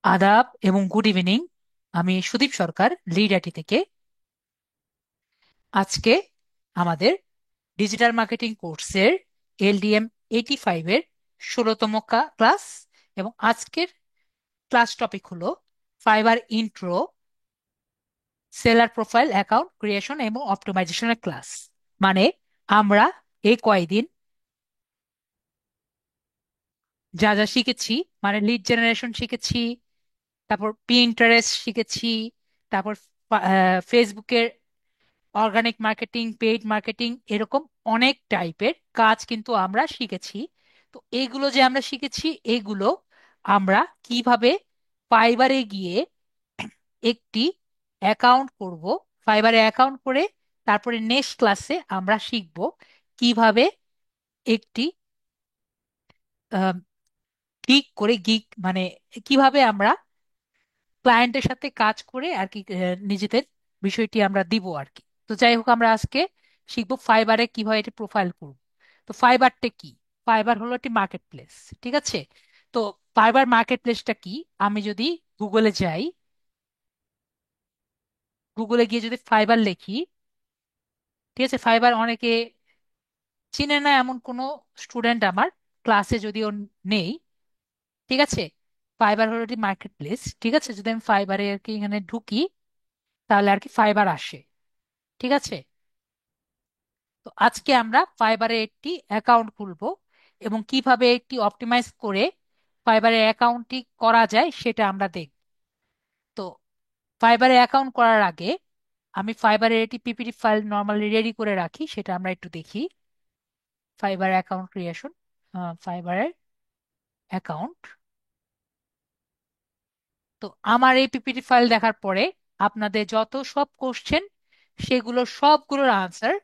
আদাব এবং good evening. আমি সুদীপ সরকার, লিড আইটি থেকে। আজকে আমাদের ডিজিটাল মার্কেটিং কোর্সের এলডিএম 85-এর 16তম ক্লাস, এবং আজকের ক্লাস টপিক হলো fibre intro, seller profile, account creation এবং অপটিমাইজেশনের ক্লাস। মানে আমরা এই কয়দিন যা যা শিখেছি, মানে লিড জেনারেশন শিখেছি, তারপর পিন্টারেস্ট শিখেছি, তারপর ফেসবুকের অর্গানিক মার্কেটিং, পেইড মার্কেটিং, এরকম অনেক টাইপের কাজ কিন্তু আমরা শিখেছি। তো এইগুলো যে আমরা শিখেছি, এগুলো আমরা কিভাবে ফাইবারে গিয়ে একটি অ্যাকাউন্ট করব, ফাইবারে অ্যাকাউন্ট করে তারপরে নেক্সট ক্লাসে আমরা শিখব কিভাবে একটি গিগ করে, গিগ মানে কিভাবে আমরা ক্লায়েন্টের সাথে কাজ করে আর কি নিজেদের বিষয়টি আমরা দিব আর কি। তো যাই হোক, আমরা আজকে শিখবো ফাইবারে কিভাবে এটি প্রোফাইল করব। তো ফাইবারটা কি? ফাইবার হলো একটি মার্কেট প্লেস, ঠিক আছে? তো ফাইবার মার্কেট প্লেসটা কি? আমি যদি গুগলে যাই, গুগলে গিয়ে যদি ফাইবার লিখি, ঠিক আছে, ফাইবার অনেকে চিনে না এমন কোনো স্টুডেন্ট আমার ক্লাসে যদিও নেই, ঠিক আছে। ফাইবার হলো একটি মার্কেট প্লেস, ঠিক আছে। যদি আমি ফাইবারে আর কি এখানে ঢুকি, তাহলে আর কি ফাইবার আসে, ঠিক আছে। তো আজকে আমরা ফাইবারে একটি অ্যাকাউন্ট খুলবো এবং কিভাবে একটি অপটিমাইজ করে ফাইবারে অ্যাকাউন্টটি করা যায় সেটা আমরা দেখব। তো ফাইবারে অ্যাকাউন্ট করার আগে আমি ফাইবারের একটি পিপিটি ফাইল নর্মালি রেডি করে রাখি, সেটা আমরা একটু দেখি। ফাইবার অ্যাকাউন্ট ক্রিয়েশন, ফাইবারের অ্যাকাউন্ট। তো আমার এই পিপিটি ফাইল দেখার পরে আপনাদের যত সব কোশ্চেন, সেগুলো সবগুলোর আনসার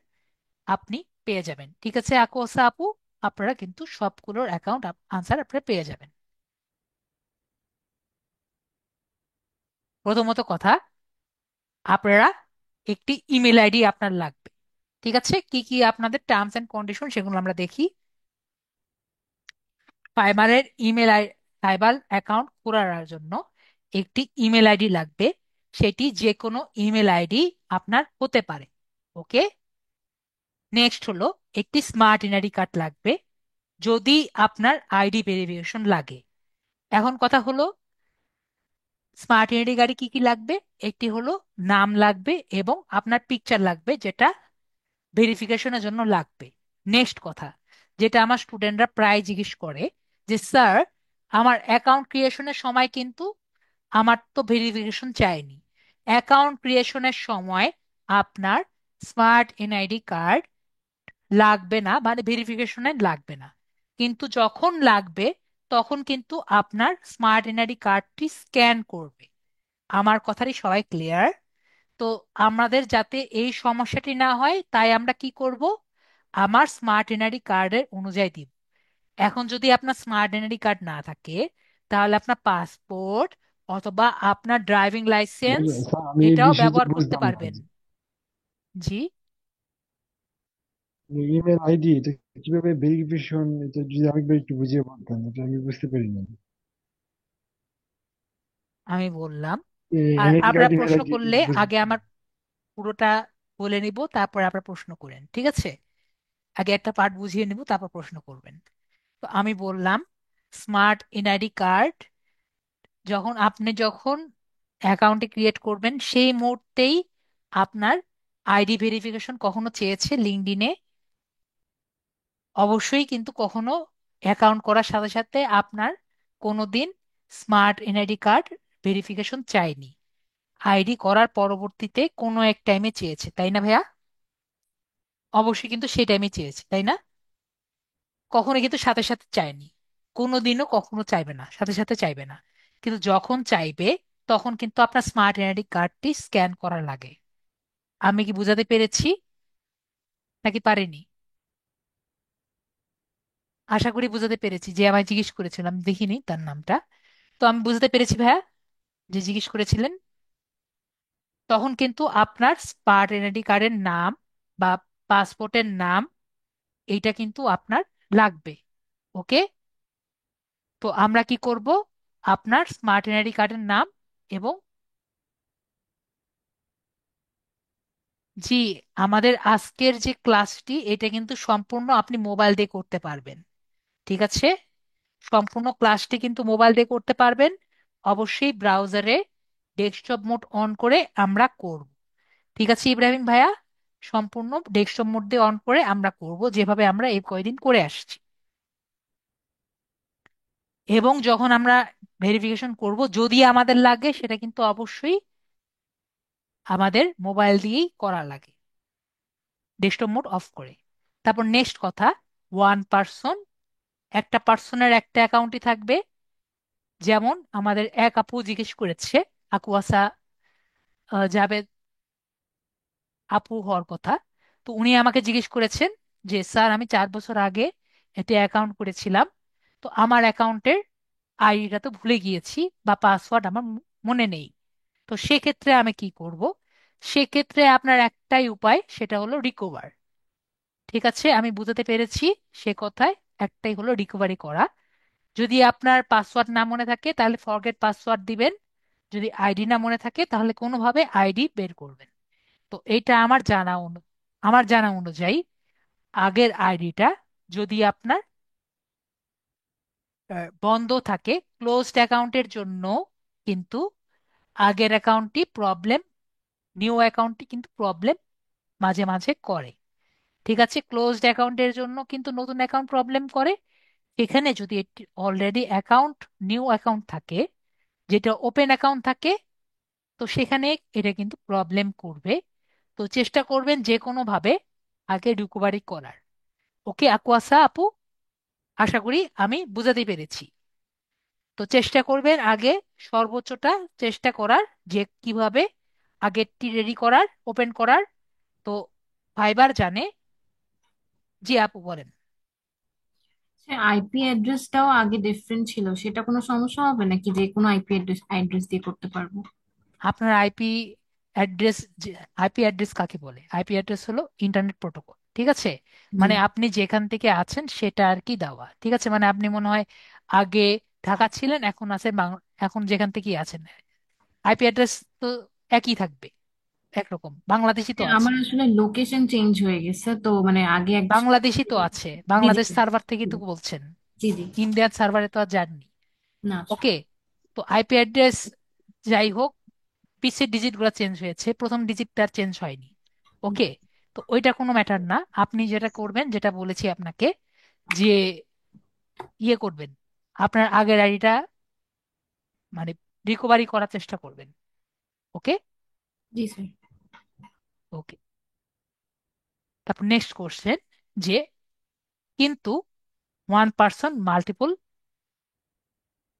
আপনি পেয়ে যাবেন, ঠিক আছে আকোসা আপু? আপনারা কিন্তু সবগুলোর অ্যাকাউন্ট আনসার আপনারা পেয়ে যাবেন। প্রথমত কথা, আপনারা একটি ইমেল আইডি আপনার লাগবে, ঠিক আছে। কি কি আপনাদের টার্মস এন্ড কন্ডিশন সেগুলো আমরা দেখি। ফাইবারের ফাইবার অ্যাকাউন্ট করার জন্য একটি ইমেল আইডি লাগবে। সেটি যে কোনো ইমেল আইডি আপনার হতে পারে, ওকে। নেক্সট হলো একটি স্মার্ট এনআইডি কার্ড লাগবে যদি আপনার আইডি ভেরিফিকেশন লাগে। এখন কথা হলো, স্মার্ট আইডি কার্ডে কি কি লাগবে? একটি হলো নাম লাগবে এবং আপনার পিকচার লাগবে, যেটা ভেরিফিকেশনের জন্য লাগবে। নেক্সট কথা, যেটা আমার স্টুডেন্টরা প্রায় জিজ্ঞেস করে, যে স্যার, আমার অ্যাকাউন্ট ক্রিয়েশনের সময় কিন্তু আমার তো ভেরিফিকেশন চাইনি। অ্যাকাউন্ট ক্রিয়েশনের সময় আপনার স্মার্ট এনআইডি কার্ড লাগবে না, মানে ভেরিফিকেশনে লাগবে না, কিন্তু যখন লাগবে তখন কিন্তু আপনার স্মার্ট এনআইডি কার্ডটি স্ক্যান করবে। আমার কথারই সবাই ক্লিয়ার? তো আমাদের যাতে এই সমস্যাটি না হয়, তাই আমরা কি করব, আমার স্মার্ট এনআইডি কার্ডের অনুযায়ী দিব। এখন যদি আপনার স্মার্ট এনআইডি কার্ড না থাকে, তাহলে আপনার পাসপোর্ট অথবা আপনার ড্রাইভিং লাইসেন্স স্যার, আমি এই এটাও বিষয়টা ব্যবহার করতে বুঝলাম না। পারবেন। জি, ইমেল আইডি এটা কিভাবে ভেরিফিকেশন, এটা যদি আরেকবার একটু বুঝিয়ে বলতেন, এটা আমি বুঝতে পারিনি। আমি বললাম। আর এনআইডি আপনারা কার্ড, ইমেল প্রশ্ন আইডি করলে আগে বুঝতে। আমার পুরোটা বলে নিব, তারপর আপনারা প্রশ্ন করেন, ঠিক আছে। আগে একটা পার্ট বুঝিয়ে নিব, তারপর প্রশ্ন করবেন। তো আমি বললাম, স্মার্ট এনআইডি কার্ড যখন অ্যাকাউন্টে ক্রিয়েট করবেন, সেই মুহূর্তেই আপনার আইডি ভেরিফিকেশন কখনো চেয়েছে লিঙ্কডইনে, অবশ্যই কিন্তু কখনো অ্যাকাউন্ট করার সাথে সাথে আপনার কোনোদিন স্মার্ট এনআইডি কার্ড ভেরিফিকেশন চাইনি। আইডি করার পরবর্তীতে কোনো এক টাইমে চেয়েছে, তাই না ভাইয়া? অবশ্যই কিন্তু সেই টাইমে চেয়েছে, তাই না? কখনো কিন্তু সাথে সাথে চায়নি, কোনোদিনও কখনো চাইবে না, সাথে সাথে চাইবে না। কিন্তু যখন চাইবে, তখন কিন্তু আপনার স্মার্ট আইডি কার্ডটি স্ক্যান করা লাগে। আমি কি বুঝাতে পেরেছি নাকি পারিনি? আশা করি বুঝাতে পেরেছি। যে আমায় জিজ্ঞেস করেছিলাম, আমি দেখিনি তার নামটা, তো আমি বুঝতে পেরেছি ভাইয়া, যে জিজ্ঞেস করেছিলেন। তখন কিন্তু আপনার স্মার্ট আইডি কার্ডের নাম বা পাসপোর্টের নাম, এইটা কিন্তু আপনার লাগবে, ওকে। তো আমরা কি করব, আপনার স্মার্ট এনআইডি কার্ডের নাম এবং জি, আমাদের আজকের যে ক্লাসটি এটা কিন্তু সম্পূর্ণ আপনি মোবাইল দিয়ে করতে পারবেন। ঠিক আছে, সম্পূর্ণ ক্লাসটি কিন্তু মোবাইল দিয়ে করতে পারবেন। অবশ্যই ব্রাউজারে ডেস্কটপ মোড অন করে আমরা করব। ঠিক আছে ইব্রাহিম ভাইয়া, সম্পূর্ণ ডেস্কটপ মোড দিয়ে অন করে আমরা করব যেভাবে আমরা এই কয়দিন করে আসছি। এবং যখন আমরা ভেরিফিকেশন করব যদি আমাদের লাগে সেটা কিন্তু অবশ্যই আমাদের মোবাইল দিয়েই করা লাগে, ডেস্কটপ মোড অফ করে। তারপর নেক্সট কথা, ওয়ান পার্সন, একটা পার্সনের একটা অ্যাকাউন্টই থাকবে। যেমন আমাদের এক আপু জিজ্ঞেস করেছে, আকুয়াসা জাভেদ আপু হওয়ার কথা। তো উনি আমাকে জিজ্ঞেস করেছেন যে স্যার আমি 4 বছর আগে একটা অ্যাকাউন্ট করেছিলাম, তো আমার অ্যাকাউন্টের আইডিটা তো ভুলে গিয়েছি বা পাসওয়ার্ড আমার মনে নেই, তো সেক্ষেত্রে আমি কি করব? সেক্ষেত্রে আপনার একটাই উপায়, সেটা হলো রিকভার। ঠিক আছে, আমি বুঝাতে পেরেছি সে কথায়। একটাই হলো রিকভারি করা। যদি আপনার পাসওয়ার্ড না মনে থাকে তাহলে ফরগেট পাসওয়ার্ড দিবেন। যদি আইডি না মনে থাকে তাহলে কোনোভাবে আইডি বের করবেন। তো এটা আমার জানা অনুযায়ী আগের আইডিটা যদি আপনার বন্ধ থাকে ক্লোজড অ্যাকাউন্টের জন্য, কিন্তু আগের অ্যাকাউন্টটি প্রবলেম, নিউ অ্যাকাউন্টটি কিন্তু প্রবলেম মাঝে মাঝে করে। ঠিক আছে, ক্লোজড অ্যাকাউন্টের জন্য কিন্তু নতুন অ্যাকাউন্ট প্রবলেম করে। এখানে যদি একটি অলরেডি অ্যাকাউন্ট, নিউ অ্যাকাউন্ট থাকে, যেটা ওপেন অ্যাকাউন্ট থাকে, তো সেখানে এটা কিন্তু প্রবলেম করবে। তো চেষ্টা করবেন যে কোনো ভাবে আগে রিকভারি করার। ওকে আকুয়াসা আপু, আশা করি আমি বুঝাতে পেরেছি। তো চেষ্টা করবেন আগে সর্বোচ্চটা চেষ্টা করার, যে কিভাবে আগেরটি রেডি করার, ওপেন করার। তো ফাইবার জানে। জি আপু বলেন। আইপি অ্যাড্রেসটাও আগে ডিফারেন্ট ছিল, সেটা কোনো সমস্যা হবে নাকি যে কোনো আইপি অ্যাড্রেস দিয়ে করতে পারবো? আপনার আইপি অ্যাড্রেস, আইপি অ্যাড্রেস কাকে বলে? আইপি অ্যাড্রেস হলো ইন্টারনেট প্রোটোকল। ঠিক আছে, জি। মানে আপনি যেখান থেকে আছেন সেটা আর কি দেওয়া। ঠিক আছে, মানে আপনি মনে হয় আগে ঢাকা ছিলেন, এখন আছেন এখন যেখান থেকে আছেন আইপি অ্যাড্রেস তো একই থাকবে, একরকম। বাংলাদেশি তো আছে, আমার আসলে লোকেশন চেঞ্জ হয়ে গেছে, তো মানে আগে এক। বাংলাদেশি তো আছে, জি জি বাংলাদেশ সার্ভার থেকে তো বলছেন, জি জি। ইন্ডিয়ান সার্ভারে তো আর যাননি। না আচ্ছা। ওকে, তো আইপি অ্যাড্রেস যাই হোক, পিছের ডিজিট গুলো চেঞ্জ হয়েছে, প্রথম ডিজিটটা চেঞ্জ হয়নি। ওকে, তো ওইটা কোনো ম্যাটার না। আপনি যেটা করবেন, যেটা বলেছি আপনাকে, যে ইয়ে করবেন, আপনার আগের আইডিটা মানে রিকভারি করার চেষ্টা করবেন। ওকে। জি স্যার। ওকে, তারপর নেক্সট কোশ্চেন, যে কিন্তু ওয়ান পার্সন মাল্টিপল,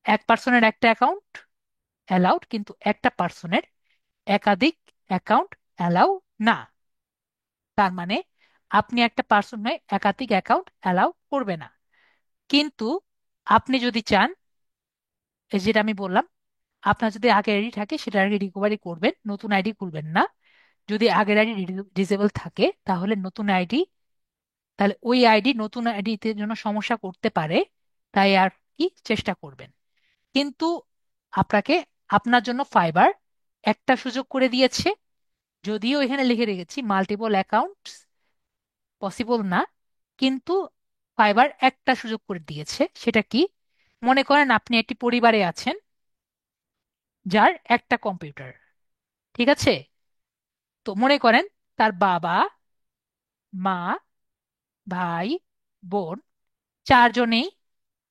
এক পার্সনের একটা অ্যাকাউন্ট অ্যালাউড, কিন্তু একটা পার্সনের একাধিক অ্যাকাউন্ট অ্যালাউ না। তার মানে আপনি একটা পার্সন হয়ে একাধিক অ্যাকাউন্ট অ্যালাউ করবে না। কিন্তু আপনি যদি চান, এই যেটা আমি বললাম, আপনার যদি আগের আইডি থাকে সেটা আগে রিকভারি করবেন, নতুন আইডি খুলবেন না। যদি আগের আইডি ডিসেবল থাকে তাহলে নতুন আইডি, তাহলে ওই আইডি নতুন আইডিতে জন্য সমস্যা করতে পারে, তাই আর কি চেষ্টা করবেন। কিন্তু আপনাকে, আপনার জন্য ফাইবার একটা সুযোগ করে দিয়েছে। যদিও এখানে লিখে রেখেছি মাল্টিপল অ্যাকাউন্ট পসিবল না, কিন্তু ফাইবার একটা সুযোগ করে দিয়েছে। সেটা কি? মনে করেন আপনি একটি পরিবারে আছেন যার একটা কম্পিউটার। ঠিক আছে, তো মনে করেন তার বাবা, মা, ভাই, বোন, চারজনেই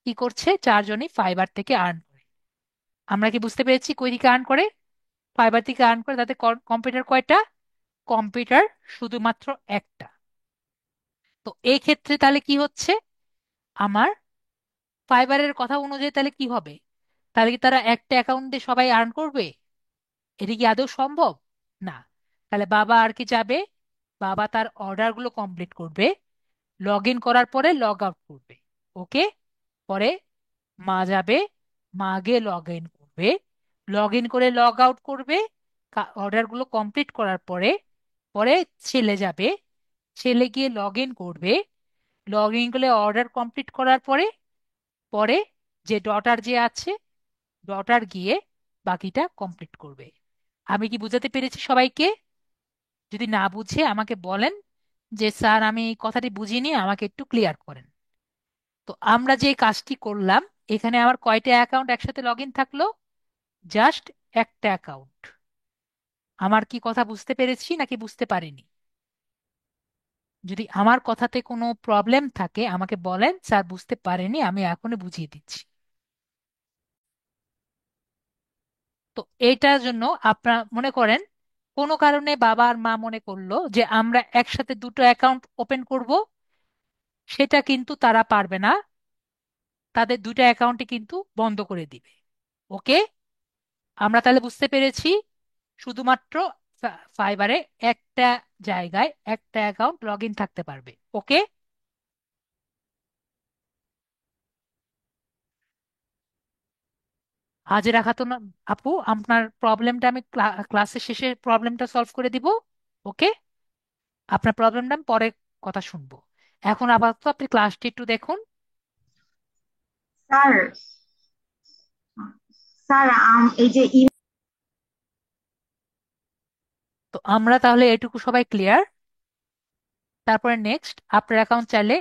কি করছে, চারজনেই ফাইবার থেকে আর্ন করে। আমরা কি বুঝতে পেরেছি কই থেকে আর্ন করে? ফাইবার থেকে আর্ন করে। তাতে কম্পিউটার কয়টা? কম্পিউটার শুধুমাত্র একটা। তো এই ক্ষেত্রে তাহলে কি হচ্ছে, আমার ফাইবারের কথা অনুযায়ী তাহলে কি হবে? তাহলে কি তারা একটা অ্যাকাউন্ট দিয়ে সবাই আর্ন করবে? এটা কি আদৌ সম্ভব? না। তাহলে বাবা আর কি যাবে, বাবা তার অর্ডারগুলো কমপ্লিট করবে, লগ ইন করার পরে লগ আউট করবে। ওকে, পরে মা যাবে, মা গিয়ে লগ ইন করবে, লগ ইন করে লগ আউট করবে, অর্ডারগুলো কমপ্লিট করার পরে। পরে ছেলে যাবে, ছেলে গিয়ে লগ ইন করবে, লগ ইন করলে অর্ডার কমপ্লিট করার পরে, পরে যে ডটার যে আছে, ডটার গিয়ে বাকিটা কমপ্লিট করবে। আমি কি বুঝাতে পেরেছি সবাইকে? যদি না বুঝে আমাকে বলেন যে স্যার আমি এই কথাটি বুঝিনি, আমাকে একটু ক্লিয়ার করেন। তো আমরা যে কাজটি করলাম, এখানে আমার কয়টা অ্যাকাউন্ট একসাথে লগ ইন থাকলো? জাস্ট একটা অ্যাকাউন্ট। আমার কি কথা বুঝতে পেরেছি নাকি বুঝতে পারিনি? যদি আমার কথাতে কোনো প্রবলেম থাকে আমাকে বলেন, স্যার বুঝতে পারেনি, আমি এখনই বুঝিয়ে দিচ্ছি। তো এইটার জন্য আপনার মনে করেন কোনো কারণে বাবা আর মা মনে করলো যে আমরা একসাথে দুটো অ্যাকাউন্ট ওপেন করব, সেটা কিন্তু তারা পারবে না, তাদের দুটো অ্যাকাউন্টে কিন্তু বন্ধ করে দিবে। ওকে, আমরা তাহলে বুঝতে পেরেছি শুধুমাত্র ফাইবারে একটা জায়গায় একটা অ্যাকাউন্ট লগ ইন থাকতে পারবে। ওকে, হাজিরা খাতুন আপু, আপনার প্রবলেমটা আমি ক্লাসের শেষে প্রবলেমটা সলভ করে দিব। ওকে, আপনার প্রবলেমটা আমি পরে কথা শুনবো। এখন আপাতত আপনি ক্লাসটি একটু দেখুন। স্যার, স্যার এই যে তো আমরা তাহলে এটুকু সবাই ক্লিয়ার। তারপরে নেক্সট, আপনার অ্যাকাউন্ট চাইলে,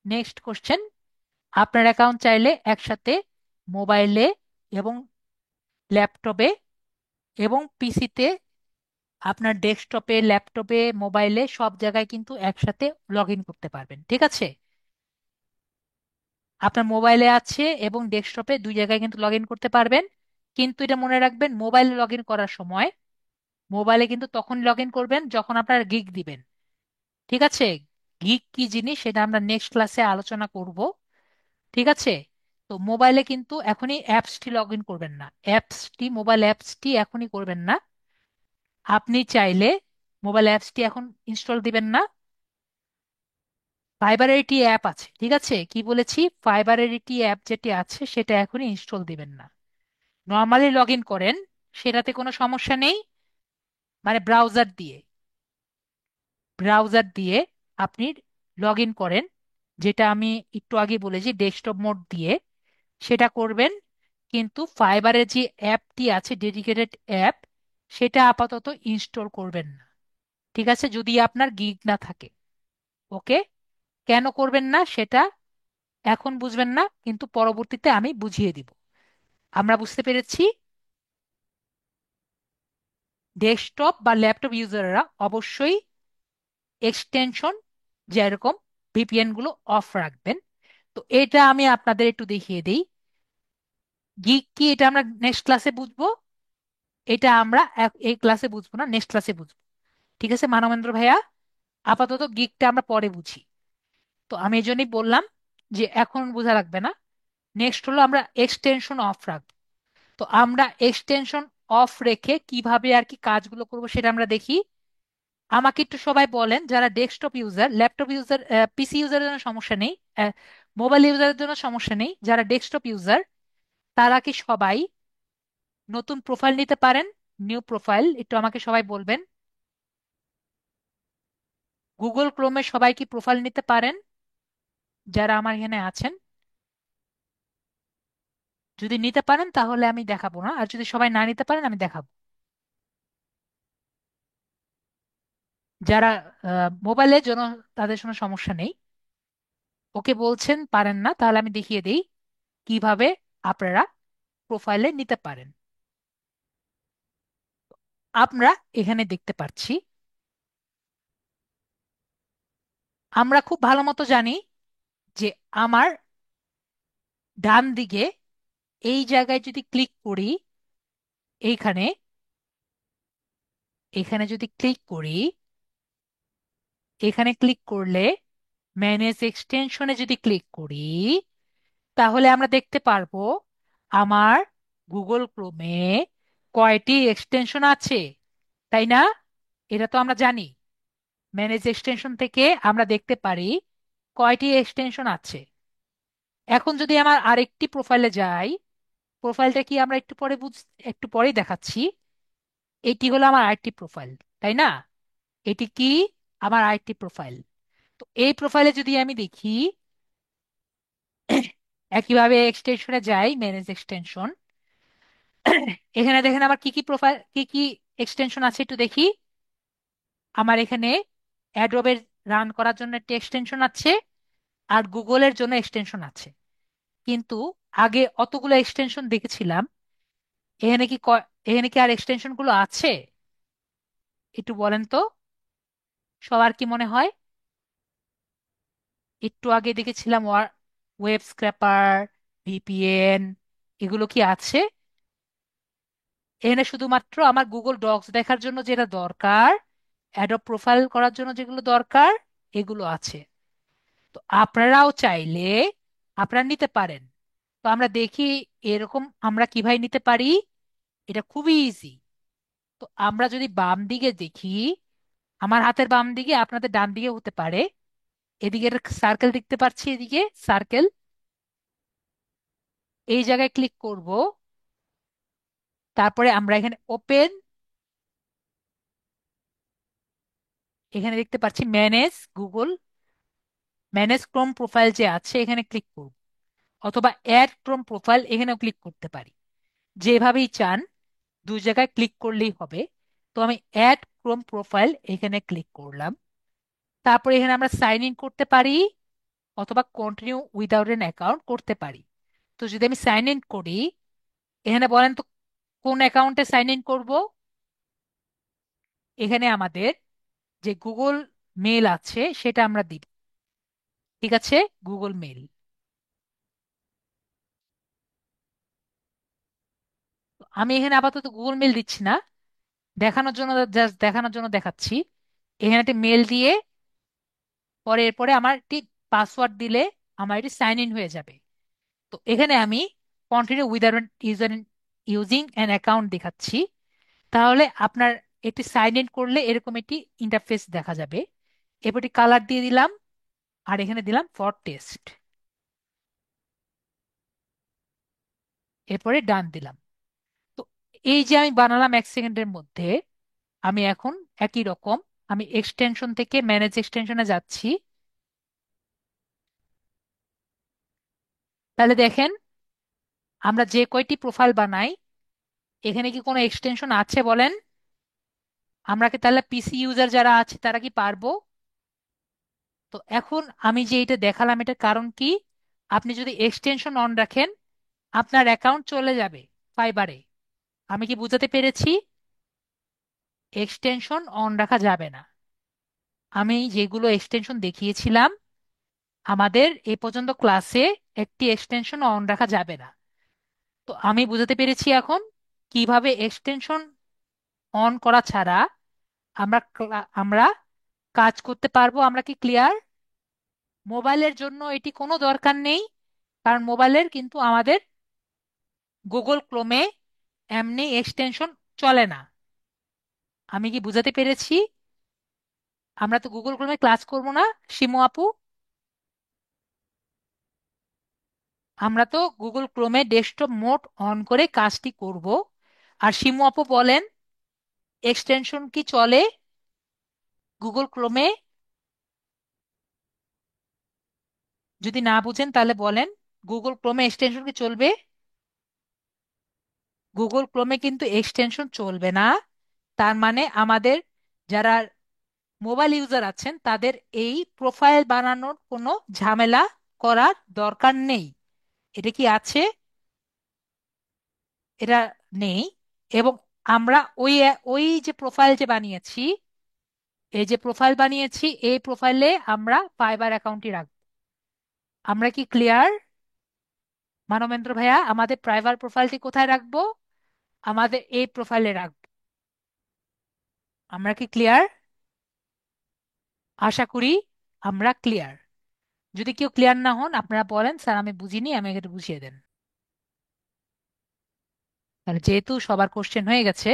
নেক্সট কোশ্চেন, আপনার অ্যাকাউন্ট চাইলে একসাথে মোবাইলে এবং ল্যাপটপে এবং পিসিতে, আপনার ডেস্কটপে, ল্যাপটপে, মোবাইলে সব জায়গায় কিন্তু একসাথে লগ ইন করতে পারবেন। ঠিক আছে? আপনার মোবাইলে আছে এবং ডেস্কটপে দুই জায়গায় কিন্তু লগ ইন করতে পারবেন। কিন্তু এটা মনে রাখবেন, মোবাইলে লগ ইন করার সময় মোবাইলে কিন্তু তখন লগ ইন করবেন যখন আপনার গিগ দিবেন। ঠিক আছে? গিগ কি জিনিস সেটা আমরা নেক্সট ক্লাসে আলোচনা করব। ঠিক আছে? তো মোবাইলে কিন্তু এখনই অ্যাপসটি লগ ইন করবেন না, অ্যাপসটি, মোবাইল অ্যাপসটি এখনই করবেন না। আপনি চাইলে মোবাইল অ্যাপসটি এখন ইনস্টল দিবেন না। ফাইবারেরিটি অ্যাপ আছে, ঠিক আছে, কি বলেছি, ফাইবারেরিটি অ্যাপ যেটি আছে সেটা এখনই ইনস্টল দিবেন না। নর্মালি লগ ইন করেন, সেটাতে কোনো সমস্যা নেই। মানে ব্রাউজার দিয়ে আপনি লগ ইন করেন, যেটা আমি একটু আগে বলেছি ডেস্কটপ মোড দিয়ে, সেটা করবেন। কিন্তু ফাইবারের যে অ্যাপটি আছে, ডেডিকেটেড অ্যাপ, সেটা আপাতত ইনস্টল করবেন না। ঠিক আছে? যদি আপনার গিগ না থাকে। ওকে, কেন করবেন না সেটা এখন বুঝবেন না, কিন্তু পরবর্তীতে আমি বুঝিয়ে দিব। আমরা বুঝতে পেরেছি। ডেস্কটপ বা ল্যাপটপ ইউজাররা অবশ্যই এক্সটেনশন যেরকম ভিপিএন গুলো অফ রাখবেন। তো এটা আমি আপনাদের একটু দেখিয়ে দিই। গিগ কি এটা আমরা নেক্সট ক্লাসে বুঝবো, এটা আমরা এই ক্লাসে বুঝবো না, নেক্সট ক্লাসে বুঝবো। ঠিক আছে মানবেন্দ্র ভাইয়া? আপাতত গিগটা আমরা পরে বুঝি। তো আমি এই জন্যই বললাম যে এখন বোঝা লাগবে না। নেক্সট হলো আমরা এক্সটেনশন অফ রাখবো। তো আমরা এক্সটেনশন অফ রেখে কিভাবে আর কি কাজগুলো করব সেটা আমরা দেখি। আমাকে একটু সবাই বলেন, যারা ডেস্কটপ ইউজার, ল্যাপটপ ইউজার, পিসি ইউজারের জন্য সমস্যা নেই, মোবাইল ইউজারের জন্য সমস্যা নেই, যারা ডেস্কটপ ইউজার তারা কি সবাই নতুন প্রোফাইল নিতে পারেন? নিউ প্রোফাইল একটু আমাকে সবাই বলবেন। গুগল ক্রোমে সবাই কি প্রোফাইল নিতে পারেন যারা আমার এখানে আছেন? যদি নিতে পারেন তাহলে আমি দেখাবো না, আর যদি সবাই না নিতে পারেন আমি দেখাবো। যারা মোবাইলের জন্য, তাদের কোনো সমস্যা নেই। ওকে বলছেন পারেন না, তাহলে আমি দেখিয়ে দিই কিভাবে আপনারা প্রোফাইলে নিতে পারেন। আমরা এখানে দেখতে পাচ্ছি, আমরা খুব ভালো মতো জানি যে আমার ডান দিকে এই জায়গায় যদি ক্লিক করি, এইখানে, এখানে যদি ক্লিক করি, এখানে ক্লিক করলে, ম্যানেজ এক্সটেনশনে যদি ক্লিক করি, তাহলে আমরা দেখতে পারবো আমার গুগল ক্রোমে কয়টি এক্সটেনশন আছে, তাই না? এটা তো আমরা জানি। ম্যানেজ এক্সটেনশন থেকে আমরা দেখতে পারি কয়টি এক্সটেনশন আছে। এখন যদি আমার আরেকটি প্রোফাইলে যাই, প্রোফাইলটা কি আমরা একটু পরেই দেখাচ্ছি। এটি হলো আমার আরেকটি প্রোফাইল, তাই না? এটি কি? আমার আরেকটি প্রোফাইল। তো এই প্রোফাইলে যদি আমি দেখি, একইভাবে এক্সটেনশনে যাই, ম্যানেজ এক্সটেনশন, এখানে দেখেন আমার কি কি প্রোফাইল, কি কি এক্সটেনশন আছে একটু দেখি। আমার এখানে অ্যাডোবের রান করার জন্য একটি এক্সটেনশন আছে, আর গুগলের জন্য এক্সটেনশন আছে। কিন্তু আগে অতগুলো এক্সটেনশন দেখেছিলাম, এখানে কি আর এক্সটেনশন গুলো আছে? একটু বলেন তো, সবার কি মনে হয়? একটু আগে দেখেছিলাম ওয়েব স্ক্র্যাপার, ভিপিএন, এগুলো কি আছে? এখানে শুধুমাত্র আমার গুগল ডক্স দেখার জন্য যেটা দরকার, অ্যাডোব প্রোফাইল করার জন্য যেগুলো দরকার, এগুলো আছে। তো আপনারাও চাইলে আপনারা নিতে পারেন। তো আমরা দেখি এরকম আমরা কিভাবে নিতে পারি। এটা খুবই ইজি। তো আমরা যদি বাম দিকে দেখি, আমার হাতের বাম দিকে, আপনাদের ডান দিকে হতে পারে, এদিকে সার্কেল দেখতে পাচ্ছি, এদিকে সার্কেল, এই জায়গায় ক্লিক করব। তারপরে আমরা এখানে ওপেন, এখানে দেখতে পাচ্ছি manage Google, manage Chrome profile যে আছে এখানে ক্লিক করব, অথবা অ্যাড ক্রোম প্রোফাইল এখানেও ক্লিক করতে পারি। যেভাবেই চান, দুই জায়গায় ক্লিক করলেই হবে। তো আমি অ্যাড ক্রোম প্রোফাইল এখানে ক্লিক করলাম। তারপরে এখানে আমরা সাইন ইন করতে পারি, অথবা কন্টিনিউ উইদাউট এন অ্যাকাউন্ট করতে পারি। তো যদি আমি সাইন ইন করি, এখানে বলেন তো কোন অ্যাকাউন্টে সাইন ইন করব। এখানে আমাদের যে গুগল মেল আছে সেটা আমরা দিব। ঠিক আছে, গুগল মেল। আমি এখানে আপাতত গুগল মেল দিচ্ছি না, দেখানোর জন্য, জাস্ট দেখানোর জন্য দেখাচ্ছি। এখানে একটা মেল দিয়ে পরে এরপরে আমার একটি পাসওয়ার্ড দিলে আমার এটি সাইন ইন হয়ে যাবে। তো এখানে আমি continue without user using an account দেখাচ্ছি। তাহলে আপনার এটি সাইন ইন করলে এরকম একটি ইন্টারফেস দেখা যাবে। এরপরটি কালার দিয়ে দিলাম, আর এখানে দিলাম ফর টেস্ট, এরপরে ডান দিলাম। তো এই যে আমি বানালাম 1 সেকেন্ডের মধ্যে, আমি এখন একই রকম আমি এক্সটেনশন থেকে ম্যানেজ এক্সটেনশনে যাচ্ছি। তাহলে দেখেন, আমরা যে কয়টি প্রোফাইল বানাই, এখানে কি কোনো এক্সটেনশন আছে বলেন? আমরা কি তাহলে পিসি ইউজার যারা আছে তারা কি পারবো? তো এখন আমি যে এটা দেখালাম, এটার কারণ কি? আপনি যদি এক্সটেনশন অন রাখেন, আপনার অ্যাকাউন্ট চলে যাবে ফাইবারে। আমি কি বুঝাতে পেরেছি? এক্সটেনশন অন রাখা যাবে না। আমি যেগুলো এক্সটেনশন দেখিয়েছিলাম আমাদের এ পর্যন্ত ক্লাসে, একটি এক্সটেনশন অন রাখা যাবে না। তো আমি বুঝাতে পেরেছি এখন কিভাবে এক্সটেনশন অন করা ছাড়া আমরা কাজ করতে পারবো। আমরা কি ক্লিয়ার? মোবাইলের জন্য এটি কোনো দরকার নেই, কারণ মোবাইলের কিন্তু আমাদের গুগল ক্রোমে এমনি এক্সটেনশন চলে না। আমি কি বুঝাতে পেরেছি? আমরা তো গুগল ক্রোমে ক্লাস করব না, শিমু আপু। আমরা তো গুগল ক্রোমে ডেস্কটপ মোড অন করে কাজটি করব। আর শিমু আপু বলেন, এক্সটেনশন কি চলে গুগল ক্রোমে? যদি না বুঝেন তাহলে বলেন, গুগল ক্রোমে এক্সটেনশন কি চলবে? গুগল ক্রোমে কিন্তু এক্সটেনশন চলবে না। তার মানে আমাদের যারা মোবাইল ইউজার আছেন তাদের এই প্রোফাইল বানানোর কোনো ঝামেলা করার দরকার নেই। এটা কি আছে? এটা নেই। এবং আমরা ওই ওই যে প্রোফাইল যে বানিয়েছি, এই যে প্রোফাইল বানিয়েছি, এই প্রোফাইলে আমরা ফাইবার অ্যাকাউন্টই রাখবো। আমরা কি ক্লিয়ার? মানবেন্দ্র ভাইয়া, আমাদের প্রাইভেট প্রোফাইলটি কোথায় রাখবো? আমাদের এই প্রোফাইলে রাখবো। আমরা কি ক্লিয়ার? আশা করি আমরা ক্লিয়ার। যদি কেউ ক্লিয়ার না হন, আপনারা বলেন স্যার আমি বুঝিনি, আমি একটু বুঝিয়ে দেন। তাহলে যেহেতু সবার কোশ্চেন হয়ে গেছে,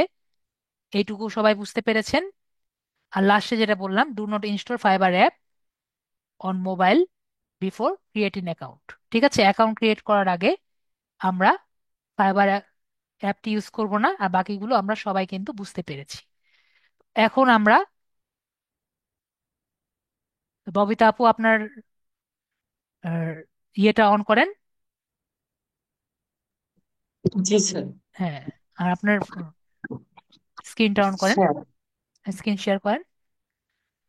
এইটুকু সবাই বুঝতে পেরেছেন। আর লাস্টে যেটা বললাম, do not install fibre app on mobile before creating account. ঠিক আছে, অ্যাকাউন্ট ক্রিয়েট করার আগে আমরা ফাইবার অ্যাপটি ইউজ করব না, আর বাকিগুলো আমরা সবাই কিন্তু বুঝতে পেরেছি। এখন আমরা, ববিতা আপু আপনার ইয়েটা অন করেন। জি স্যার। হ্যাঁ, আর আপনার স্ক্রিনটা অন করেন, স্যার, স্ক্রিন শেয়ার করেন।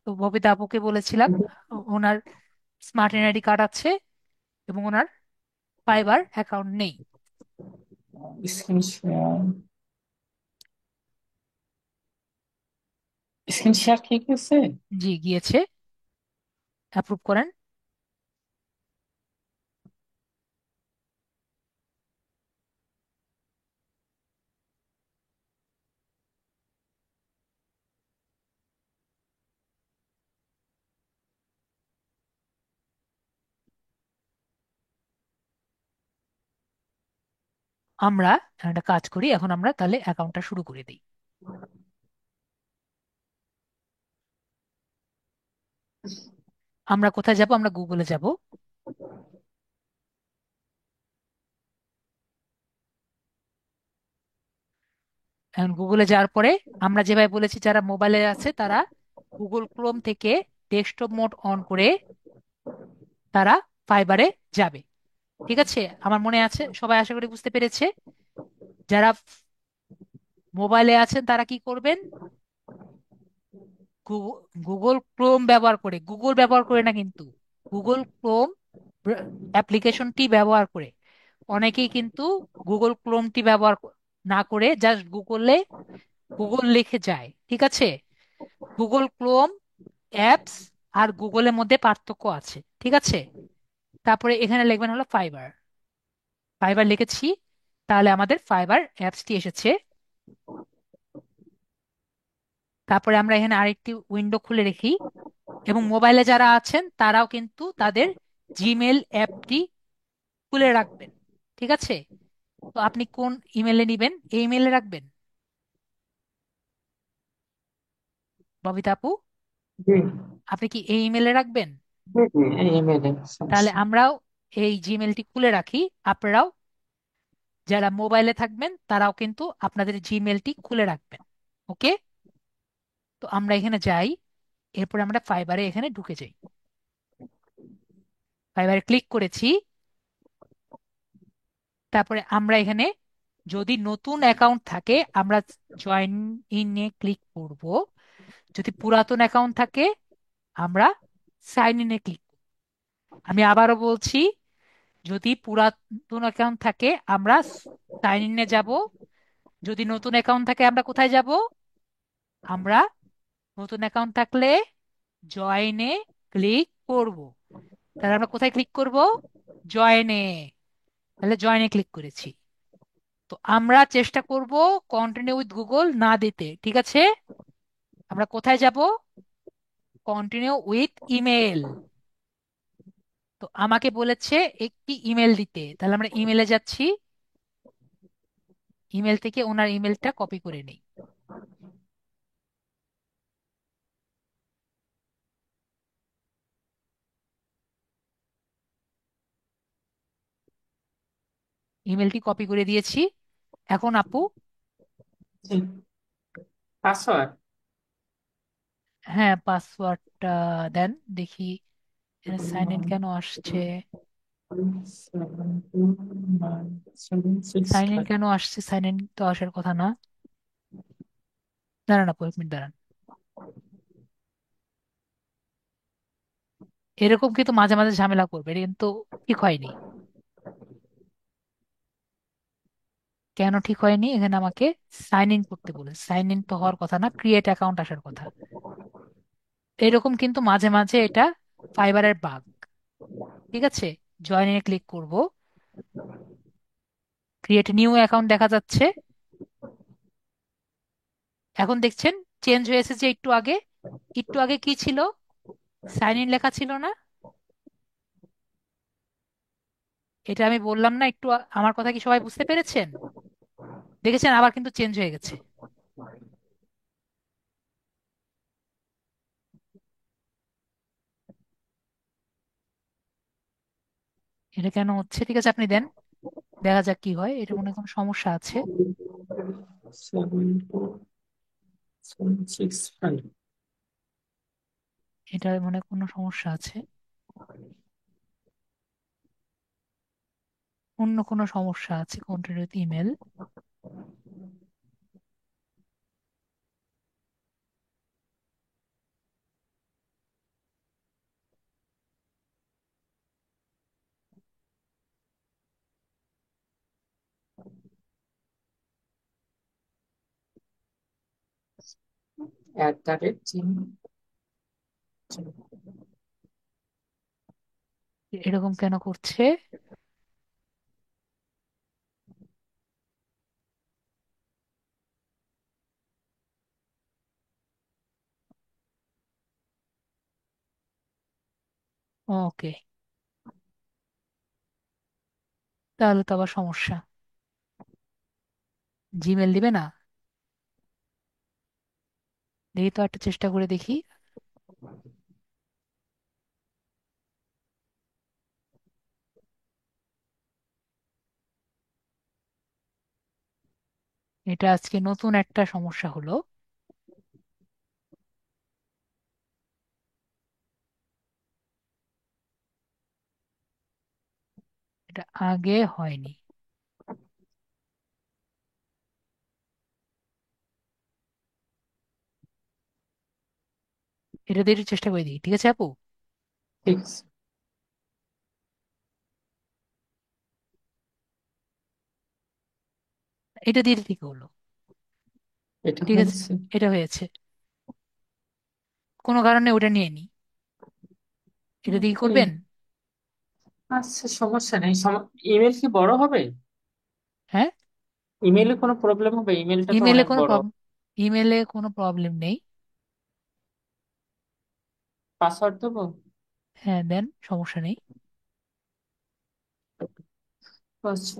তো ববিতা আপুকে বলেছিলাম ওনার স্মার্ট এনআইডি কার্ড আছে এবং ওনার ফাইবার অ্যাকাউন্ট নেই। স্ক্রিন শেয়ার, স্ক্রিন শেয়ার ঠিক আছে। জি গিয়েছে, অ্যাপ্রুভ করেন। আমরা একটা কাজ করি, এখন আমরা তাহলে অ্যাকাউন্টটা শুরু করে দিই। আমরা কোথায় যাব? আমরা গুগলে যাব। এখন গুগলে যাওয়ার পরে আমরা যেভাবে বলেছি যারা মোবাইলে আছে তারা গুগল ক্রোম থেকে ডেস্কটপ মোড অন করে তারা ফাইবারে যাবে। ঠিক আছে, আমার মনে আছে, সবাই আশা করি বুঝতে পেরেছে। যারা মোবাইলে আছেন তারা কি করবেন? গুগল ক্রোম ব্যবহার করে, গুগল ব্যবহার করে না কিন্তু, গুগল ক্রোম অ্যাপ্লিকেশনটি ব্যবহার করে। অনেকেই কিন্তু গুগল ক্রোমটি ব্যবহার না করে জাস্ট গুগলে গুগল লিখে যায়। ঠিক আছে, গুগল ক্রোম অ্যাপস আর গুগলের মধ্যে পার্থক্য আছে। ঠিক আছে, তারপরে এখানে লিখবেন হলো ফাইবার। ফাইবার লিখেছি, তাহলে আমাদের ফাইবার অ্যাপসটি এসেছে। তারপরে আমরা এখানে আরেকটি উইন্ডো খুলে রেখি, এবং মোবাইলে যারা আছেন তারাও কিন্তু তাদের জিমেল অ্যাপটি খুলে রাখবেন। ঠিক আছে, তো আপনি কোন ইমেলে নিবেন? এই ইমেলে রাখবেন ববিতা আপু? জি আপনি কি এই ইমেলে রাখবেন? জি জি, এই ইমেলে তাহলে সমস্যা। আমরাও এই জিমেলটি খুলে রাখি। আপনারাও যারা মোবাইলে থাকবেন তারাও কিন্তু আপনাদের জিমেলটি খুলে রাখবেন। ওকে, তো আমরা এখানে যাই, এরপরে আমরা ফাইবারে এখানে ঢুকে যাই। ফাইবারে ক্লিক করেছি। তারপরে আমরা এখানে যদি নতুন অ্যাকাউন্ট থাকে আমরা জয়েন ইনে ক্লিক করব। যদি পুরাতন অ্যাকাউন্ট থাকে আমরা সাইন ইনে ক্লিক। আমি আবারও বলছি, যদি পুরাতন অ্যাকাউন্ট থাকে আমরা সাইন ইনে যাব। যদি নতুন অ্যাকাউন্ট থাকে আমরা কোথায় যাব? আমরা নতুন অ্যাকাউন্ট থাকলে জয়েনে ক্লিক করব। তাহলে আমরা কোথায় ক্লিক করব? জয়েনে। তাহলে জয়েনে ক্লিক করেছি। তো আমরা চেষ্টা করব কন্টিনিউ উইথ গুগল না দিতে। ঠিক আছে, আমরা কোথায় যাব? Continue with email. তো আমাকে বলেছে একটি ইমেল দিতে, তাহলে আমরা ইমেলে যাচ্ছি। ইমেল থেকে ওনার ইমেলটা কপি করে নিই। ইমেলটি কপি করে দিয়েছি। এখন আপু, জি, পাসওয়ার্ড হ্যাঁ পাসওয়ার্ডটা দেন দেখি। সাইন ইন কেন আসছে? 72976 সাইন ইন কেন আসছে? সাইন ইন তো আসার কথা না। দাঁড়ান আপু, 1 মিনিট দাঁড়ান। এরকম কিন্তু মাঝে মাঝে ঝামেলা করবে, এটা কিন্তু ঠিক হয়নি। কেন ঠিক হয়নি? এখানে আমাকে সাইন ইন করতে বলে, সাইন ইন তো হওয়ার কথা না, ক্রিয়েট অ্যাকাউন্ট আসার কথা। এরকম কিন্তু মাঝে মাঝে এটা ফাইবারের বাগ। ঠিক আছে, জয়েন ইনে ক্লিক করব। ক্রিয়েট নিউ অ্যাকাউন্ট দেখা যাচ্ছে। এখন দেখছেন চেঞ্জ হয়েছে যে একটু আগে, একটু আগে কি ছিল? সাইন ইন লেখা ছিল না? এটা আমি বললাম না একটু আমার কথা কি সবাই বুঝতে পেরেছেন? দেখেছেন আবার কিন্তু চেঞ্জ হয়ে গেছে। এটা কেন হচ্ছে? ঠিক আছে আপনি দেন, দেখা যাক কি হয়। এটা মনে হয় কোনো সমস্যা আছে। 72765। এটা মনে হয় কোনো সমস্যা আছে, অন্য কোনো সমস্যা আছে। Continue email, @gmail। এরকম কেন করছে? ওকে, তাহলে তো আবার সমস্যা। জিমেল দিবে না? দেখি তো, একটা চেষ্টা করে দেখি। এটা আজকে নতুন একটা সমস্যা হলো। এটা আগে হয়নি। এটা দিয়ে একটু চেষ্টা করে দিই, ঠিক আছে আপু? ঠিক আছে। এটা দিয়ে ঠিক হলো। এটা ঠিক আছে, হয়েছে। এটা হয়েছে। কোনো কারণে ওটা নিয়ে নি। এটা দিয়ে কি ওকে। করবেন? আচ্ছা, সমস্যা নেই। ইমেল কি বড় হবে? হ্যাঁ, ইমেলে কোনো প্রবলেম হবে? ইমেলটা তো ইমেলে অনেক কোনো বড়। প্রবলেম, ইমেলে কোনো প্রবলেম নেই। পাসওয়ার্ড দেবো? হ্যাঁ দেন, সমস্যা নেই। আচ্ছা।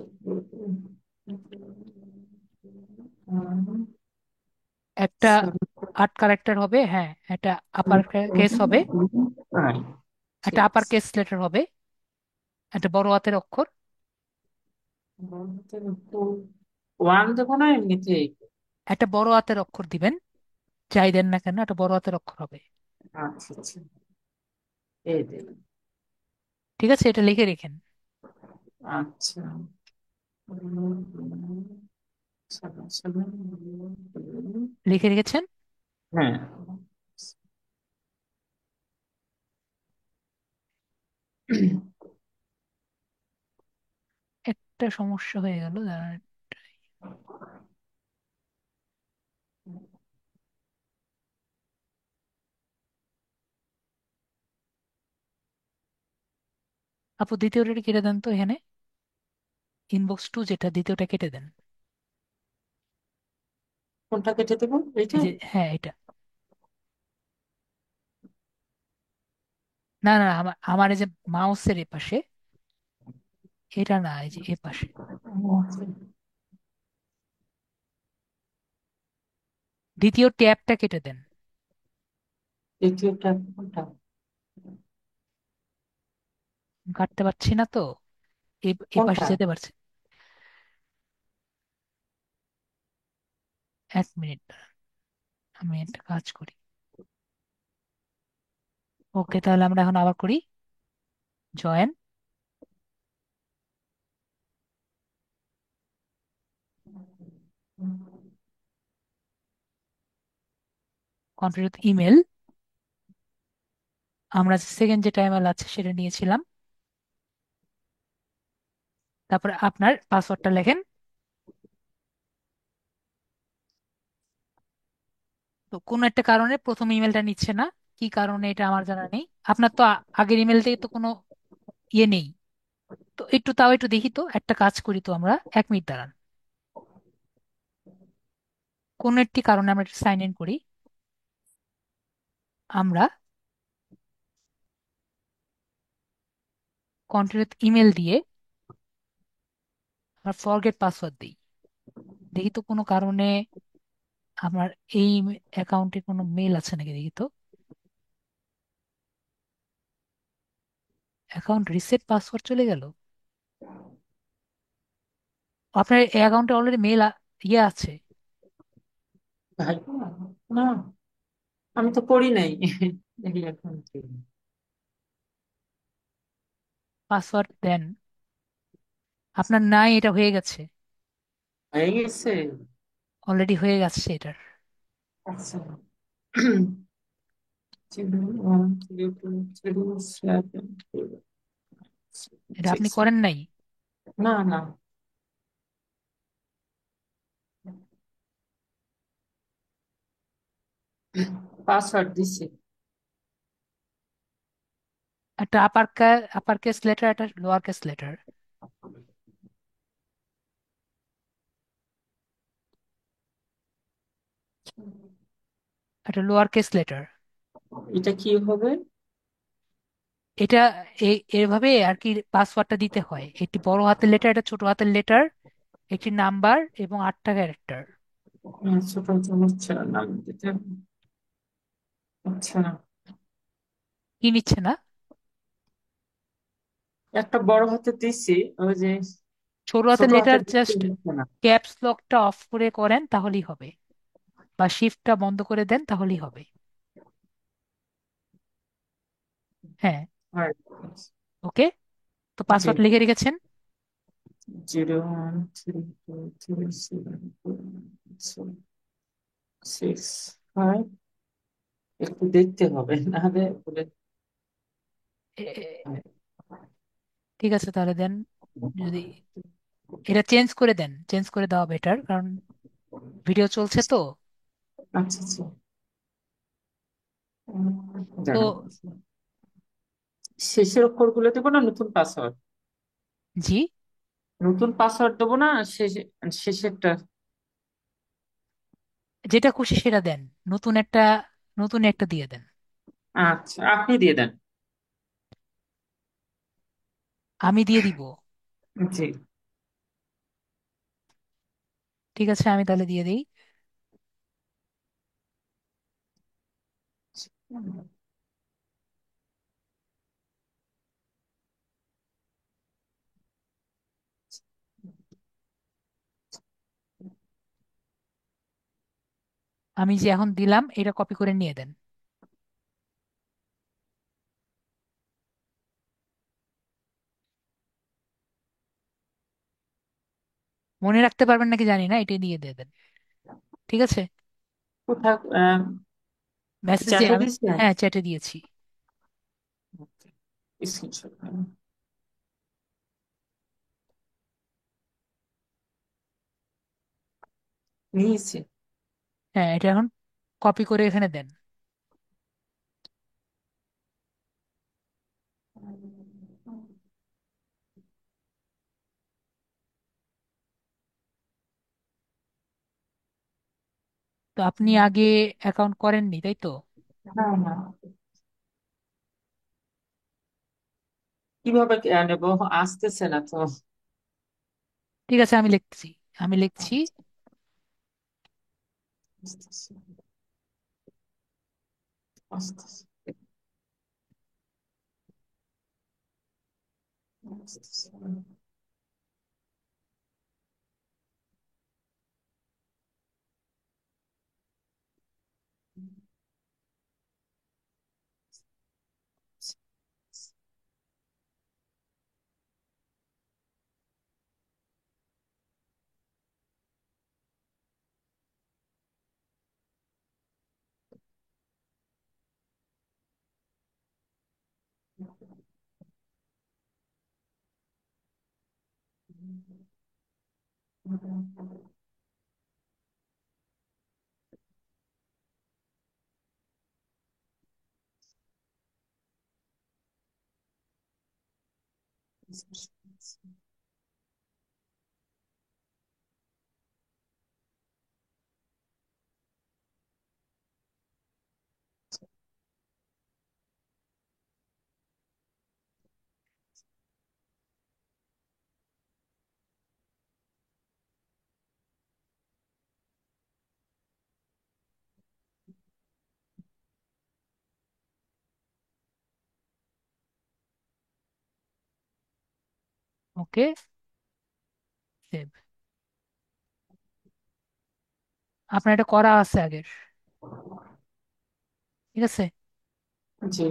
একটা 8 ক্যারেক্টার হবে, হ্যাঁ। একটা আপার কেস হবে, একটা আপার কেস লেটার হবে, একটা বড় হাতের অক্ষর। ওয়ান দেবো না এমনিতে? একটা বড় হাতের অক্ষর দিবেন, যাই দেন না কেন একটা বড় হাতের অক্ষর হবে। আচ্ছা আচ্ছা, এই দে। ঠিক আছে, এটা লিখে রেখেন। আচ্ছা। লিখে রেখেছেন? হ্যাঁ। একটা সমস্যা হয়ে গেল, দাঁড়ান। আপু দ্বিতীয়টা কেটে দেন তো এখানে, ইনবক্স 2 যেটা, দ্বিতীয়টা কেটে দেন। কোনটা কেটে দেবো, এইটা? এই যে, হ্যাঁ এটা। না না, আমার আমার এই যে মাউসের এ পাশে, এটা না, এই যে এ পাশে। দ্বিতীয় ট্যাবটা কেটে দেন। দ্বিতীয়টা কোনটা? কাটতে পারছি না তো, এ পাশে কোনটা? যেতে পারছি। 1 মিনিট দাঁড়ান, আমি একটা কাজ করি। ওকে, তাহলে আমরা এখন আবার করি। Join, continue email. আমরা সেকেন্ড যে টাইমেল আছে সেটা নিয়েছিলাম। তারপরে আপনার পাসওয়ার্ডটা লেখেন। তো কোনো একটা কারণে প্রথম ইমেলটা নিচ্ছে না, কি কারণে এটা আমার জানা নেই। আপনার তো আগের ইমেল থেকে তো কোনো ইয়ে নেই। তো একটু, তাও একটু দেখি তো, একটা কাজ করি তো আমরা। 1 মিনিট দাঁড়ান, কোনো একটি কারণে আমরা সাইন ইন করি। আমরা কন্টিনিউ ইমেল দিয়ে আমরা ফরগেট পাসওয়ার্ড দিই। দেখি তো কোনো কারণে আমার এই অ্যাকাউন্টে কোনো মেল আছে নাকি, দেখি তো। অ্যাকাউন্ট রিসেট পাসওয়ার্ড চলে গেল। আপনার এই অ্যাকাউন্টে অলরেডি মেল ইয়ে আছে। ভাই, না, আমি তো করি নাই। দেখি এখন কি পাসওয়ার্ড দেন, আপনার নাই, এটা হয়ে গেছে। হয়ে গেছে। অলরেডি হয়ে গেছে এটার। আচ্ছা। 1 2 3 4 5 এটা আপনি 6। করেন নাই? না না। পাসওয়ার্ড দিছি। একটা আপার কেস লেটার, একটা লোয়ার কেস লেটার। একটা লোয়ার কেস লেটার। এটা কি হবে? এটা এভাবে আর কি পাসওয়ার্ডটা দিতে হয়। একটি বড় হাতের লেটার, একটা ছোট হাতের লেটার, একটি নাম্বার এবং 8টা ক্যারেক্টার। ছোট হচ্ছে না, নাম দিতে হবে। আচ্ছা, কি নিচ্ছে না? একটা বড় হাতে দিছি, ওই যে ছোট ছোট হাতের হাতে লেটার দিতে জাস্ট হচ্ছে না। ক্যাপস লকটা অফ করে করেন তাহলেই হবে, বা শিফটটা বন্ধ করে দেন তাহলেই হবে। হ্যাঁ। আর ওকে, তো জি, পাসওয়ার্ড লিখে রেখেছেন। 013237 6 5। একটু দেখতে হবে নাহলে বলে। এ- ঠিক আছে তাহলে দেন। যদি এটা চেঞ্জ করে দেন, চেঞ্জ করে দেওয়া বেটার, কারণ ভিডিও চলছে তো। আচ্ছা আচ্ছা। তো দাঁড়ান, শেষের অক্ষর গুলো দেবো না নতুন পাসওয়ার্ড? জি, নতুন পাসওয়ার্ড দেবো না শেষেরটা? যেটা খুশি সেটা দেন। নতুন একটা, নতুন একটা দিয়ে দেন। আচ্ছা, আপনি দিয়ে দেন। আমি দিয়ে দিব। জি। ঠিক আছে, আমি তাহলে দিয়ে দিই। আমি যে এখন দিলাম এটা কপি করে নিয়ে দেন। মনে রাখতে পারবেন নাকি জানি না, এটাই দিয়ে দিয়ে দেন। ঠিক আছে। কোথায় মেসেজে চ্যাটে আমি, দিচ্ছেন? হ্যাঁ চ্যাটে দিয়েছি। স্ক্রিনশট নিয়েছি। হ্যাঁ, এটা এখন কপি করে এখানে দেন। তো আপনি আগে অ্যাকাউন্ট করেননি তাই তো? না না, কিভাবে নেব? আসতেছে না তো। ঠিক আছে, আমি লিখছি, আমি লিখছি। আসতেছে, আসতেছে, আসতেছে। ওকে, সেভ। আপনার এটা করা আছে আগের, ঠিক আছে। জি।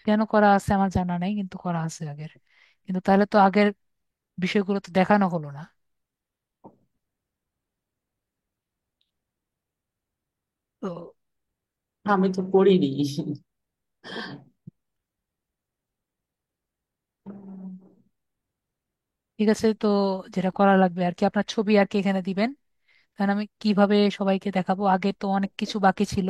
কেন করা আছে আমার জানা নাই, কিন্তু করা আছে আগের। কিন্তু তাহলে তো আগের বিষয়গুলো তো দেখানো হলো না। তো আমি তো করিনি। ঠিক আছে, তো যেটা করা লাগবে আর কি, আপনার ছবি আর কি এখানে দিবেন। কারণ আমি কিভাবে সবাইকে দেখাবো, আগে তো অনেক কিছু বাকি ছিল।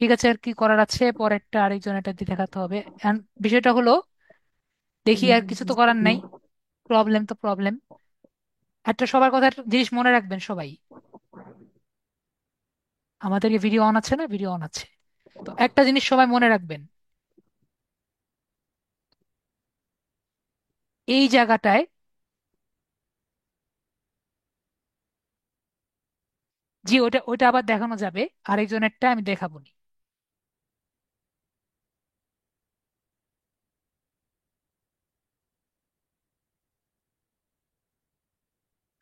ঠিক আছে, আর কি করার আছে, পরেরটা আরেকজন এটা দিয়ে দেখাতে হবে। And বিষয়টা হলো, দেখি আর কিছু তো করার নাই, প্রবলেম তো প্রবলেম। একটা সবার কথা একটা জিনিস মনে রাখবেন সবাই, আমাদের ভিডিও অন আছে না, ভিডিও অন আছে। তো একটা জিনিস সবাই মনে রাখবেন, এই জায়গাটায়, জি ওটা ওটা আবার দেখানো যাবে, আরেকজনেরটা আমি দেখাবো নি।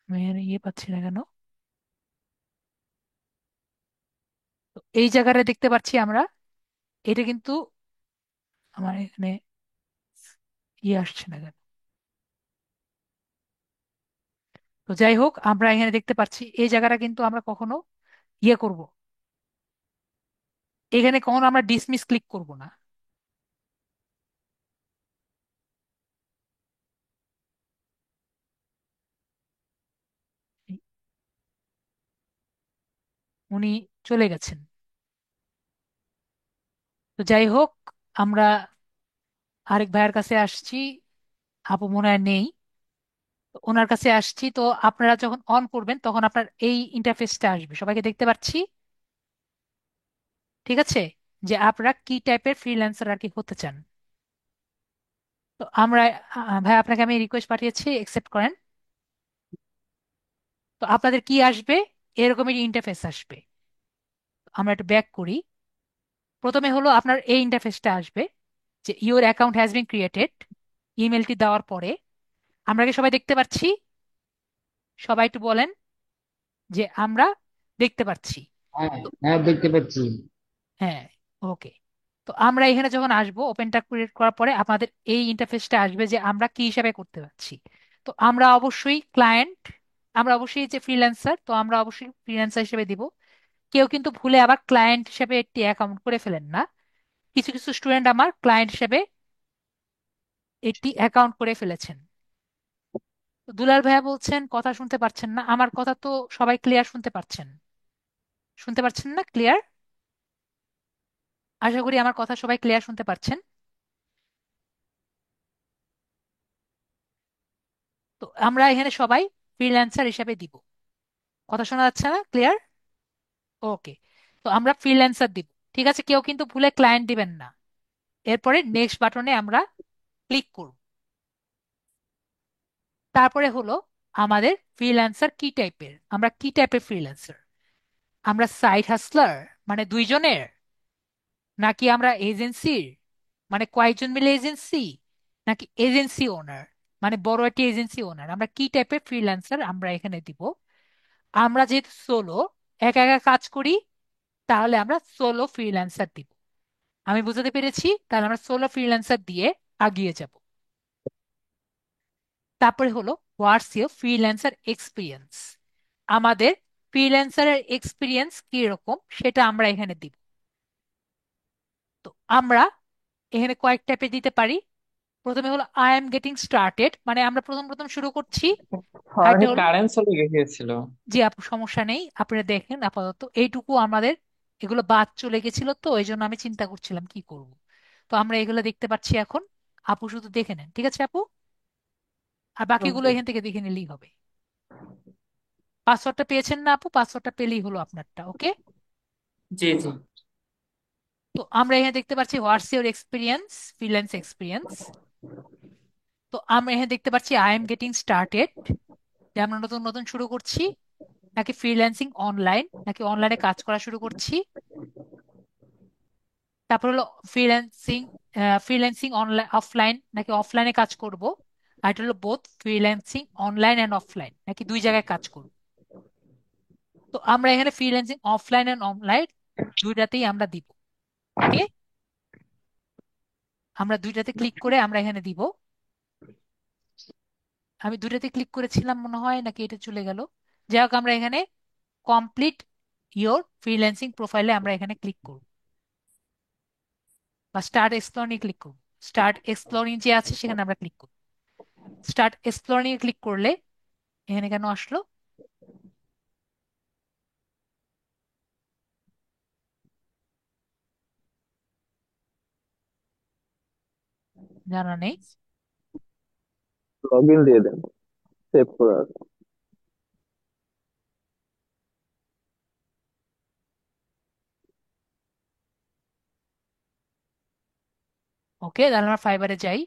আমি এখানে ইয়ে পাচ্ছি না কেন। তো এই জায়গাটা দেখতে পাচ্ছি আমরা, এটা কিন্তু আমার এখানে ইয়ে আসছে না কেন। তো যাই হোক, আমরা এখানে দেখতে পাচ্ছি এই জায়গাটা কিন্তু আমরা কখনো ইয়ে করব, এখানে কখনো আমরা ডিসমিস ক্লিক করব না। উনি চলে গেছেন। তো যাই হোক, আমরা আরেক ভাইয়ের কাছে আসছি, আপু মনে হয় নেই। তো ওনার কাছে আসছি, তো আপনারা যখন অন করবেন তখন আপনার এই ইন্টারফেসটা আসবে, সবাইকে দেখতে পাচ্ছি। ঠিক আছে, যে আপনারা কি টাইপের ফ্রিল্যান্সার আর কি হতে চান। তো আমরা, ভাই আপনাকে আমি রিকোয়েস্ট পাঠিয়েছি, একসেপ্ট করেন। তো আপনাদের কি আসবে, এরকমই ইন্টারফেস আসবে। আমরা একটু ব্যাক করি। প্রথমে হলো আপনার এই ইন্টারফেসটা আসবে, যে your account has been created, ইমেলটি দেওয়ার পরে আমরা কি সবাই দেখতে পাচ্ছি? সবাই একটু বলেন যে আমরা দেখতে পাচ্ছি। হ্যাঁ, তো হ্যাঁ, দেখতে পাচ্ছি। হ্যাঁ, ওকে। তো আমরা এখানে যখন আসবো, ওপেনটা ক্রিয়েট করার পরে আপনাদের এই ইন্টারফেসটা আসবে, যে আমরা কি হিসাবে করতে পারছি। তো আমরা অবশ্যই ক্লায়েন্ট, আমরা অবশ্যই যে ফ্রিল্যান্সার, তো আমরা অবশ্যই ফ্রিল্যান্সার হিসেবে দিব। কেউ কিন্তু ভুলে আবার ক্লায়েন্ট হিসেবে একটি অ্যাকাউন্ট করে ফেলেন না। কিছু কিছু স্টুডেন্ট আমার ক্লায়েন্ট হিসেবে একটি অ্যাকাউন্ট করে ফেলেছেন। তো দুলাল ভাইয়া বলছেন কথা শুনতে পাচ্ছেন না, আমার কথা তো সবাই ক্লিয়ার শুনতে পাচ্ছেন? শুনতে পাচ্ছেন না ক্লিয়ার? আশা করি আমার কথা সবাই ক্লিয়ার শুনতে পাচ্ছেন। তো আমরা এখানে সবাই ফ্রিল্যান্সার হিসাবে দিব। কথা শোনা যাচ্ছে না ক্লিয়ার? ওকে। তো আমরা ফ্রিল্যান্সার দিব। ঠিক আছে, কেউ কিন্তু ভুলে ক্লায়েন্ট দিবেন না। এরপরে নেক্সট বাটনে আমরা ক্লিক করব। তারপরে হলো আমাদের ফ্রিল্যান্সার কি টাইপের, আমরা কি টাইপের ফ্রিল্যান্সার। আমরা সাইড হাসলার, মানে দুইজনের, নাকি আমরা এজেন্সির, মানে কয়েকজন মিলে এজেন্সি, নাকি এজেন্সি ওনার, মানে বড় একটি এজেন্সি ওনার, আমরা কি টাইপের ফ্রিল্যান্সার আমরা এখানে দিব। আমরা যেহেতু সোলো, একা একা কাজ করি, তাহলে আমরা সোলো ফ্রিল্যান্সার দিব। আমি বুঝাতে পেরেছি? তাহলে আমরা সোলো ফ্রিল্যান্সার দিয়ে আগিয়ে যাব। তারপরে হলো হোয়াটস ইউর ফ্রিল্যান্সার এক্সপিরিয়েন্স, আমাদের ফ্রিল্যান্সারের এক্সপিরিয়েন্স কি রকম সেটা আমরা এখানে দিব। তো আমরা এখানে কয়েক টাইপে দিতে পারি। প্রথমে হলো আই এম গেটিং স্টার্টেড, মানে আমরা প্রথম প্রথম শুরু করছি। আরেকটা সরি, হলো, কারেন্ট চলে গিয়েছিল। জি আপু সমস্যা নেই, আপনারা দেখেন আপাতত এইটুকু আমাদের, এগুলো বাদ চলে গেছিল তো এই জন্য আমি চিন্তা করছিলাম কি করব। তো আমরা এগুলো দেখতে পাচ্ছি এখন, আপু শুধু দেখে নেন, ঠিক আছে আপু? আর বাকিগুলো ওকে। এখান থেকে দেখে নিলেই হবে। পাসওয়ার্ডটা পেয়েছেন না আপু? পাসওয়ার্ডটা পেলেই হলো আপনারটা, ওকে। জি, জি। তো আমরা এখানে দেখতে পাচ্ছি what's your experience, freelance experience. তো আমরা এখানে দেখতে পাচ্ছি আই এম গেটিং স্টার্টেড, যে আমরা নতুন নতুন শুরু করছি, নাকি ফ্রিল্যান্সিং অনলাইন, নাকি অনলাইনে কাজ করা শুরু করছি। তারপর হলো ফ্রিল্যান্সিং, ফ্রিল্যান্সিং অনলাইন অফলাইন, নাকি অফলাইনে কাজ করব। আর এটা হলো both freelancing online and offline, নাকি দুই জায়গায় কাজ করব। তো আমরা এখানে ফ্রিল্যান্সিং অফলাইন অ্যান্ড অনলাইন দুইটাতেই আমরা দিব, ওকে। আমরা দুইটাতে ক্লিক করে আমরা এখানে দিব। আমি দুইটাতে ক্লিক করেছিলাম মনে হয়, নাকি এটা চলে গেল। যাই হোক, আমরা এখানে কমপ্লিট ইয়োর ফ্রিল্যান্সিং প্রোফাইলে আমরা এখানে ক্লিক করব, বা স্টার্ট এক্সপ্লোরিং ক্লিক করব। স্টার্ট এক্সপ্লোরিং যে আছে সেখানে আমরা ক্লিক করব। স্টার্ট এক্সপ্লোরিং এ ক্লিক করলে এখানে কেন আসলো জানা নেই। লগ ইন দিয়ে দেন সেভ করার। ওকে, তাহলে আমরা ফাইবারে যাই।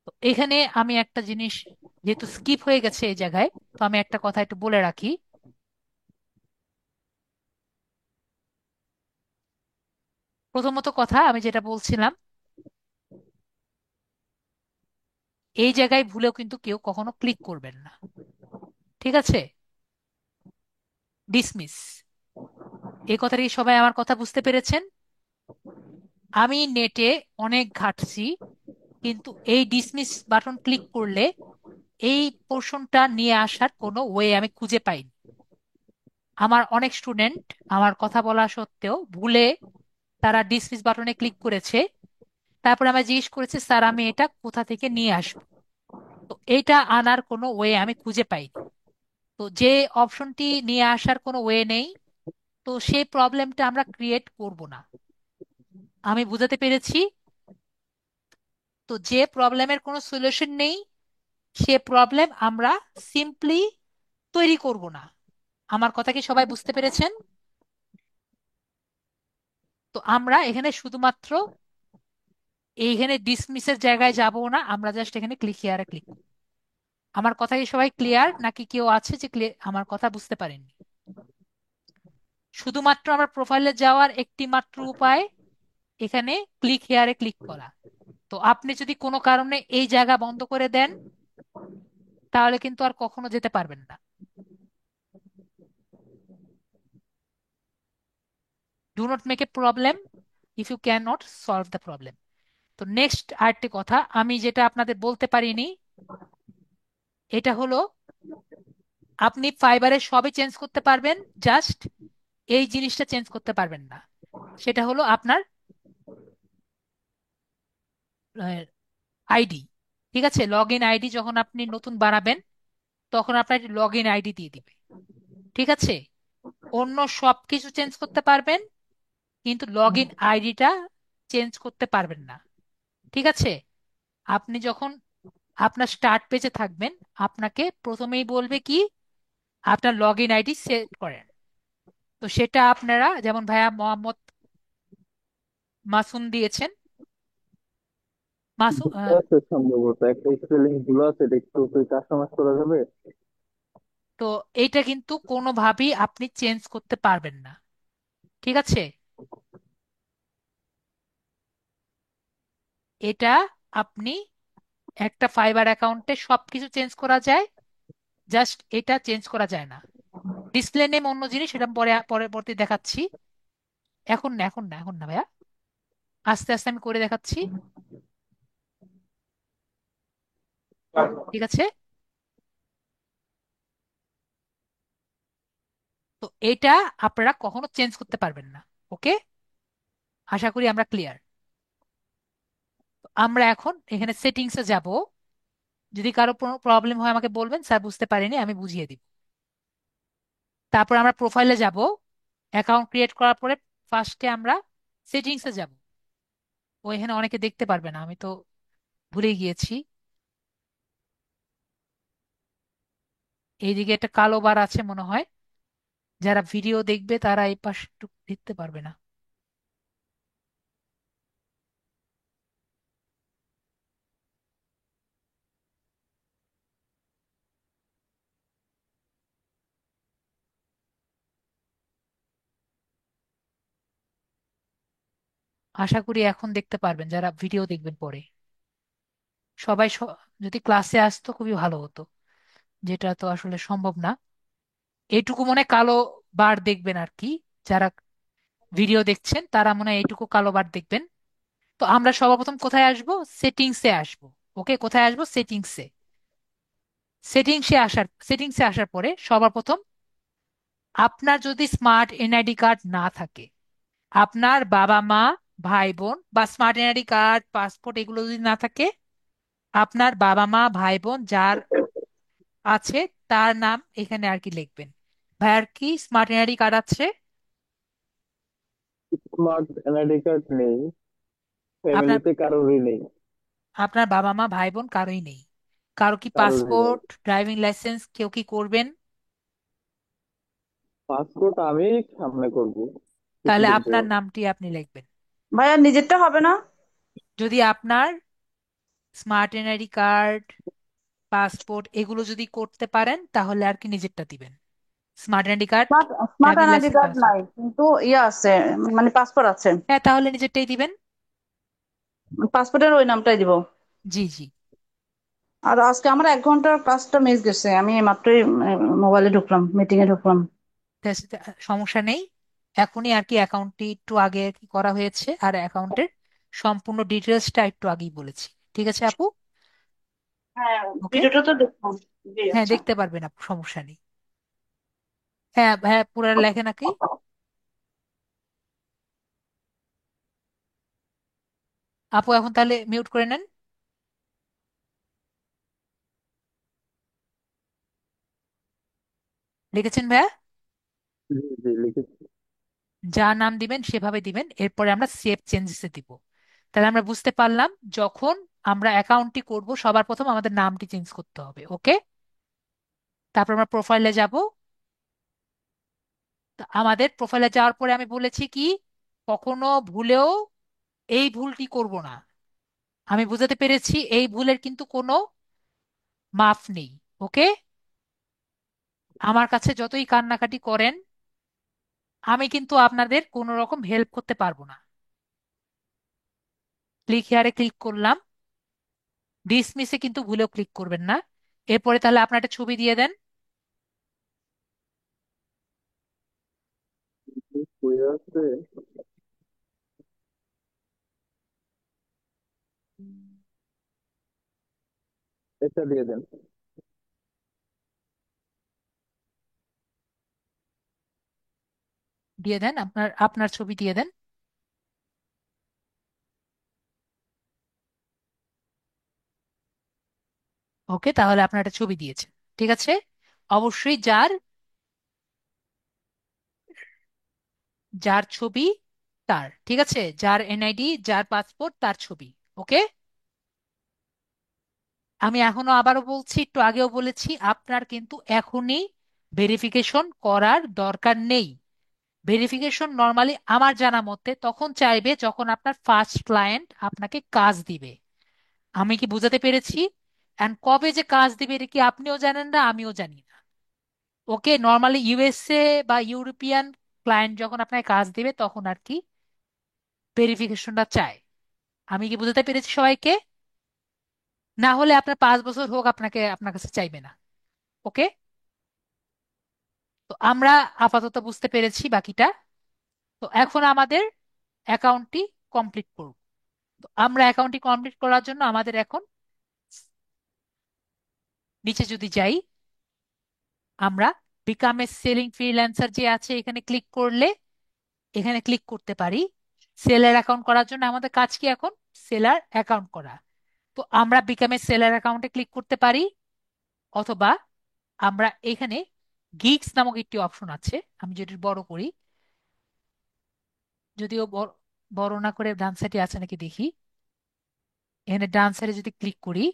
তো এখানে আমি একটা জিনিস, যেহেতু স্কিপ হয়ে গেছে এই জায়গায়, তো আমি একটা কথা একটু বলে রাখি। প্রথমত কথা আমি যেটা বলছিলাম, এই জায়গায় ভুলেও কিন্তু কেউ কখনো ক্লিক করবেন না, ঠিক আছে? ডিসমিস, এই কথাটা কি সবাই আমার কথা বুঝতে পেরেছেন? আমি নেটে অনেক ঘাটছি, কিন্তু এই ডিসমিস বাটন ক্লিক করলে এই পোর্শনটা নিয়ে আসার কোনো ওয়ে আমি খুঁজে পাইনি। আমার অনেক স্টুডেন্ট আমার কথা বলা সত্ত্বেও ভুলে তারা ডিসমিস বাটনে ক্লিক করেছে। তারপর আমি জিজ্ঞেস করেছি, স্যার আমি এটা কোথা থেকে নিয়ে আসবো? তো এটা আনার কোনো ওয়ে আমি খুঁজে পাইনি। তো যে অপশনটি নিয়ে আসার কোনো ওয়ে নেই, তো সেই প্রবলেমটা আমরা ক্রিয়েট করব না। আমি বুঝাতে পেরেছি? তো যে প্রবলেমের কোনো সলিউশন নেই, সে প্রবলেম আমরা সিম্পলি তৈরি করব না। আমার কথা কি সবাই বুঝতে পেরেছেন? তো আমরা এখানে শুধুমাত্র এইখানে ডিসমিসের জায়গায় যাব না, আমরা জাস্ট এখানে ক্লিক হিয়ারে ক্লিক। আমার কথা কি সবাই ক্লিয়ার, নাকি কেউ আছে যে আমার কথা বুঝতে পারেননি? শুধুমাত্র আমার প্রোফাইলে যাওয়ার একটি মাত্র উপায় এখানে ক্লিক হেয়ারে ক্লিক করা। তো আপনি যদি কোনো কারণে এই জায়গা বন্ধ করে দেন, তাহলে কিন্তু আর কখনো যেতে পারবেন না। Do not make a problem if you can not solve the problem. তো নেক্সট আরেকটি কথা আমি যেটা আপনাদের বলতে পারিনি, এটা হলো আপনি ফাইবারে সবই চেঞ্জ করতে পারবেন, জাস্ট এই জিনিসটা চেঞ্জ করতে পারবেন না। সেটা হলো আপনার আইডি। ঠিক আছে, লগ ইন আইডি যখন আপনি নতুন বানাবেন, তখন আপনার লগ ইন আইডি দিয়ে দিবে। ঠিক আছে, অন্য সব কিছু চেঞ্জ করতে পারবেন, কিন্তু লগ ইন আইডিটা চেঞ্জ করতে পারবেন না। ঠিক আছে, আপনি যখন আপনার স্টার্ট পেজে থাকবেন, আপনাকে প্রথমেই বলবে কি আপনার লগ ইন আইডি সেট করেন। তো সেটা আপনারা যেমন ভাইয়া মোহাম্মদ মাসুম দিয়েছেন, মাসু ভুল আছে সম্ভবত, একটা স্পেলিং ভুল আছে, এটা একটু কাস্টমাইজ করা যাবে? তো এইটা কিন্তু কোনোভাবেই আপনি চেঞ্জ করতে পারবেন না। ঠিক আছে, এটা আপনি একটা ফাইবার অ্যাকাউন্টে সবকিছু চেঞ্জ করা যায়, জাস্ট এটা চেঞ্জ করা যায় না। ডিসপ্লে নেম অন্য জিনিস, এটা পরে পরবর্তী দেখাচ্ছি। এখন না, এখন না, এখন না ভাইয়া, আস্তে আস্তে আমি করে দেখাচ্ছি। ঠিক আছে, তো এটা আপনারা কখনো চেঞ্জ করতে পারবেন না। ওকে, আশা করি আমরা ক্লিয়ার। আমরা এখন এখানে সেটিংসে যাব। যদি কারো কোনো প্রবলেম হয় আমাকে বলবেন, স্যার বুঝতে পারিনি, আমি বুঝিয়ে দিব। তারপর আমরা প্রোফাইলে যাব। অ্যাকাউন্ট ক্রিয়েট করার পরে ফার্স্টে আমরা সেটিংসে যাব। ও এখানে অনেকে দেখতে পারবে না, আমি তো ভুলে গিয়েছি। এইদিকে একটা কালো বার আছে মনে হয়, যারা ভিডিও দেখবে তারা এই পাশটুকু দেখতে পারবে না। আশা করি এখন দেখতে পারবেন যারা ভিডিও দেখবেন পরে। সবাই যদি ক্লাসে আসতো খুবই ভালো হতো, যেটা তো আসলে সম্ভব না। এইটুকু মনে হয় কালো বার দেখবেন আর কি, যারা ভিডিও দেখছেন তারা মনে হয় এইটুকু কালো বার দেখবেন। তো আমরা সর্বপ্রথম কোথায় আসবো? সেটিংসে আসবো। ওকে, কোথায় আসবো? সেটিংসে। সেটিংসে আসার পরে সবার প্রথম, আপনার যদি স্মার্ট এনআইডি কার্ড না থাকে, আপনার বাবা মা ভাই বোন বা স্মার্ট এনআইডি কার্ড, পাসপোর্ট এগুলো যদি না থাকে, আপনার বাবা মা ভাই বোন যার আছে তার নাম এখানে আর কি লিখবেন। ভাইয়ার কি স্মার্ট এনআইডি কার্ড আছে? স্মার্ট এনআইডি কার্ড নেই, আপনার ফ্যামিলিতে কারোরই নেই। আপনার বাবা মা ভাই বোন কারোই নেই? কারো কি কারোরই নেই। পাসপোর্ট, ড্রাইভিং লাইসেন্স কেউ কি করবেন? পাসপোর্ট আমি সামনে করব তাহলে কিছুদিন আপনার পর। নামটি আপনি লিখবেন। ভাইয়া নিজেরটা হবে না? যদি আপনার স্মার্ট এনআইডি কার্ড, পাসপোর্ট এগুলো যদি করতে পারেন তাহলে আর কি নিজেরটা দিবেন। Smart ID card, smart smart driving NID licence, card passport. নাই, কিন্তু ইয়ে আছে, মানে পাসপোর্ট আছে। হ্যাঁ, তাহলে নিজেরটাই দিবেন। পাসপোর্টের ওই নামটাই দিব। জি জি। আর আজকে আমার 1 ঘন্টার ক্লাসটা মিস গেছে, আমি মাত্রই মোবাইলে ঢুকলাম, মিটিং এ ঢুকলাম। সমস্যা নেই। এখনই আর কি অ্যাকাউন্টটি একটু আগে আর কি করা হয়েছে, আর অ্যাকাউন্টের সম্পূর্ণ ডিটেলসটা একটু আগেই বলেছি। ঠিক আছে আপু? হ্যাঁ, ওকে। ভিডিওটা তো দেখলাম। জি, হ্যাঁ, আচ্ছা। দেখতে পারবেন আপু, সমস্যা নেই। হ্যাঁ হ্যাঁ, পুরো লেখে নাকি? আপু এখন তাহলে মিউট করে নেন। লিখেছেন ভাইয়া? জি জি, লিখেছি। যা নাম দিবেন সেভাবে দিবেন, এরপরে আমরা সেভ চেঞ্জেসে দিব। তাহলে আমরা বুঝতে পারলাম, যখন আমরা অ্যাকাউন্টটি করব সবার প্রথম আমাদের নামটি চেঞ্জ করতে হবে। ওকে। তারপর আমরা প্রোফাইলে যাব। তা আমাদের প্রোফাইলে যাওয়ার পরে আমি বলেছি কি, কখনো ভুলেও এই ভুলটি করব না। আমি বুঝাতে পেরেছি এই ভুলের কিন্তু কোনো মাফ নেই। ওকে। আমার কাছে যতই কান্নাকাটি করেন, আমি কিন্তু আপনাদের কোনো রকম হেল্প করতে পারবো না। ক্লিক হেয়ারে ক্লিক করলাম। ডিসমিসে কিন্তু ভুলেও ক্লিক করবেন না। এরপরে তাহলে আপনার একটা ছবি দিয়ে দেন। হয়ে আছে। এটা দিয়ে দেন। দিয়ে দেন, আপনার আপনার ছবি দিয়ে দেন। ওকে, তাহলে আপনার একটা ছবি দিয়েছেন। ঠিক আছে। অবশ্যই যার যার ছবি তার, ঠিক আছে, যার এনআইডি যার পাসপোর্ট তার ছবি। ওকে। আমি এখনো আবারও বলছি, একটু আগেও বলেছি, আপনার কিন্তু এখনই ভেরিফিকেশন করার দরকার নেই। ভেরিফিকেশন নর্মালি আমার জানা মতে তখন চাইবে যখন আপনার ফার্স্ট ক্লায়েন্ট আপনাকে কাজ দিবে। আমি কি বুঝাতে পেরেছি? এন্ড কবে যে কাজ দিবে এটা কি আপনিও জানেন না, আমিও জানি না। ওকে। নর্মালি ইউএসএ বা ইউরোপিয়ান ক্লায়েন্ট যখন আপনাকে কাজ দিবে তখন আর কি ভেরিফিকেশনটা চায়। আমি কি বুঝাতে পেরেছি সবাইকে? না হলে আপনার 5 বছর হোক, আপনাকে আপনার কাছে চাইবে না। ওকে। তো আমরা আপাতত বুঝতে পেরেছি বাকিটা। তো এখন আমাদের অ্যাকাউন্টটি কমপ্লিট করব। তো আমরা অ্যাকাউন্টটি কমপ্লিট করার জন্য আমাদের এখন নিচে যদি যাই, আমরা বিকাম এ সেলিং ফ্রিল্যান্সার যে আছে এখানে ক্লিক করলে এখানে ক্লিক করতে পারি। সেলার অ্যাকাউন্ট করার জন্য আমাদের কাজ কি এখন? সেলার অ্যাকাউন্ট করা। তো আমরা বিকাম এ সেলার অ্যাকাউন্টে ক্লিক করতে পারি, অথবা আমরা এখানে গিগস নামক একটি অপশন আছে, আমি যদি বড় করি, যদিও বড় না করে ডান সাইডে আছে নাকি দেখি। এখানে ডান সাইডে যদি ক্লিক করি,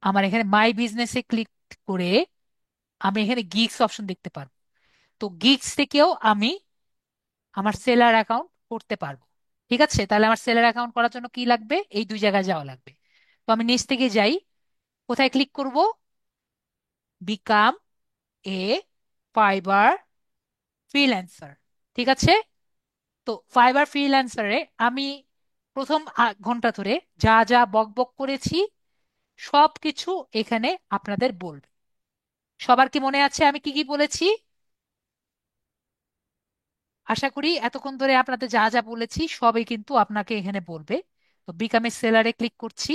আমার এখানে মাই বিজনেসে ক্লিক করে আমি এখানে গিগস অপশন দেখতে পারবো। তো গিগস থেকেও আমি আমার সেলার অ্যাকাউন্ট করতে পারবো। ঠিক আছে, তাহলে আমার সেলার অ্যাকাউন্ট করার জন্য কি লাগবে? এই দুই জায়গায় যাওয়া লাগবে। তো আমি নিচ থেকে যাই, কোথায় ক্লিক করব? Become a fibre freelancer. ঠিক আছে। তো ফাইবার ফ্রিল্যান্সারে আমি প্রথম ঘন্টা ধরে যা যা বক বক করেছি সব কিছু এখানে আপনাদের বলবে। সবার কি মনে আছে আমি কি কি বলেছি? আশা করি এতক্ষণ ধরে আপনাদের যা যা বলেছি সবই কিন্তু আপনাকে এখানে বলবে। তো বিকামে সেলারে ক্লিক করছি।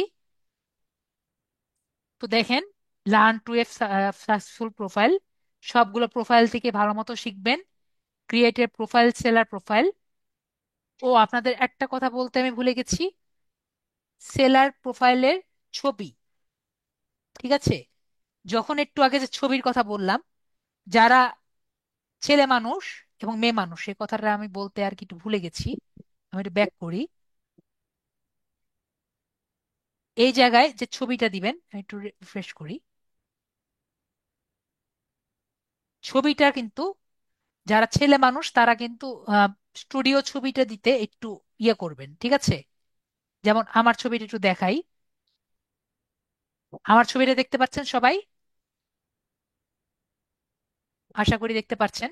তো দেখেন, learn to a successful profile, সবগুলো প্রোফাইল থেকে ভালো মতো শিখবেন। Create a profile, seller profile, ও, আপনাদের একটা কথা বলতে আমি ভুলে গেছি, সেলার প্রোফাইলের ছবি। ঠিক আছে, যখন একটু আগে যে ছবির কথা বললাম, যারা ছেলে মানুষ এবং মেয়ে মানুষ, সে কথাটা আমি বলতে আর কি একটু ভুলে গেছি। আমি একটু ব্যাক করি। এই জায়গায় যে ছবিটা দিবেন, আমি একটু রিফ্রেশ করি। ছবিটা কিন্তু যারা ছেলে মানুষ তারা কিন্তু স্টুডিও ছবিটা দিতে একটু ইয়ে করবেন, ঠিক আছে? যেমন আমার ছবিটা একটু দেখাই। আমার ছবিটা দেখতে পাচ্ছেন সবাই? আশা করি দেখতে পাচ্ছেন।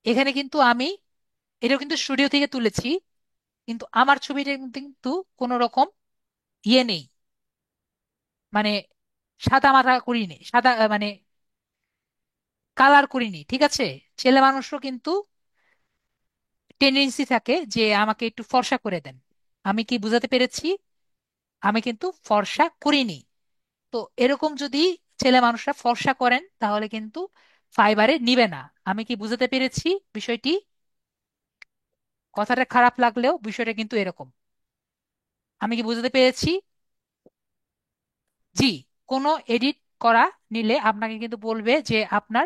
এখানে কিন্তু আমি, এটা কিন্তু স্টুডিও থেকে তুলেছি, কিন্তু আমার ছবিটা কিন্তু কোনো রকম ইয়ে নেই, মানে সাদা মাথা করিনি, সাদা মানে কালার করিনি, ঠিক আছে? ছেলে মানুষও কিন্তু টেন্ডেন্সি থাকে যে আমাকে একটু ফর্সা করে দেন। আমি কি বুঝাতে পেরেছি? আমি কিন্তু ফর্সা করিনি। তো এরকম যদি ছেলে মানুষরা ফর্সা করেন তাহলে কিন্তু ফাইবারে নিবে না। আমি কি বুঝাতে পেরেছি বিষয়টি? কথাটা খারাপ লাগলেও বিষয়টা কিন্তু এরকম। আমি কি বুঝাতে পেরেছি? জি। কোনো এডিট করা নিলে আপনাকে কিন্তু বলবে যে আপনার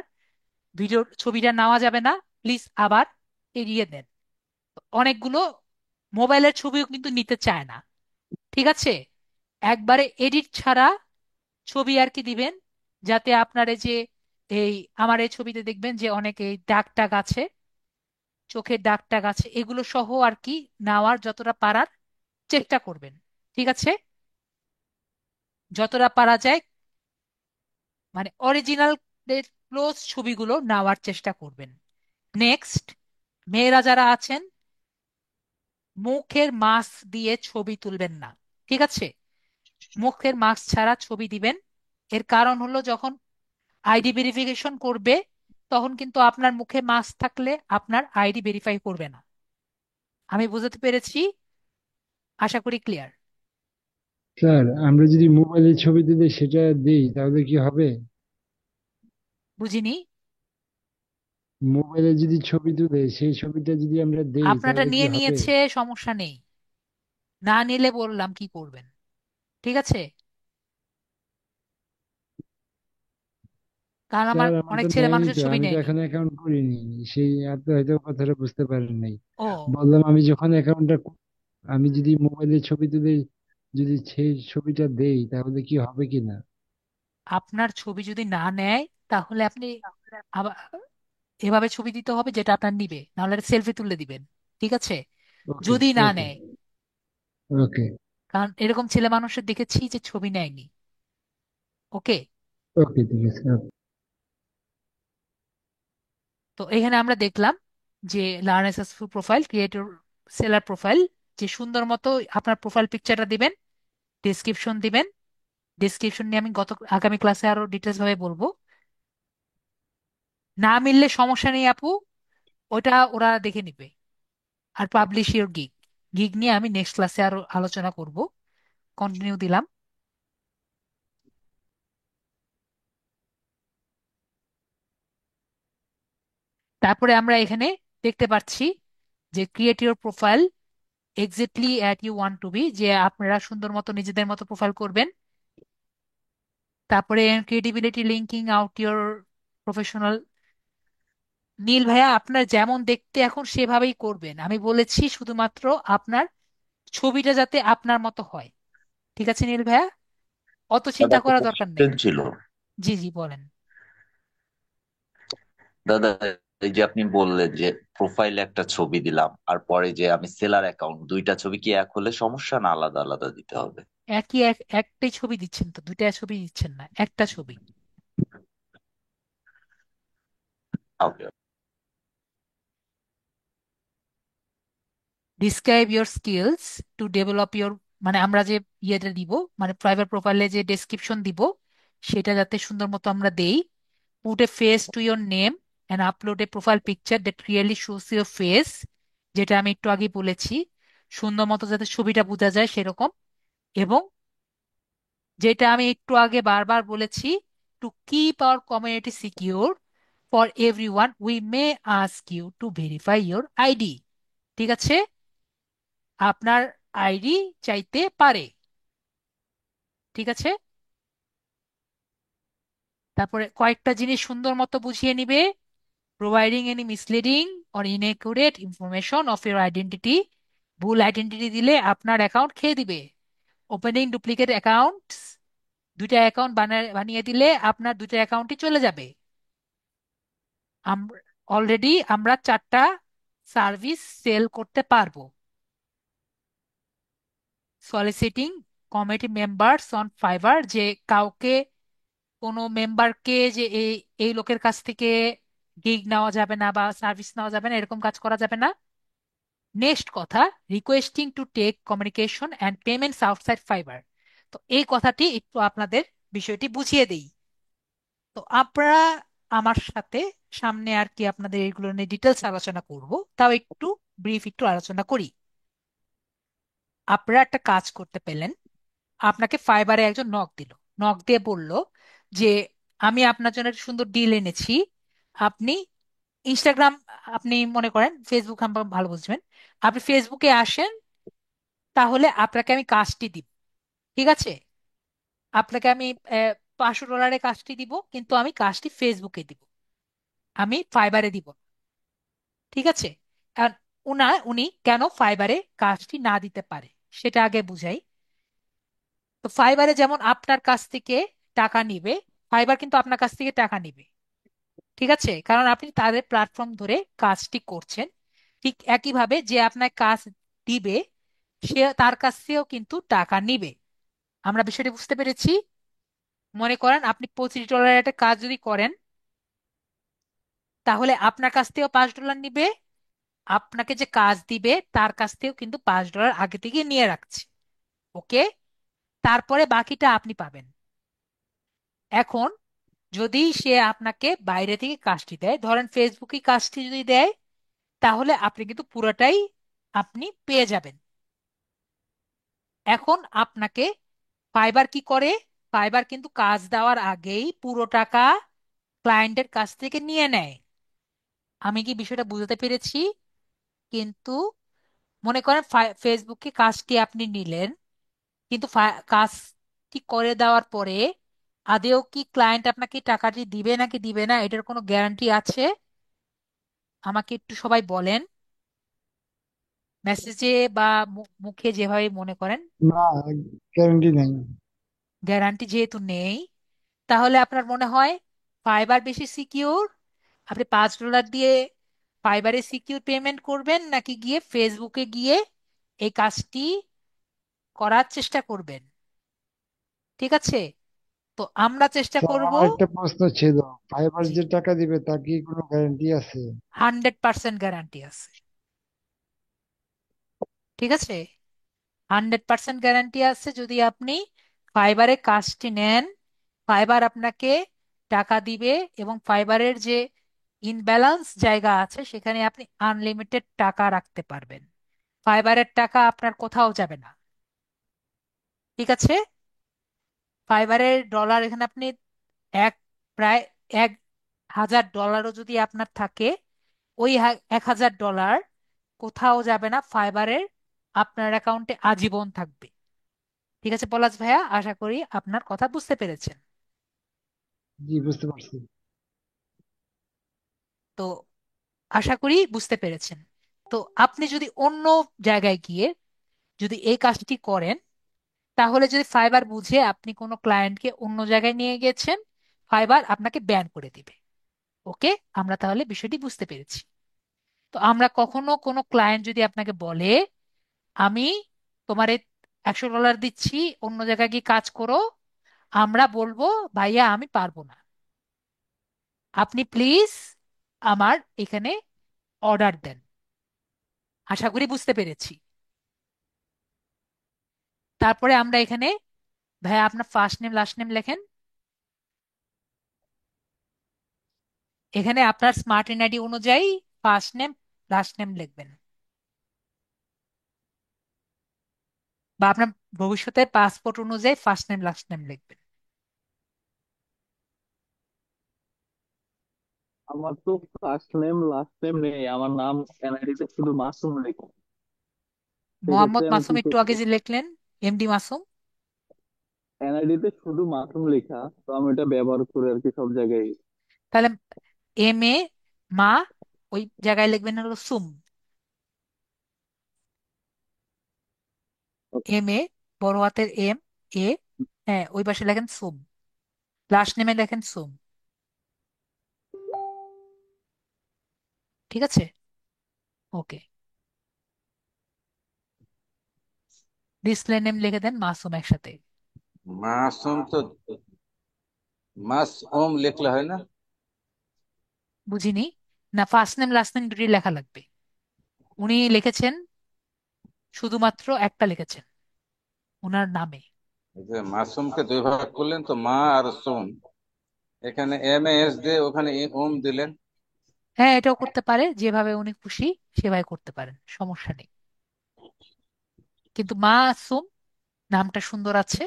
ভিডিও ছবিটা নেওয়া যাবে না, প্লিজ আবার এড়িয়ে দেন। অনেকগুলো মোবাইলের ছবিও কিন্তু নিতে চায় না, ঠিক আছে? একবারে এডিট ছাড়া ছবি আর কি দিবেন, যাতে আপনার এই যে এই আমার এই ছবিতে দেখবেন যে অনেক এই দাগ টাগ আছে, চোখের দাগ টাগ আছে, এগুলো সহ আর কি নেওয়ার যতটা পারার চেষ্টা করবেন, ঠিক আছে? যতটা পারা যায় মানে অরিজিনাল ক্লোজ ছবিগুলো নেওয়ার চেষ্টা করবেন। নেক্সট, মেয়েরা যারা আছেন, মুখের মাস্ক দিয়ে ছবি তুলবেন না, ঠিক আছে? মুখের মাস্ক ছাড়া ছবি দিবেন। এর কারণ হলো যখন আইডি ভেরিফিকেশন করবে তখন কিন্তু আপনার মুখে মাস্ক থাকলে আপনার আইডি ভেরিফাই করবে না। আমি বুঝাতে পেরেছি? আশা করি ক্লিয়ার। স্যার, আমরা যদি মোবাইলে ছবি তুলে সেটা দিই তাহলে কি হবে? বুঝিনি। মোবাইলে যদি ছবি তুলে সেই ছবিটা যদি আমরা দেই আপনারটা তাহলে কি নিয়ে হবে? নিয়েছে, সমস্যা নেই। না নিলে বললাম কি করবেন, ঠিক আছে? কারণ আমার স্যার, আমার অনেক তো ছেলে নেয়নি মানুষের তো, ছবি আমি তো নেয়নি। এখন অ্যাকাউন্ট করিনি। সেই আপনি হয়তো কথাটা বুঝতে পারেন নাই। ও, বললাম আমি যখন অ্যাকাউন্টটা, আমি যদি মোবাইলে ছবি তুলে যদি সেই ছবিটা দেই তাহলে কি হবে কি না? আপনার ছবি যদি না নেয় তাহলে আপনি আবার এভাবে ছবি দিতে হবে যেটা আপনার নিবে, নাহলে সেলফি তুলে দিবেন, ঠিক আছে? ওকে, যদি না ওকে, নেয়। ওকে, কারণ এরকম ছেলে মানুষের দেখেছি যে ছবি নেয়নি। ওকে। ওকে, ঠিক আছে, ওকে। তো এখানে আমরা দেখলাম যে learn successful profile, creator, seller profile, যে সুন্দর মতো আপনার প্রোফাইল পিকচারটা দিবেন, ডেসক্রিপশন দিবেন। ডেসক্রিপশন নিয়ে আমি আগামী ক্লাসে আরো ডিটেলস ভাবে বলবো। না মিললে সমস্যা নেই আপু, ওটা ওরা দেখে নিবে। আর পাবলিশ ইওর গিগ, গিগ নিয়ে আমি নেক্সট ক্লাসে আরো আলোচনা করব। কন্টিনিউ দিলাম। তারপরে আমরা এখানে দেখতে পাচ্ছি যে create your profile exactly at you want to be, যে আপনারা সুন্দর মতো নিজেদের মতো প্রোফাইল করবেন। তারপরে creativity linking out your professional. Neel ভাইয়া, আপনার যেমন দেখতে এখন সেভাবেই করবেন, আমি বলেছি শুধুমাত্র আপনার ছবিটা যাতে আপনার মতো হয়। ঠিক আছে নীল ভাইয়া, অত দাদা চিন্তা একটা করার দরকার নেই। কোশ্চেন ছিল। জি জি, বলেন। দাদা, এই যে আপনি বললেন যে প্রোফাইলে একটা ছবি দিলাম আর পরে যে আমি সেলার অ্যাকাউন্ট, দুইটা ছবি কি এক হলে সমস্যা, না আলাদা আলাদা দিতে হবে? একটাই ছবি দিচ্ছেন তো, দুইটা ছবি দিচ্ছেন না, একটা ছবি। Okay. Describe your skills to develop your, মানে আমরা যে ইয়েটা দিব, মানে প্রাইভেট প্রোফাইলে যে ডেসক্রিপশন দিব সেটা যাতে সুন্দর মতো আমরা দেই। Put a face to your name and upload a profile picture that clearly shows your face, যেটা আমি একটু আগে বলেছি, সুন্দর মতো যাতে ছবিটা বোঝা যায় সেরকম। এবং যেটা আমি একটু আগে বারবার বলেছি, to keep our community secure for everyone we may ask you to verify your ID, ঠিক আছে, আপনার আইডি চাইতে পারে। ঠিক আছে, তারপরে কয়েকটা জিনিস সুন্দর মতো বুঝিয়ে নিবে। Providing any misleading or inaccurate information of your identity, ভুল আইডেন্টিটি দিলে আপনার অ্যাকাউন্ট খেয়ে দিবে। ওপেনিং ডুপ্লিকেট অ্যাকাউন্টস, দুইটা অ্যাকাউন্ট বানিয়ে দিলে আপনার দুইটা অ্যাকাউন্টই চলে যাবে। অলরেডি আমরা 4টা সার্ভিস সেল করতে পারবো। সলিসিটিং কমিটি মেম্বার্স অন ফাইবার, যে কাউকে, কোনো মেম্বারকে যে এই এই লোকের কাছ থেকে গিগ নেওয়া যাবে না বা সার্ভিস নেওয়া যাবে না, এরকম কাজ করা যাবে না। নেক্সট কথা, requesting to take communication and payments outside Fiverr. তো এই কথাটি একটু আপনাদের বিষয়টি বুঝিয়ে দেই। তো আপনারা আমার সাথে সামনে আর কি আপনাদের এগুলো নিয়ে ডিটেলস আলোচনা করব, তাও একটু ব্রিফ একটু আলোচনা করি। আপনারা একটা কাজ করতে পেলেন, আপনাকে ফাইবারে একজন নক দিল, নক দিয়ে বলল যে আমি আপনার জন্য একটা সুন্দর ডিল এনেছি। আপনি ইনস্টাগ্রাম, আপনি মনে করেন ফেসবুক, আমরা ভালো বুঝবেন, আপনি ফেসবুকে আসেন, তাহলে আপনাকে আমি কাজটি দিব। ঠিক আছে, আপনাকে আমি $500 কাজটি দিব, কিন্তু আমি কাজটি ফেসবুকে দিব, আমি ফাইবারে দিব না। ঠিক আছে, আর উনি কেন ফাইবারে কাজটি না দিতে পারে সেটা আগে বুঝাই। তো ফাইবারে যেমন আপনার কাছ থেকে টাকা নিবে, ফাইবার কিন্তু আপনার কাছ থেকে টাকা নিবে। ঠিক আছে, কারণ আপনি তাদের প্ল্যাটফর্ম ধরে কাজটি করছেন। ঠিক একইভাবে যে আপনার কাজ দিবে, সে তার কাছ থেকেও কিন্তু টাকা নিবে। আমরা বিষয়টি বুঝতে পেরেছি। মনে করেন আপনি $25 একটা কাজ যদি করেন, তাহলে আপনার কাছ থেকেও $5 নিবে, আপনাকে যে কাজ দিবে তার কাছ থেকেও কিন্তু $5 আগে থেকে নিয়ে রাখছে। ওকে, তারপরে বাকিটা আপনি পাবেন। এখন যদি সে আপনাকে বাইরে থেকে কাজটি দেয়, ধরেন ফেসবুকে কাজটি যদি দেয়, তাহলে আপনি কিন্তু পুরোটাই আপনি পেয়ে যাবেন। এখন আপনাকে ফাইবার কি করে, ফাইবার কিন্তু কাজ দেওয়ার আগেই পুরো টাকা ক্লায়েন্টের কাছ থেকে নিয়ে নেয়। আমি কি বিষয়টা বুঝতে পেরেছি? কিন্তু মনে করেন ফেসবুকে কাজটি আপনি নিলেন, কিন্তু কাজটি করে দেওয়ার পরে আদেও কি ক্লায়েন্ট আপনাকে টাকাটি দিবে নাকি দিবে না, এটার কোনো গ্যারান্টি আছে? আমাকে একটু সবাই বলেন, মেসেজে বা মুখে যেভাবে মনে করেন। না, গ্যারান্টি নেই। গ্যারান্টি যেহেতু নেই, তাহলে আপনার মনে হয় ফাইবার বেশি সিকিউর? আপনি $5 দিয়ে ফাইবারে সিকিউর পেমেন্ট করবেন, নাকি গিয়ে ফেসবুকে গিয়ে এই কাজটি করার চেষ্টা করবেন? ঠিক আছে, তো আমরা চেষ্টা স্যার, করব। আমার একটা প্রশ্ন ছিল, ফাইবার জি, যে টাকা দিবে তার কি কোনো গ্যারান্টি আছে? 100% গ্যারান্টি আছে। ঠিক আছে, 100% গ্যারান্টি আছে। যদি আপনি ফাইবারে কাজটি নেন, ফাইবার আপনাকে টাকা দিবে, এবং ফাইবারের যে ইনব্যালেন্স জায়গা আছে সেখানে আপনি আনলিমিটেড টাকা রাখতে পারবেন। ফাইবারের টাকা আপনার কোথাও যাবে না। ঠিক আছে, ফাইবারের ডলার এখানে আপনি এক প্রায় $1,000 যদি আপনার থাকে, ওই $1,000 কোথাও যাবে না, ফাইবারের আপনার অ্যাকাউন্টে আজীবন থাকবে। ঠিক আছে পলাশ ভাইয়া, আশা করি আপনার কথা বুঝতে পেরেছেন। জি, বুঝতে পারছি। তো আশা করি বুঝতে পেরেছেন। তো আপনি যদি অন্য জায়গায় গিয়ে যদি এই কাজটি করেন, তাহলে যদি ফাইবার বুঝে আপনি কোনো ক্লায়েন্টকে অন্য জায়গায় নিয়ে গেছেন, ফাইবার আপনাকে ব্যান করে দিবে। ওকে, আমরা তাহলে বিষয়টি বুঝতে পেরেছি। তো আমরা কখনো কোনো ক্লায়েন্ট যদি আপনাকে বলে আমি তোমারে $100 দিচ্ছি, অন্য জায়গায় গিয়ে কাজ করো, আমরা বলবো ভাইয়া আমি পারবো না, আপনি প্লিজ আমার এখানে অর্ডার দেন। আশা করি বুঝতে পেরেছি। তারপরে আমরা এখানে, ভাইয়া আপনার ফার্স্ট নেম লাস্ট নেম লেখেন। এখানে আপনার স্মার্ট এনআইডি অনুযায়ী ফার্স্ট নেম লাস্ট নেম লিখবেন, বা আপনার ভবিষ্যতের পাসপোর্ট অনুযায়ী ফার্স্ট নেম লাস্ট নেম লিখবেন। আমার তো ফার্স্ট নেম লাস্ট নেম নেই, আমার নাম এনআইডি তে শুধু মাসুম লেখা। সেক্ষেত্রে মোহাম্মদ আমি মাসুম কি একটু করবো? আগে যে লিখলেন এমডি মাসুম। এনআইডি তে শুধু মাসুম লেখা, তো আমি এটা ব্যবহার করি আর কি সব জায়গায়। তাহলে এম এ মা, ওই জায়গায় লিখবেন হলো সুম। এম এ, বড় হাতের এম, এ, হ্যাঁ ওই পাশে লেখেন সুম, লাস্ট নেমে লেখেন সুম। ঠিক আছে, ওকে। ডিসপ্লে নেম লিখে দেন মাসুম একসাথে। মাসুম তো মাস ওম লিখলে হয় না? বুঝিনি। না, ফার্স্ট নেম লাস্ট নেম দুটি লেখা লাগবে। উনি লিখেছেন শুধুমাত্র একটা লিখেছেন ওনার নামে। এই যে মাসুমকে দুই ভাগ করলেন তো, মা আর সোম, এখানে এম এ এস দিয়ে ওখানে ওম দিলেন। হ্যাঁ, এটাও করতে পারে, যেভাবে উনি খুশি সেভাবে করতে পারেন, সমস্যা নেই। কিন্তু মাসুম নামটা সুন্দর আছে।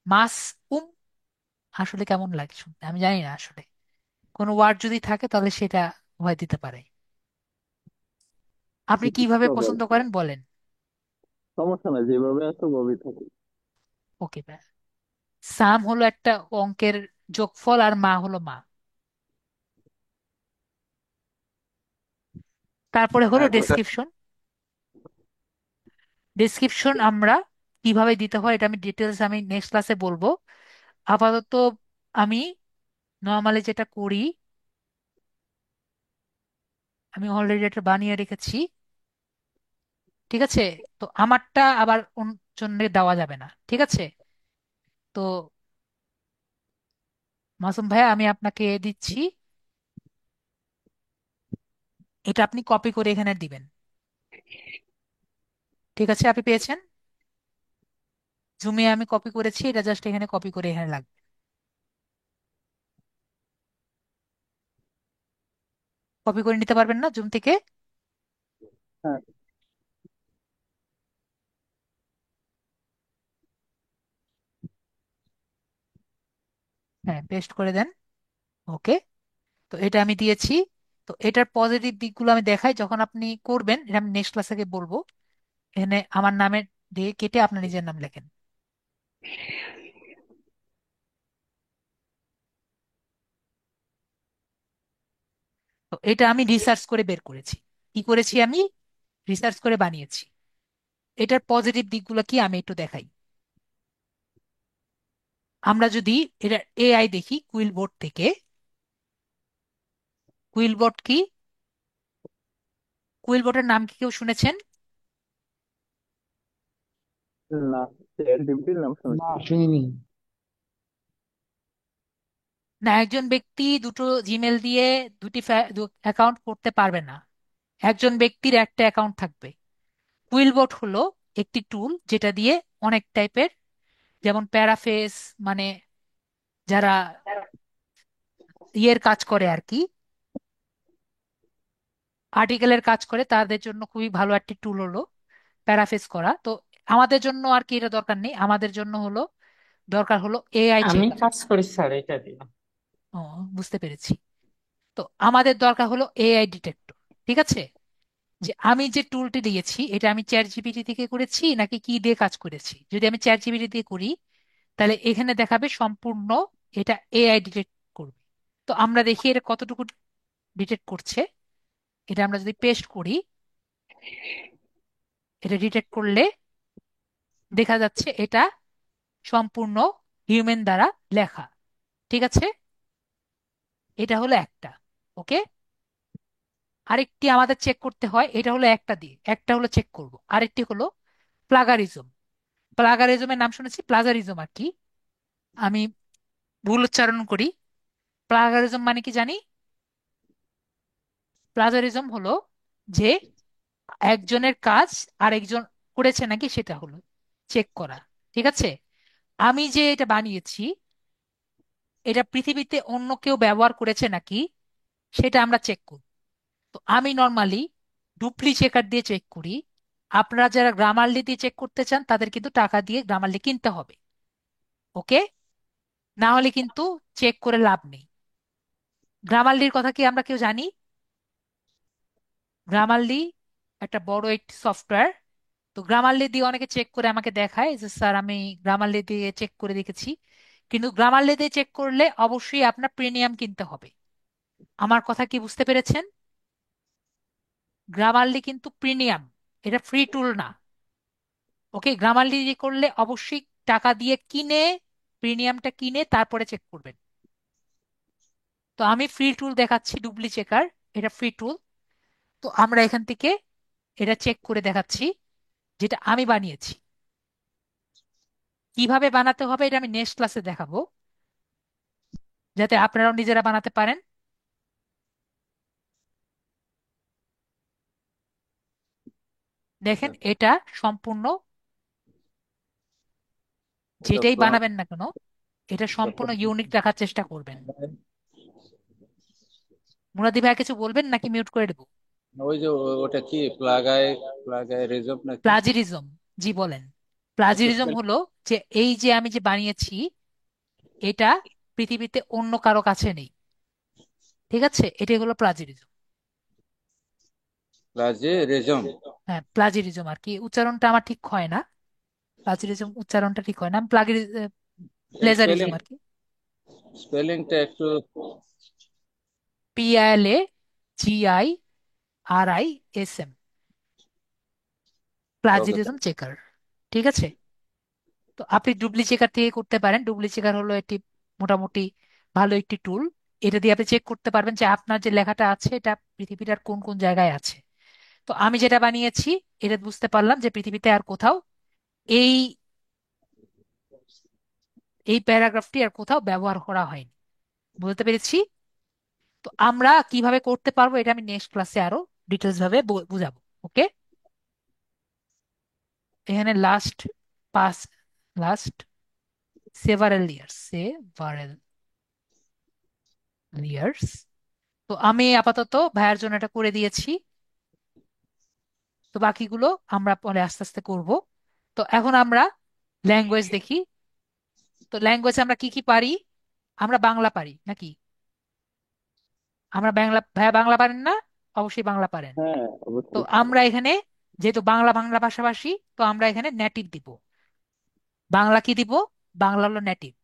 মাস উম আসলে কেমন লাগে শুনতে আমি জানি না আসলে। কোনো ওয়ার্ড যদি থাকে তাহলে সেটা ভয় দিতে পারে। আপনি কিভাবে হবে আর পছন্দ কি। করেন বলেন। সমস্যা নাই, যেভাবে আছে ওভাবেই থাকে। ওকে, সাম হলো একটা অঙ্কের যোগফল, আর মা হলো মা। তারপরে হলো হ্যাঁ ওটা। ডেসক্রিপশন। ডেসক্রিপশন আমরা কিভাবে দিতে হয় এটা আমি ডিটেলস আমি নেক্সট ক্লাসে বলবো। আপাতত আমি নর্মালি যেটা করি, আমি অলরেডি এটা বানিয়ে রেখেছি। ঠিক আছে, তো আমারটা আবার জন্য দেওয়া যাবে না, ঠিক আছে। তো মাসুম ভাইয়া আমি আপনাকে দিচ্ছি, এটা আপনি কপি করে এখানে দিবেন। ঠিক আছে, আপনি পেয়েছেন? জুমে আমি কপি করেছি, এটা জাস্ট এখানে কপি করে এখানে লাগবে। কপি করে নিতে পারবেন না জুম থেকে? হ্যাঁ। হ্যাঁ, পেস্ট করে দেন। ওকে, তো এটা আমি দিয়েছি। তো এটার পজিটিভ দিকগুলো আমি দেখাই যখন আপনি করবেন, এটা আমি নেক্সট ক্লাসে বলবো। এখানে আমার নামের দিয়ে কেটে আপনার নিজের নাম লেখেন। তো এটা আমি রিসার্চ করে বের করেছি। কি করেছি আমি? রিসার্চ করে বানিয়েছি। এটার পজিটিভ দিকগুলো কি আমি একটু দেখাই। আমরা যদি এটা এআই দেখি কুইল বোর্ড থেকে। কুইল বোর্ড কি? কুইল বোর্ডের নাম কি কেউ শুনেছেন? না, চ্যাট জিপিটির নাম না, শুনেছি। শুনিনি। না, একজন ব্যক্তি দুটো জিমেল দিয়ে দুটি অ্যাকাউন্ট করতে পারবে না। একজন ব্যক্তির একটা অ্যাকাউন্ট থাকবে। কুইলবট হলো একটি টুল যেটা দিয়ে অনেক টাইপের, যেমন প্যারাফেস, মানে যারা ইয়ের কাজ করে আর কি, আর্টিকেলের কাজ করে, তাদের জন্য খুবই ভালো একটি টুল হলো প্যারাফেস করা। তো আমাদের জন্য আর কি এটা দরকার নেই, আমাদের জন্য হলো দরকার হলো এআই আমি চেকার। কাজ করি স্যার, এটা দিয়ে। ও, বুঝতে পেরেছি। তো আমাদের দরকার হলো এআই ডিটেক্টর। ঠিক আছে, যে আমি যে টুলটি দিয়েছি এটা আমি চ্যাট জিপিটি থেকে করেছি নাকি কি দিয়ে কাজ করেছি। যদি আমি চ্যাট জিপিটি দিয়ে করি তাহলে এখানে দেখাবে সম্পূর্ণ এটা এআই ডিটেক্ট করবে। তো আমরা দেখি এটা কতটুকু ডিটেক্ট করছে। এটা আমরা যদি পেস্ট করি, এটা ডিটেক্ট করলে দেখা যাচ্ছে এটা সম্পূর্ণ হিউম্যান দ্বারা লেখা। ঠিক আছে, এটা হলো একটা। ওকে, আরেকটি আমাদের চেক করতে হয়, এটা হলো একটা দিয়ে একটা হলো চেক করব। আরেকটি হলো প্লাগারিজম। প্লাগারিজমের নাম শুনেছি, প্লাজারিজম আর কি, আমি ভুল উচ্চারণ করি। প্লাগারিজম মানে কি জানি? প্লাজারিজম হলো যে একজনের কাজ আরেকজন করেছে নাকি সেটা হলো চেক করা। ঠিক আছে, আমি যে এটা বানিয়েছি এটা পৃথিবীতে অন্য কেউ ব্যবহার করেছে নাকি সেটা আমরা চেক করি। তো আমি নর্মালি ডুপ্লি চেকার দিয়ে চেক করি। আপনারা যারা গ্রামারলি দিয়ে চেক করতে চান তাদের কিন্তু টাকা দিয়ে গ্রামারলি কিনতে হবে। ওকে, না হলে কিন্তু চেক করে লাভ নেই। গ্রামারলির কথা কি আমরা কেউ জানি? গ্রামারলি একটা বড় একটি সফটওয়্যার। তো গ্রামারলি দিয়ে অনেকে চেক করে আমাকে দেখায় যে স্যার আমি গ্রামারলি দিয়ে চেক করে দেখেছি। কিন্তু গ্রামারলি দিয়ে চেক করলে অবশ্যই আপনার প্রিমিয়াম কিনতে হবে। আমার কথা কি বুঝতে পেরেছেন? গ্রামারলি কিন্তু প্রিমিয়াম, এটা ফ্রি টুল না। ওকে, গ্রামারলি দিয়ে করলে অবশ্যই টাকা দিয়ে কিনে, প্রিমিয়ামটা কিনে তারপরে চেক করবেন। তো আমি ফ্রি টুল দেখাচ্ছি, ডুপ্লি চেকার, এটা ফ্রি টুল। তো আমরা এখান থেকে এটা চেক করে দেখাচ্ছি, যেটা আমি বানিয়েছি। কিভাবে বানাতে হবে এটা আমি নেক্সট ক্লাসে দেখাবো, যাতে আপনারাও নিজেরা বানাতে পারেন। দেখেন, এটা সম্পূর্ণ, এটা যেটাই ফ্রন্ট। বানাবেন না কেন, এটা সম্পূর্ণ ইউনিক রাখার চেষ্টা করবেন। মুরাদি ভাই কিছু বলবেন নাকি মিউট করে দেবো? ওই যে ওটা কি প্লাগ আই রেজব নাকি? প্লাজিরিজম, জি বলেন। একটু প্লাজিরিজম spell- হলো যে এই যে আমি যে বানিয়েছি, এটা পৃথিবীতে অন্য কারো কাছে নেই। ঠিক আছে, এটাই হলো প্লাজিরিজম। প্লাজেরিজম। হ্যাঁ, প্লাজিরিজম আর কি, উচ্চারণটা আমার ঠিক হয় না। প্লাজিরিজম উচ্চারণটা ঠিক হয় না, প্লেজারিজম স্পেলিং আর কি। স্পেলিংটা একটু। PLAGIRISM, ওকে। প্লাজিরিজম চেকার। ঠিক আছে, তো আপনি ডুপ্লি চেকার থেকে করতে পারেন। ডুপ্লি চেকার হলো একটি মোটামুটি ভালো একটি টুল। এটা দিয়ে আপনি চেক করতে পারবেন যে আপনার যে লেখাটা আছে এটা পৃথিবীর আর কোন কোন জায়গায় আছে। তো আমি যেটা বানিয়েছি, এটা বুঝতে পারলাম যে পৃথিবীতে আর কোথাও এই এই প্যারাগ্রাফটি আর কোথাও ব্যবহার করা হয়নি। বুঝতে পেরেছি। তো আমরা কিভাবে করতে পারবো এটা আমি নেক্সট ক্লাসে আরো ডিটেলস ভাবে বুঝাবো। ওকে, এখানে লাস্ট সেভারাল ইয়ার্স তো আমি আপাতত ভাইয়ার জন্য এটা করে দিয়েছি। তো বাকিগুলো আমরা পরে আস্তে আস্তে করব। তো এখন আমরা ল্যাঙ্গুয়েজ দেখি। তো ল্যাঙ্গুয়েজ আমরা কি কি পারি? আমরা বাংলা পারি নাকি? আমরা বাংলা, ভাইয়া বাংলা পারেন না? অবশ্যই বাংলা পারেন। হ্যাঁ, তো অবশ্যই। আমরা এখানে যেহেতু বাংলা বাংলা ভাষাভাষী, তো আমরা এখানে নেটিভ দিব। বাংলা কি দিব? বাংলা হলো নেটিভ।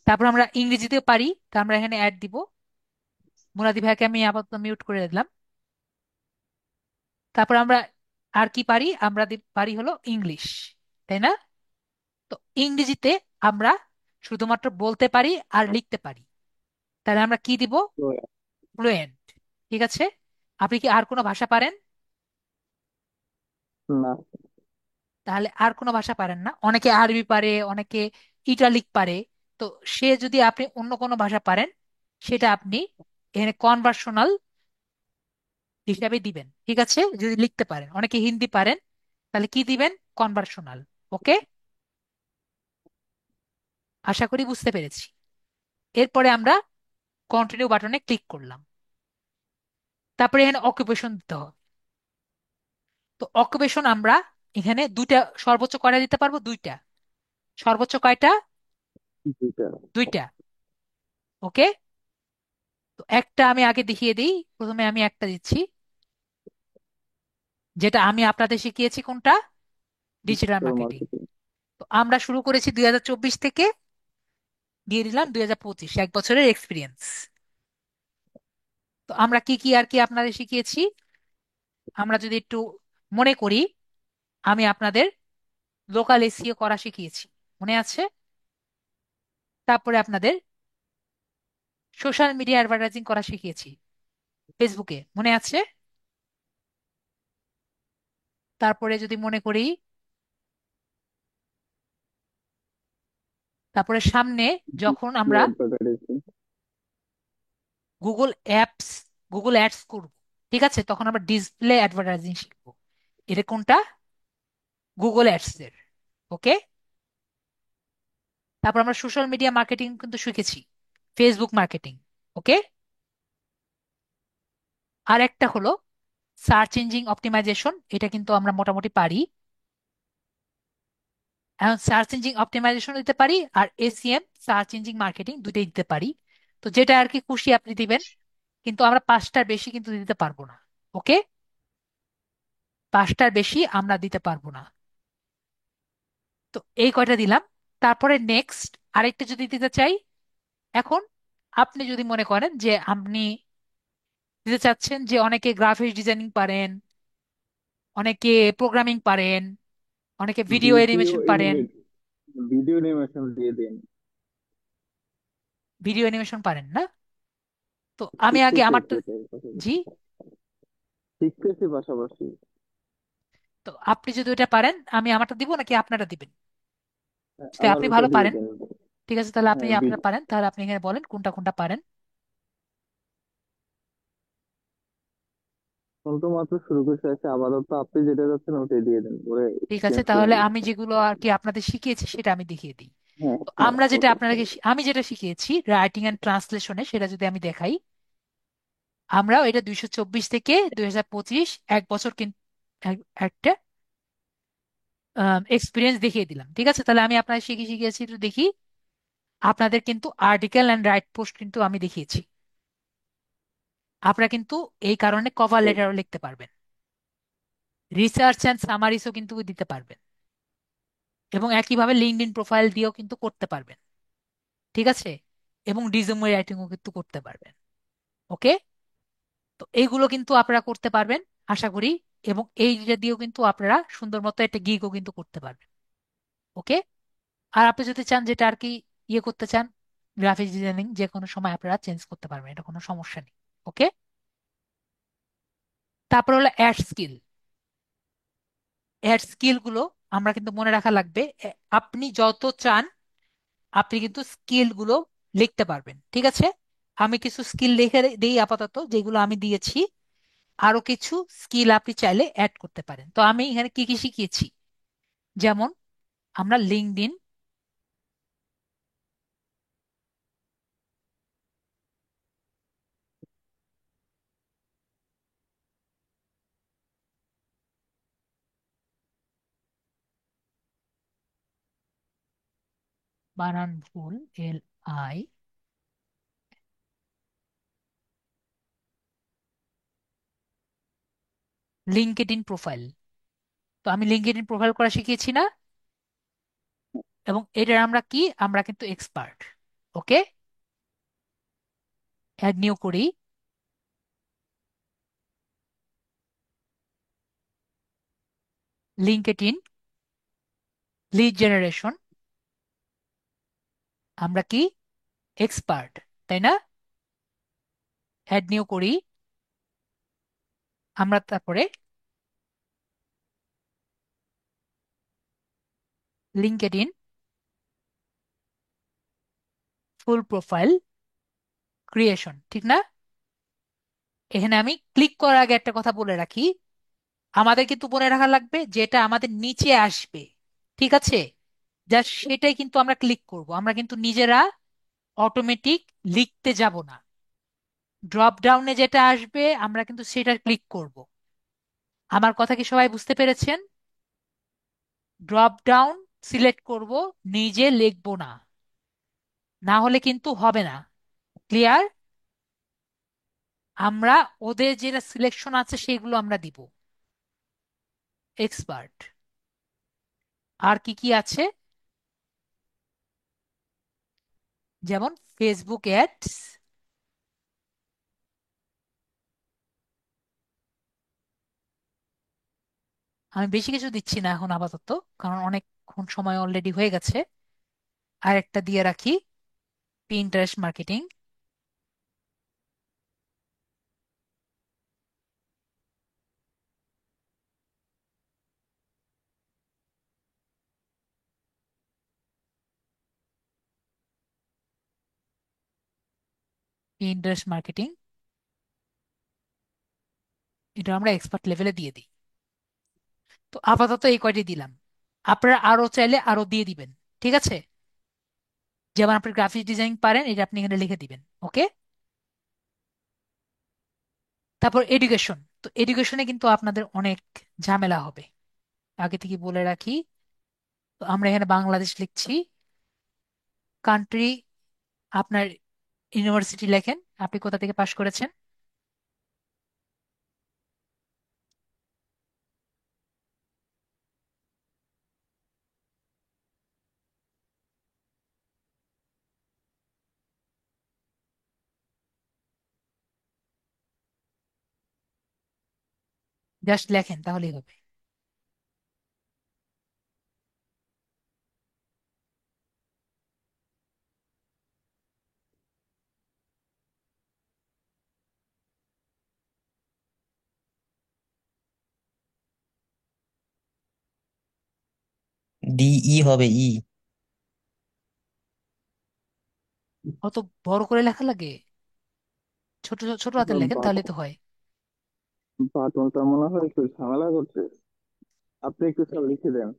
তারপর আমরা ইংরেজিতেও পারি, তো আমরা এখানে অ্যাড দিব। মুরাদি ভাইকে আমি আপাতত মিউট করে দিলাম। তারপর আমরা আর কি পারি? আমরা পারি হলো ইংলিশ, তাই না? তো ইংরেজিতে আমরা শুধুমাত্র বলতে পারি আর লিখতে পারি। তাহলে আমরা কি দিব? তো ফ্লুয়েন্ট। ঠিক আছে, আপনি কি আর কোনো ভাষা পারেন? না, তাহলে আর কোনো ভাষা পারেন না। অনেকে আরবি পারে, অনেকে ইটালিক পারে। তো সে যদি আপনি অন্য কোনো ভাষা পারেন, সেটা আপনি এখানে কনভার্সনাল হিসাবে দিবেন। ঠিক আছে, যদি লিখতে পারেন, অনেকে হিন্দি পারেন, তাহলে কি দিবেন? কনভার্সনাল। ওকে, আশা করি বুঝতে পেরেছি। এরপরে আমরা কন্টিনিউ বাটনে ক্লিক করলাম। তারপরে এখানে অকুপেশন দিতে হবে। তো অকুপেশন আমরা এখানে দুইটা, সর্বোচ্চ কয়টা দিতে পারবো? দুইটা। সর্বোচ্চ কয়টা? দুইটা। দুইটা। ওকে, তো একটা আমি আগে দেখিয়ে দিই। প্রথমে আমি একটা দিচ্ছি, যেটা আমি আপনাদের শিখিয়েছি। কোনটা? Digital digital marketing. মার্কেটিং। তো আমরা শুরু করেছি 2024 থেকে, দিয়ে দিলাম 2025, 1 বছরের এক্সপিরিয়েন্স। তো আমরা কি কি আর কি আপনাদের শিখিয়েছি, আমরা যদি একটু মনে করি, আমি আপনাদের লোকাল এসইও করা শিখিয়েছি, মনে আছে? তারপরে আপনাদের সোশ্যাল মিডিয়া অ্যাডভার্টাইজিং করা শিখিয়েছি ফেসবুকে, মনে আছে? তারপরে যদি মনে করি, তারপরে সামনে যখন আমরা advertising. Google apps, Google ads করব, ঠিক আছে, তখন আমরা ডিসপ্লে অ্যাডভার্টাইজিং শিখবো। এটা কোনটা? গুগল অ্যাডস এর। ওকে, তারপর আমরা সোশ্যাল মিডিয়া মার্কেটিং কিন্তু শিখেছি, ফেসবুক মার্কেটিং। ওকে, আর একটা হলো সার্চ ইঞ্জিন অপটিমাইজেশন, এটা কিন্তু আমরা মোটামুটি পারি। এখন সার্চ ইঞ্জিন অপটিমাইজেশন দিতে পারি, আর এসিএম, সার্চ ইঞ্জিন মার্কেটিং, দুইটাই দিতে পারি। তো তো যেটা আর কি খুশি আপনি দিবেন, কিন্তু আমরা 5টার বেশি কিন্তু দিতে পারবো না। ওকে, 5টার বেশি আমরা দিতে পারবো না। তো এই কয়টা দিলাম। তারপরে নেক্সট আরেকটা যদি দিতে চাই, এখন আপনি যদি মনে করেন যে আপনি দিতে চাচ্ছেন যে অনেকে গ্রাফিক্স ডিজাইনিং পারেন, অনেকে প্রোগ্রামিং পারেন, অনেকে ভিডিও ভিডিও অ্যানিমেশন পারেন। ভিডিও অ্যানিমেশন দিয়ে দিন। ভিডিও অ্যানিমেশন পারেন না? তো আমি আগে শিখতেছি আমারটা। সেটাই জি। পাশাপাশি। শিখতেছি পাশাপাশি। তো আপনি যদি ওটা পারেন আমি আমারটা দিব নাকি আপনারা দিবেন? যদি আমার আপনি ওটা ভালো দিয়ে পারেন, দেন। ঠিক আছে, তাহলে আপনি হ্যাঁ, আপনার পারেন, তাহলে আপনি এখানে বলেন কোনটা কোনটা পারেন। তো মাত্র শুরু করতে আছে, আপাতত আপনি যেটা যাচ্ছেন ওটাই দিয়ে দেন, পরে ঠিক আছে, চেঞ্জ করে তাহলে নিব। আমি যেগুলো আর কি আপনাদের শিখিয়েছি সেটা আমি দেখিয়ে দিই। হ্যাঁ, তো হ্যাঁ, আমরা যেটা ওকে। আপনাকে আমি যেটা শিখিয়েছি রাইটিং এন্ড ট্রান্সলেশনে, সেটা যদি আমি দেখাই, আমরাও এটা 224 থেকে 2025 1 বছর কিন্তু একটা এক্সপিরিয়েন্স দেখিয়ে দিলাম। ঠিক আছে, তাহলে আমি আপনার শিখিয়েছি একটু দেখি। আপনাদের কিন্তু আর্টিকেল অ্যান্ড রাইট পোস্ট কিন্তু আমি দেখিয়েছি। আপনারা কিন্তু এই কারণে কভার লেটারও লিখতে পারবেন, রিসার্চ অ্যান্ড সামারিজও কিন্তু দিতে পারবেন, এবং একইভাবে লিঙ্কডইন প্রোফাইল দিয়েও কিন্তু করতে পারবেন। ঠিক আছে, এবং ডিজুমে রাইটিংও কিন্তু করতে পারবেন। ওকে, তো এইগুলো কিন্তু আপনারা করতে পারবেন আশা করি, এবং এইটা দিয়েও কিন্তু আপনারা সুন্দর মতো একটা গিগও কিন্তু করতে পারবেন। ওকে, আর আপনি যদি চান যেটা আর কি ইয়ে করতে চান, গ্রাফিক্স ডিজাইনিং যে কোনো সময় আপনারা চেঞ্জ করতে পারবেন, এটা কোনো সমস্যা নেই। ওকে, তারপর হলো অ্যাড স্কিল। অ্যাড স্কিল গুলো আমরা কিন্তু মনে রাখা লাগবে। আপনি যত চান আপনি কিন্তু স্কিল গুলো লিখতে পারবেন। ঠিক আছে, আমি কিছু স্কিল লিখে দিই আপাতত যেগুলো আমি দিয়েছি, আরো কিছু স্কিল আপনি চাইলে অ্যাড করতে পারেন। তো আমি এখানে কি কি শিখিয়েছি, যেমন আমরা লিঙ্কডইন, বানান ভুল, LI, লিঙ্কডইন প্রোফাইল। তো আমি লিঙ্কডইন প্রোফাইল করা শিখিয়েছি না, এবং এটার আমরা কি, আমরা কিন্তু এক্সপার্ট। ওকে, অ্যাড নিউ করি, লিঙ্কডইন লিড জেনারেশন, আমরা কি এক্সপার্ট, তাই না? অ্যাড নিউ করি আমরা, তারপরে লিঙ্কডইন ফুল প্রোফাইল ক্রিয়েশন, ঠিক না? এখানে আমি ক্লিক করার আগে একটা কথা বলে রাখি, আমাদের কিন্তু মনে রাখা লাগবে যেটা আমাদের নিচে আসবে। ঠিক আছে, জাস্ট সেটাই কিন্তু আমরা ক্লিক করব, আমরা কিন্তু নিজেরা অটোমেটিক লিখতে যাব না। ড্রপ ডাউনে যেটা আসবে আমরা কিন্তু সেটা ক্লিক করব। আমার কথা কি সবাই বুঝতে পেরেছেন? ড্রপ ডাউন সিলেক্ট করব, নিজে লিখবো না, না হলে কিন্তু হবে না। ক্লিয়ার? আমরা ওদের যেটা সিলেকশন আছে সেগুলো আমরা দিব। এক্সপার্ট, আর কি কি আছে, যেমন ফেসবুক অ্যাডস, আমি বেশি কিছু দিচ্ছি না এখন আপাতত, কারণ অনেকক্ষণ সময় অলরেডি হয়ে গেছে। আর একটা দিয়ে রাখি, পিন্টারেস্ট মার্কেটিং, পিন্টারেস্ট মার্কেটিং, এটা আমরা এক্সপার্ট লেভেলে দিয়ে দিই। তো আপাতত এই কয়টি দিলাম, আপনারা আরো চাইলে আরো দিয়ে দিবেন। ঠিক আছে, যেমন আপনি গ্রাফিক্স ডিজাইন পারেন, এটা আপনি এখানে লিখে দিবেন। ওকে, তারপর এডুকেশন। তো এডুকেশনে কিন্তু আপনাদের অনেক ঝামেলা হবে, আগে থেকে বলে রাখি। তো আমরা এখানে বাংলাদেশ লিখছি, কান্ট্রি আপনার ইউনিভার্সিটি লেখেন, আপনি কোথা থেকে পাশ করেছেন। জাস্ট লেখেন তাহলেই হবে। DE হবে, ই। অত বড় করে লেখা লাগে? ছোট ছোট হাতে লেখেন তাহলে তো হয়। বাটনটা মনে হয় একটু ঝামেলা করছে, আপনি একটু সব লিখে দেন।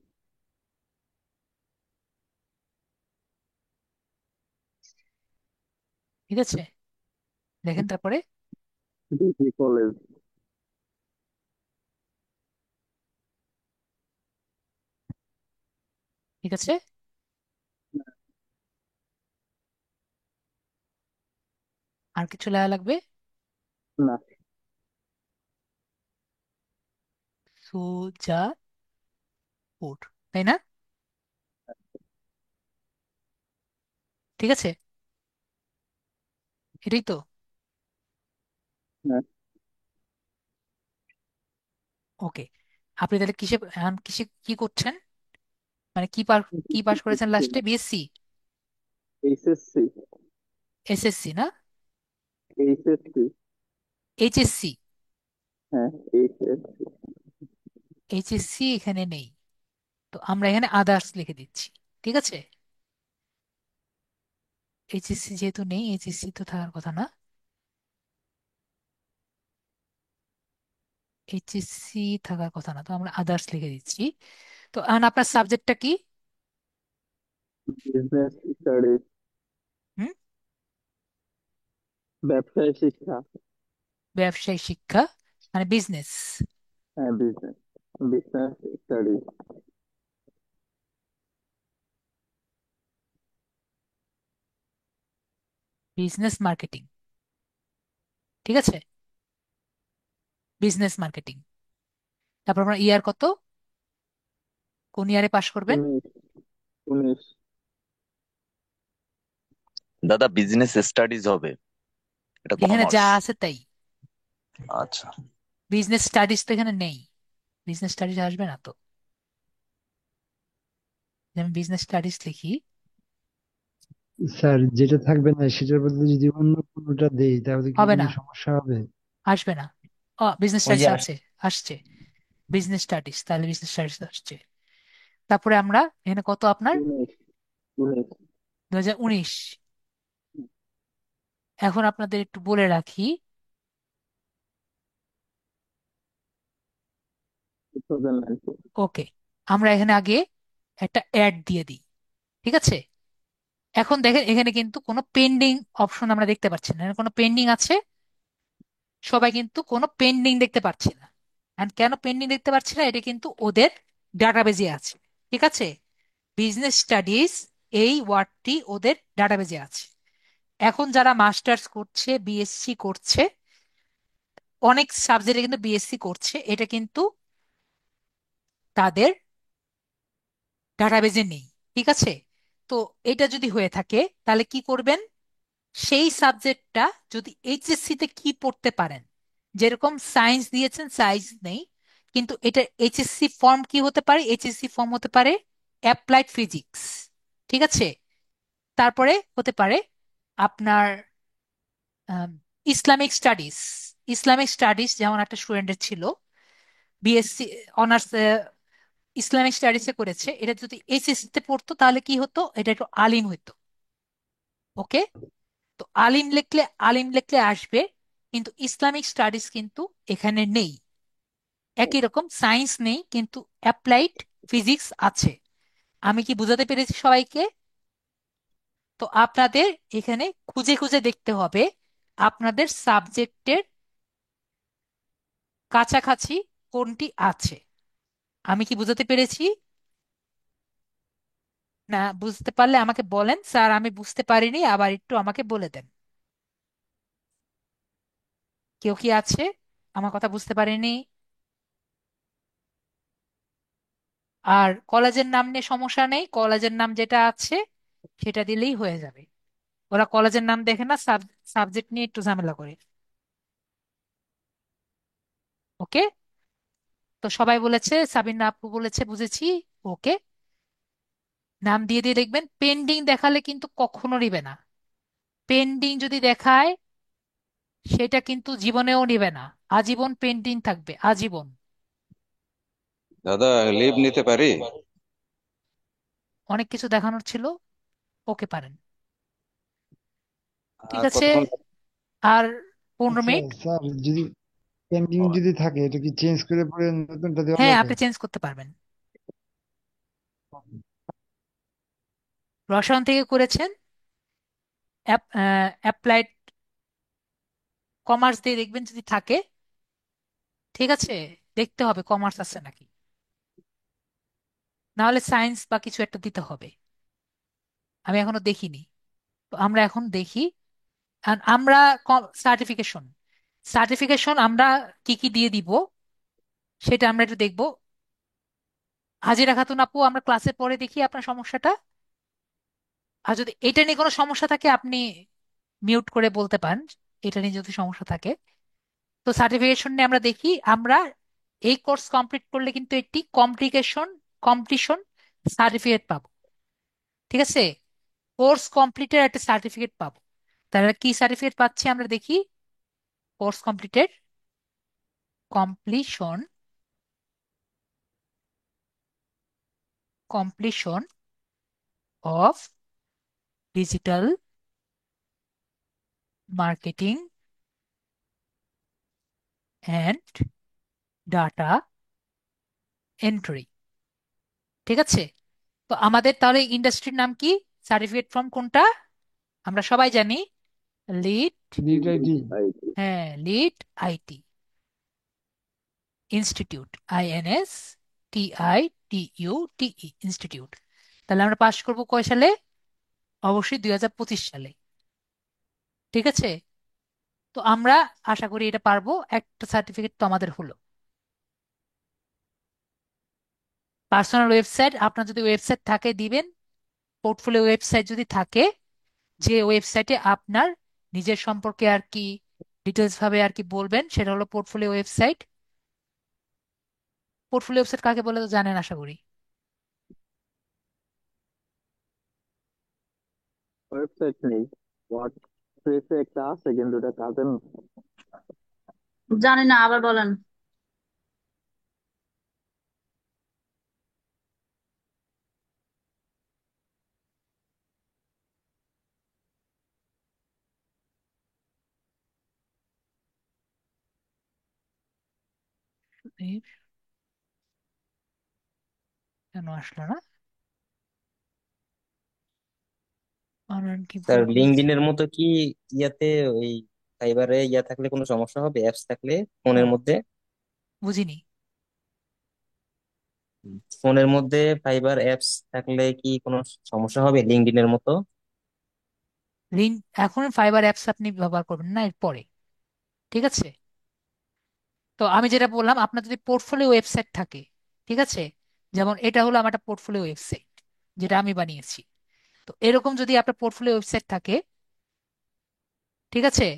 ঠিক আছে, লেখেন তারপরে। Degree college. ঠিক আছে, আর কিছু লেখা লাগবে? না। সুজাপুর, তাই না? ঠিক আছে, এটাই তো। হ্যাঁ। ওকে, আপনি তাহলে কিসে এখন কিসে কি করছেন, মানে কি পাস করেছেন লাস্টে, বিএসসি? এইচএসসি। এসএসসি না? এইচএসসি। এইচএসসি? হ্যাঁ, এইচএসসি। এইচএসসি এখানে নেই, তো আমরা এখানে আদার্স লিখে দিচ্ছি। ঠিক আছে, এইচএসসি যেহেতু নেই, এইচএসসি তো থাকার কথা না, এইচএসসি থাকার কথা না, তো আমরা আদার্স লিখে দিচ্ছি। তো এখন আপনার সাবজেক্টটা কি? Business studies. হুম, ব্যবসায় শিক্ষা। ব্যবসায় শিক্ষা, মানে বিজনেস। হ্যাঁ, business, business studies. Business marketing, ঠিক আছে, বিজনেস মার্কেটিং। তারপর আপনার ইয়ার কত, কোন ইয়ারে পাশ করবেন? 19। দাদা বিজনেস স্টাডিজ হবে, এটা এখানে কমার্স। যা আছে তাই। আচ্ছা। বিজনেস স্টাডিজ তো এখানে নেই, বিজনেস স্টাডিজ আসবে না তো। আমি বিজনেস স্টাডিজ লিখি। স্যার, যেটা থাকবে না সেটার বদলে যদি অন্য কোনোটা দেই তাহলে কি হবে কোনো না, সমস্যা হবে? আসবে না। ও, বিজনেস ওই যে স্টাডিজ আছে, আসছে বিজনেস স্টাডিজ, তাহলে বিজনেস স্টাডিজ আসছে। তারপরে আমরা এখানে কত আপনার, 19। 19। 2019। এখন আপনাদের একটু বলে রাখি, 2019। ওকে, আমরা এখানে আগে একটা অ্যাড দিয়ে দিই। ঠিক আছে, এখন দেখেন এখানে কিন্তু কোনো পেন্ডিং অপশন আমরা দেখতে পাচ্ছি না, এখানে কোনো পেন্ডিং আছে? সবাই কিন্তু কোনো পেন্ডিং দেখতে পাচ্ছে না। আর কেন পেন্ডিং দেখতে পাচ্ছে না, এটা কিন্তু ওদের ডাটাবেজে আছে। ঠিক আছে, বিজনেস স্টাডিজ এই ওয়ার্ডটি ওদের ডাটাবেজে আছে। এখন যারা মাস্টার্স করছে, বিএসসি করছে, অনেক সাবজেক্টে কিন্তু বিএসসি করছে, এটা কিন্তু তাদের ডাটাবেজে নেই। ঠিক আছে, তো এটা যদি হয়ে থাকে তাহলে কি করবেন, সেই সাবজেক্টটা যদি এইচএসসি তে কি পড়তে পারেন, যেরকম সায়েন্স দিয়েছেন সায়েন্স নেই, কিন্তু এটা এইচএসসি ফর্ম কি হতে পারে, এইচএসসি ফর্ম হতে পারে অ্যাপ্লাইড ফিজিক্স। ঠিক আছে, তারপরে হতে পারে আপনার আম, ইসলামিক স্টাডিজ। ইসলামিক স্টাডিজ যেমন একটা স্টুডেন্টের ছিল, বিএসসি অনার্স ইসলামিক স্টাডিজে করেছে, এটা যদি এইচএসসি তে পড়তো তাহলে কি হতো, এটা একটু আলিম হতো। ওকে, তো আলিম লিখলে আসবে, কিন্তু ইসলামিক স্টাডিজ কিন্তু এখানে নেই। একই রকম সায়েন্স নেই, কিন্তু অ্যাপ্লাইড ফিজিক্স আছে। আমি কি বুঝাতে পেরেছি সবাইকে? তো আপনাদের এখানে খুঁজে খুঁজে দেখতে হবে আপনাদের সাবজেক্টের কাছাকাছি কোনটি আছে। আমি কি বুঝাতে পেরেছি? না বুঝতে পারলে আমাকে বলেন, স্যার আমি বুঝতে পারিনি, আবার একটু আমাকে বলে দেন। কেউ কি আছে আমার কথা বুঝতে পারেনি? আর কলেজের নাম নিয়ে সমস্যা নেই, কলেজের নাম যেটা আছে সেটা দিলেই হয়ে যাবে। ওরা কলেজের নাম দেখে না, সাবজেক্ট নিয়ে একটু ঝামেলা করে। ওকে, তো সবাই বলেছে, সাবিনা আপু বলেছে, বুঝেছি। ওকে, নাম দিয়ে দিয়ে দেখবেন। পেন্ডিং দেখালে কিন্তু কখনো নিবে না। পেন্ডিং যদি দেখায় সেটা কিন্তু জীবনেও নিবে না, আজীবন পেন্ডিং থাকবে, আজীবন। দাদা লিভ নিতে পারি? অনেক কিছু দেখানোর ছিল। ওকে, পারেন। ঠিক আর আছে, কতক্ষণ? আর 15 মিনিট। আচ্ছা স্যার, যদি পেন্ডিং যদি থাকে এটা কি চেঞ্জ করে পরে নতুনটা দেওয়া হ্যাঁ, যাবে? আপনি চেঞ্জ করতে পারবেন। রসায়ন থেকে করেছেন, অ্যাপ্লাইড কমার্স দিয়ে দেখবেন যদি থাকে। ঠিক আছে, দেখতে হবে কমার্স আছে নাকি, না হলে সায়েন্স বা কিছু একটা দিতে হবে। আমি এখনো দেখিনি, তো আমরা এখন দেখি। আর আমরা সার্টিফিকেশন সার্টিফিকেশন আমরা কি কি দিয়ে দিব সেটা আমরা একটু দেখবো। হাজিরা খাতুন আপু, আমরা ক্লাসের পরে দেখি আপনার সমস্যাটা। আর যদি এটা নিয়ে কোনো সমস্যা থাকে আপনি মিউট করে বলতে পারেন, এটা নিয়ে যদি সমস্যা থাকে। তো সার্টিফিকেশন নিয়ে আমরা দেখি। আমরা এই কোর্স কমপ্লিট করলে কিন্তু একটি কম্পিটিশন সার্টিফিকেট পাবো। ঠিক আছে, কোর্স কমপ্লিটের একটা সার্টিফিকেট পাবো। তাহলে কি সার্টিফিকেট পাচ্ছি আমরা দেখি। কোর্স কমপ্লিটের completion completion of digital marketing and data entry. ঠিক আছে, তো আমাদের তাহলে ইন্ডাস্ট্রির নাম কি, সার্টিফিকেট ফ্রম কোনটা আমরা সবাই জানি, লিড। ডিআইটি। হ্যাঁ, lead IT institute, INSTITUTE institute. তাহলে আমরা পাশ করব কয় সালে? অবশ্যই 2025 সালে। ঠিক আছে, তো আমরা আশা করি এটা পারবো। একটা সার্টিফিকেট তো আমাদের হলো। পার্সোনাল ওয়েবসাইট, আপনার যদি ওয়েবসাইট থাকে দিবেন। পোর্টফোলিও ওয়েবসাইট যদি থাকে, যে ওয়েবসাইটে আপনার নিজের সম্পর্কে আর কি ডিটেলস ভাবে আর কি বলবেন, সেটা হলো পোর্টফোলিও ওয়েবসাইট। পোর্টফোলিও ওয়েবসাইট কাকে বলে তো জানেন আশা করি। ওয়েবসাইট নেই, ওয়ার্ডপ্রেসে একটা আছে কিন্তু এটা কাজের না। জানি না, আবার বলেন। এই কেন আসলো না? আর কি স্যার বলছি? লিঙ্কডইনের মতো কি ইয়াতে ওই ফাইবারে ইয়া থাকলে কোনো সমস্যা হবে, অ্যাপস থাকলে ও, ফোনের মধ্যে? বুঝিনি। ফোনের মধ্যে ফাইবার অ্যাপস থাকলে কি কোনো সমস্যা হবে লিঙ্কডইনের মতো? লিঙ্ক এখন ফাইবার অ্যাপস আপনি ব্যবহার করবেন না এরপরে। ঠিক আছে, তো আমি যেটা বললাম, আপনার যদি পোর্টফোলিও ওয়েবসাইট থাকে, ঠিক আছে, যেমন এটা হলো আমার একটা পোর্টফোলিও ওয়েবসাইট যেটা আমি বানিয়েছি। তো এরকম যদি আপনার পোর্টফোলিও ওয়েবসাইট থাকে, ঠিক আছে,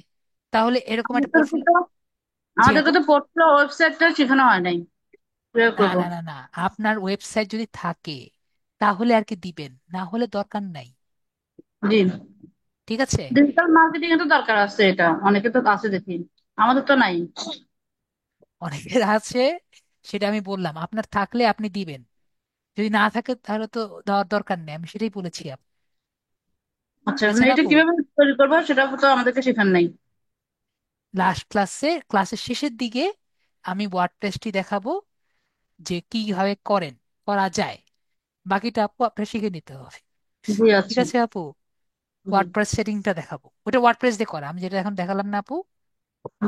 তাহলে এরকম একটা আমাদেরকে পোর্টফোলিও। তো জি আমাদেরকে আপু। তো পোর্টফোলিও ওয়েবসাইটটা শেখানো হয় নাই, কিভাবে না করবো? না না না, আপনার ওয়েবসাইট যদি থাকে তাহলে আর কি দিবেন, না হলে দরকার নাই। জি। ঠিক আছে, ডিজিটাল মার্কেটিং এর তো দরকার আছে, এটা অনেকে তো আছে দেখি, আমাদের তো নাই। অনেকের আছে, সেটা আমি বললাম আপনার থাকলে আপনি দিবেন, যদি না থাকে তাহলে তো দেওয়ার দরকার নেই, আমি সেটাই বলেছি আচ্ছা, ঠিক আছে মানে না এটা আপু? কিভাবে তৈরি করবো সেটা তো আমাদেরকে শেখান নাই। লাস্ট ক্লাসের শেষের দিকে আমি ওয়ার্ডপ্রেসটি দেখাবো যে কিভাবে করা যায়। বাকিটা আপু আপনার শিখে নিতে হবে। জি, ঠিক আচ্ছা। আছে আপু, জি। ওয়ার্ডপ্রেস সেটিংটা দেখাবো, ওটা ওয়ার্ডপ্রেস দিয়ে করা, আমি যেটা এখন দেখালাম না আপু,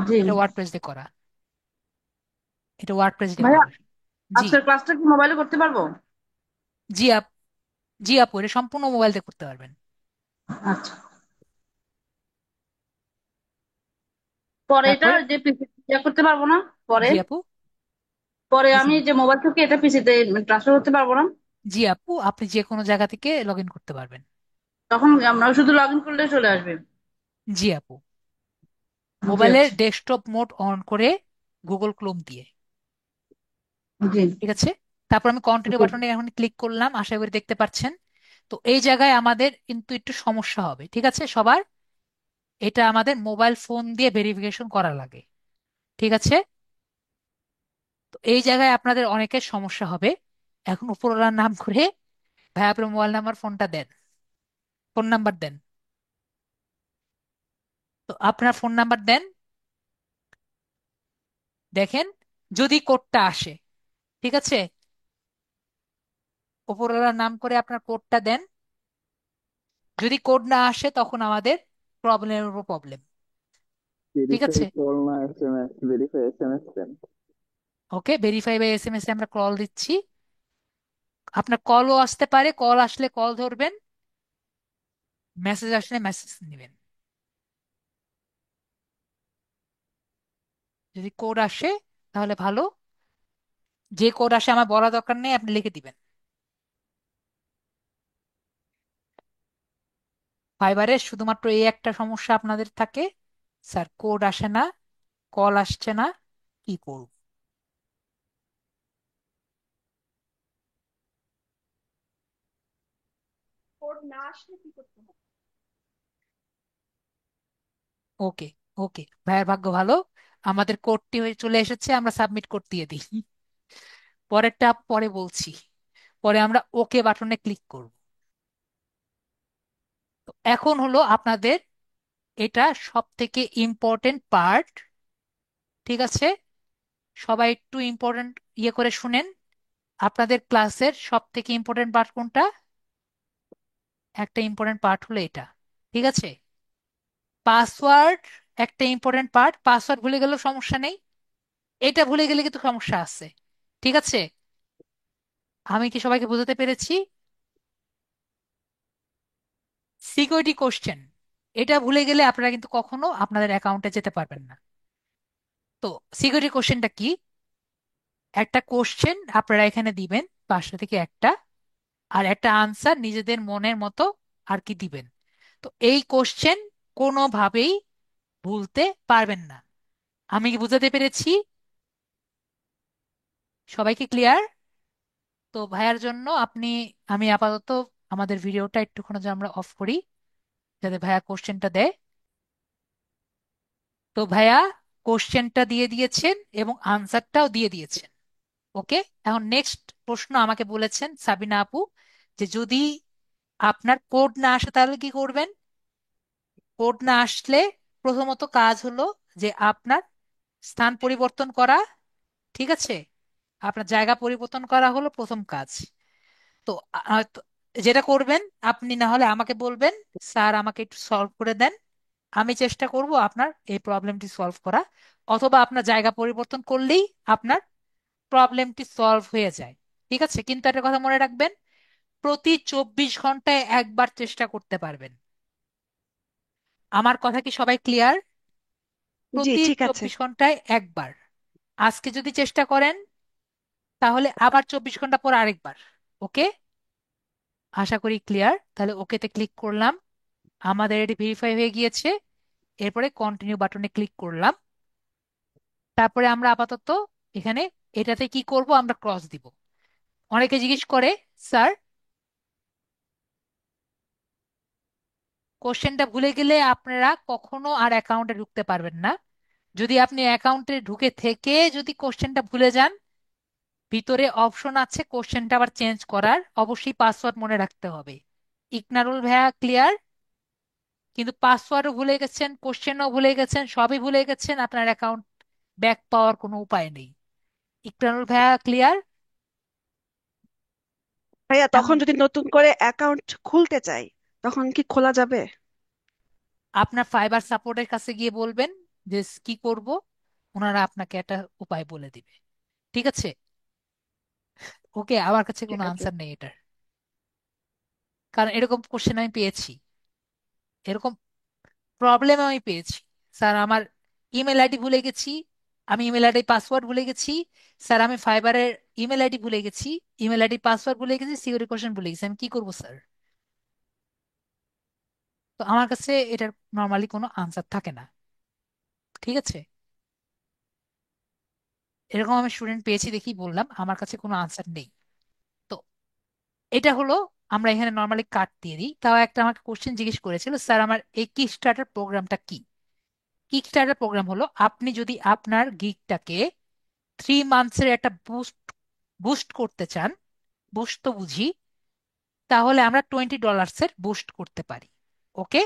জি এটা ওয়ার্ডপ্রেস দিয়ে করা। এটা ওয়ার্ডপ্রেস দিয়ে ভাইয়া, করা। জি। আজকের ক্লাসটা কি মোবাইলে করতে পারবো? জি আপ জি আপু, এটা সম্পূর্ণ মোবাইল দিয়ে করতে পারবেন। আচ্ছা। পরে এটা তারপরে যে পিসি করতে পারবো না? পরে জি আপু, পরে আমি বুঝিনি। যে মোবাইল থেকে এটা পিসিতে ট্রান্সফার করতে পারবো না? জি আপু, আপনি যে কোনো জায়গা থেকে লগ ইন করতে পারবেন। তখন আমরা শুধু লগ ইন করলে চলে আসবে? জি আপু, জি মোবাইলের আচ্ছা। ডেস্কটপ মোড অন করে গুগল ক্রোম দিয়ে। জি। ঠিক আছে, তারপর আমি কন্টিনিউ ওকে। বাটনে এখন ক্লিক করলাম, আশা করি দেখতে পাচ্ছেন। তো এই জায়গায় আমাদের কিন্তু একটু সমস্যা হবে, ঠিক আছে সবার। এটা আমাদের মোবাইল ফোন দিয়ে ভেরিফিকেশন করা লাগে, ঠিক আছে। তো এই জায়গায় আপনাদের অনেকের সমস্যা হবে। এখন উপরওয়ালার নাম করে, ভাই আপনার মোবাইল নাম্বার ফোনটা দেন, ফোন নাম্বার দেন। তো আপনার ফোন নাম্বার দেন, দেখেন যদি কোডটা আসে, ঠিক আছে। উপরওয়ালার নাম করে আপনার কোডটা দেন। যদি কোড না আসে তখন আমাদের প্রবলেমের উপর প্রবলেম, ঠিক ভেরিফাই আছে। কল না এসএমএস, ভেরিফাই এসএমএস দেন। ওকে, ভেরিফাই বাই এসএমএস আমরা কল দিচ্ছি। আপনার কলও আসতে পারে, কল আসলে কল ধরবেন, মেসেজ আসলে মেসেজ নেবেন। যদি কোড আসে তাহলে ভালো, যে কোড আসে আমার বলা দরকার নেই, আপনি লিখে দিবেন। ফাইবারে শুধুমাত্র এই একটা সমস্যা আপনাদের থাকে, স্যার কোড আসে না, কল আসছে না, কি করব। ওকে, ওকে ভাইয়ের ভাগ্য ভালো, আমাদের কোডটি হয়ে চলে এসেছে, আমরা সাবমিট কোড দিয়ে দিই। পরেরটা পরে বলছি, পরে আমরা ওকে বাটনে ক্লিক করব। তো এখন হলো আপনাদের এটা সব থেকে ইম্পর্টেন্ট পার্ট, ঠিক আছে। সবাই একটু ইম্পর্টেন্ট ইয়ে করে শুনেন। আপনাদের ক্লাসের সব থেকে ইম্পর্টেন্ট পার্ট কোনটা? একটা ইম্পর্টেন্ট পার্ট হলো এটা, ঠিক আছে। পাসওয়ার্ড একটা ইম্পর্টেন্ট পার্ট, পাসওয়ার্ড ভুলে গেলেও সমস্যা নেই, এটা ভুলে গেলে কিন্তু সমস্যা আছে, ঠিক আছে। আমি কি সবাইকে বোঝাতে পেরেছি? সিকিউরিটি কোশ্চেন, এটা ভুলে গেলে আপনারা কিন্তু কখনো আপনাদের অ্যাকাউন্টে যেতে পারবেন না। তো সিকিউরিটি কোশ্চেনটা কি? একটা কোশ্চেন আপনারা এখানে দিবেন, 5টা থেকে একটা, আর একটা আনসার নিজেদের মনের মতো আর কি দিবেন। তো এই কোশ্চেন কোনোভাবেই ভুলতে পারবেন না। আমি কি বুঝাতে পেরেছি? সবাইকে ক্লিয়ার? তো ভাইয়ার জন্য আপনি, আমি আপাতত আমাদের ভিডিওটা একটুখানি যে আমরা অফ করি, যাতে ভাইয়া কোশ্চেনটা দেয়। তো ভাইয়া কোশ্চেনটা দিয়ে দিয়েছেন এবং আনসারটাও দিয়ে দিয়েছেন। ওকে, এখন নেক্সট প্রশ্ন আমাকে বলেছেন সাবিনা আপু, যে যদি আপনার কোড না আসে তাহলে কি করবেন। কোড না আসলে প্রথমত কাজ হলো যে আপনার স্থান পরিবর্তন করা, ঠিক আছে। আপনার জায়গা পরিবর্তন করা হলো প্রথম কাজ। তো তো যেটা করবেন, আপনি না হলে আমাকে বলবেন, স্যার আমাকে একটু সলভ করে দেন, আমি চেষ্টা করব আপনার এই প্রবলেমটি সলভ করা। অথবা আপনার জায়গা পরিবর্তন করলেই আপনার প্রবলেমটি সলভ হয়ে যায়, ঠিক আছে। কিন্তু একটা কথা মনে রাখবেন, প্রতি 24 ঘন্টায় একবার চেষ্টা করতে পারবেন। আমার কথা কি সবাই ক্লিয়ার? জি প্রতি ঠিক আছে। 24 ঘন্টায় একবার। আজকে যদি চেষ্টা করেন তাহলে আবার 24 ঘন্টা পর আরেকবার। ওকে, আশা করি ক্লিয়ার। তাহলে ওকেতে ক্লিক করলাম, আমাদের এটি ভেরিফাই হয়ে গিয়েছে। এরপরে কন্টিনিউ বাটনে ক্লিক করলাম। তারপরে আমরা আপাতত এখানে এটাতে কি করব, আমরা ক্রস দিব। অনেকে জিজ্ঞেস করে, স্যার কোশ্চেনটা ভুলে গেলে আপনারা কখনো আর অ্যাকাউন্টে ঢুকতে পারবেন না। যদি আপনি অ্যাকাউন্টে ঢুকে থেকে যদি কোশ্চেনটা ভুলে যান, ভিতরে অপশন আছে কোশ্চেনটা আবার চেঞ্জ করার, অবশ্যই পাসওয়ার্ড মনে রাখতে হবে। ইকনারুল ভাইয়া ক্লিয়ার? কিন্তু পাসওয়ার্ডও ভুলে গেছেন, কোশ্চেনও ভুলে গেছেন, সবই ভুলে গেছেন, আপনার অ্যাকাউন্ট ব্যাক পাওয়ার কোনো উপায় নেই। ইকরানুল ভাইয়া ক্লিয়ার? ভাইয়া তখন এখন যদি নতুন করে অ্যাকাউন্ট খুলতে চাই তখন কি খোলা যাবে? আপনার ফাইবার সাপোর্টের কাছে গিয়ে বলবেন যে কি করব, ওনারা আপনাকে একটা উপায় বলে দিবে, ঠিক আছে। ওকে, আমার কাছে ঠিক কোনো আছে। আনসার নেই এটার, কারণ এরকম কোশ্চেন আমি পেয়েছি, এরকম প্রবলেম আমি পেয়েছি। স্যার আমার ইমেল আইডি ভুলে গেছি, আমি ইমেল আইডি পাসওয়ার্ড ভুলে গেছি, স্যার আমি ফাইবারের ইমেল আইডি ভুলে গেছি, ইমেল আইডি পাসওয়ার্ড ভুলে গেছি, সিকিউরিটি কোশ্চেন ভুলে গেছি, আমি কি করবো স্যার? তো আমার কাছে এটার নর্মালি কোনো আনসার থাকে না। ঠিক আছে, এরকম আমি স্টুডেন্ট পেয়েছি দেখি বললাম আমার কাছে কোনো আনসার নেই। তো এটা হলো, আমরা এখানে নর্মালি কাট দিয়ে দিই। তাও একটা আমাকে কোশ্চেন জিজ্ঞেস করেছিল, স্যার আমার এই কিক স্টার্টার প্রোগ্রামটা কি? কিক স্টার্টার প্রোগ্রাম হলো, আপনি যদি আপনার গিগটাকে 3 মান্থসের একটা বুস্ট বুস্ট করতে চান, বুস্ট তো বুঝি, তাহলে আমরা $20 বুস্ট করতে পারি। ওকে,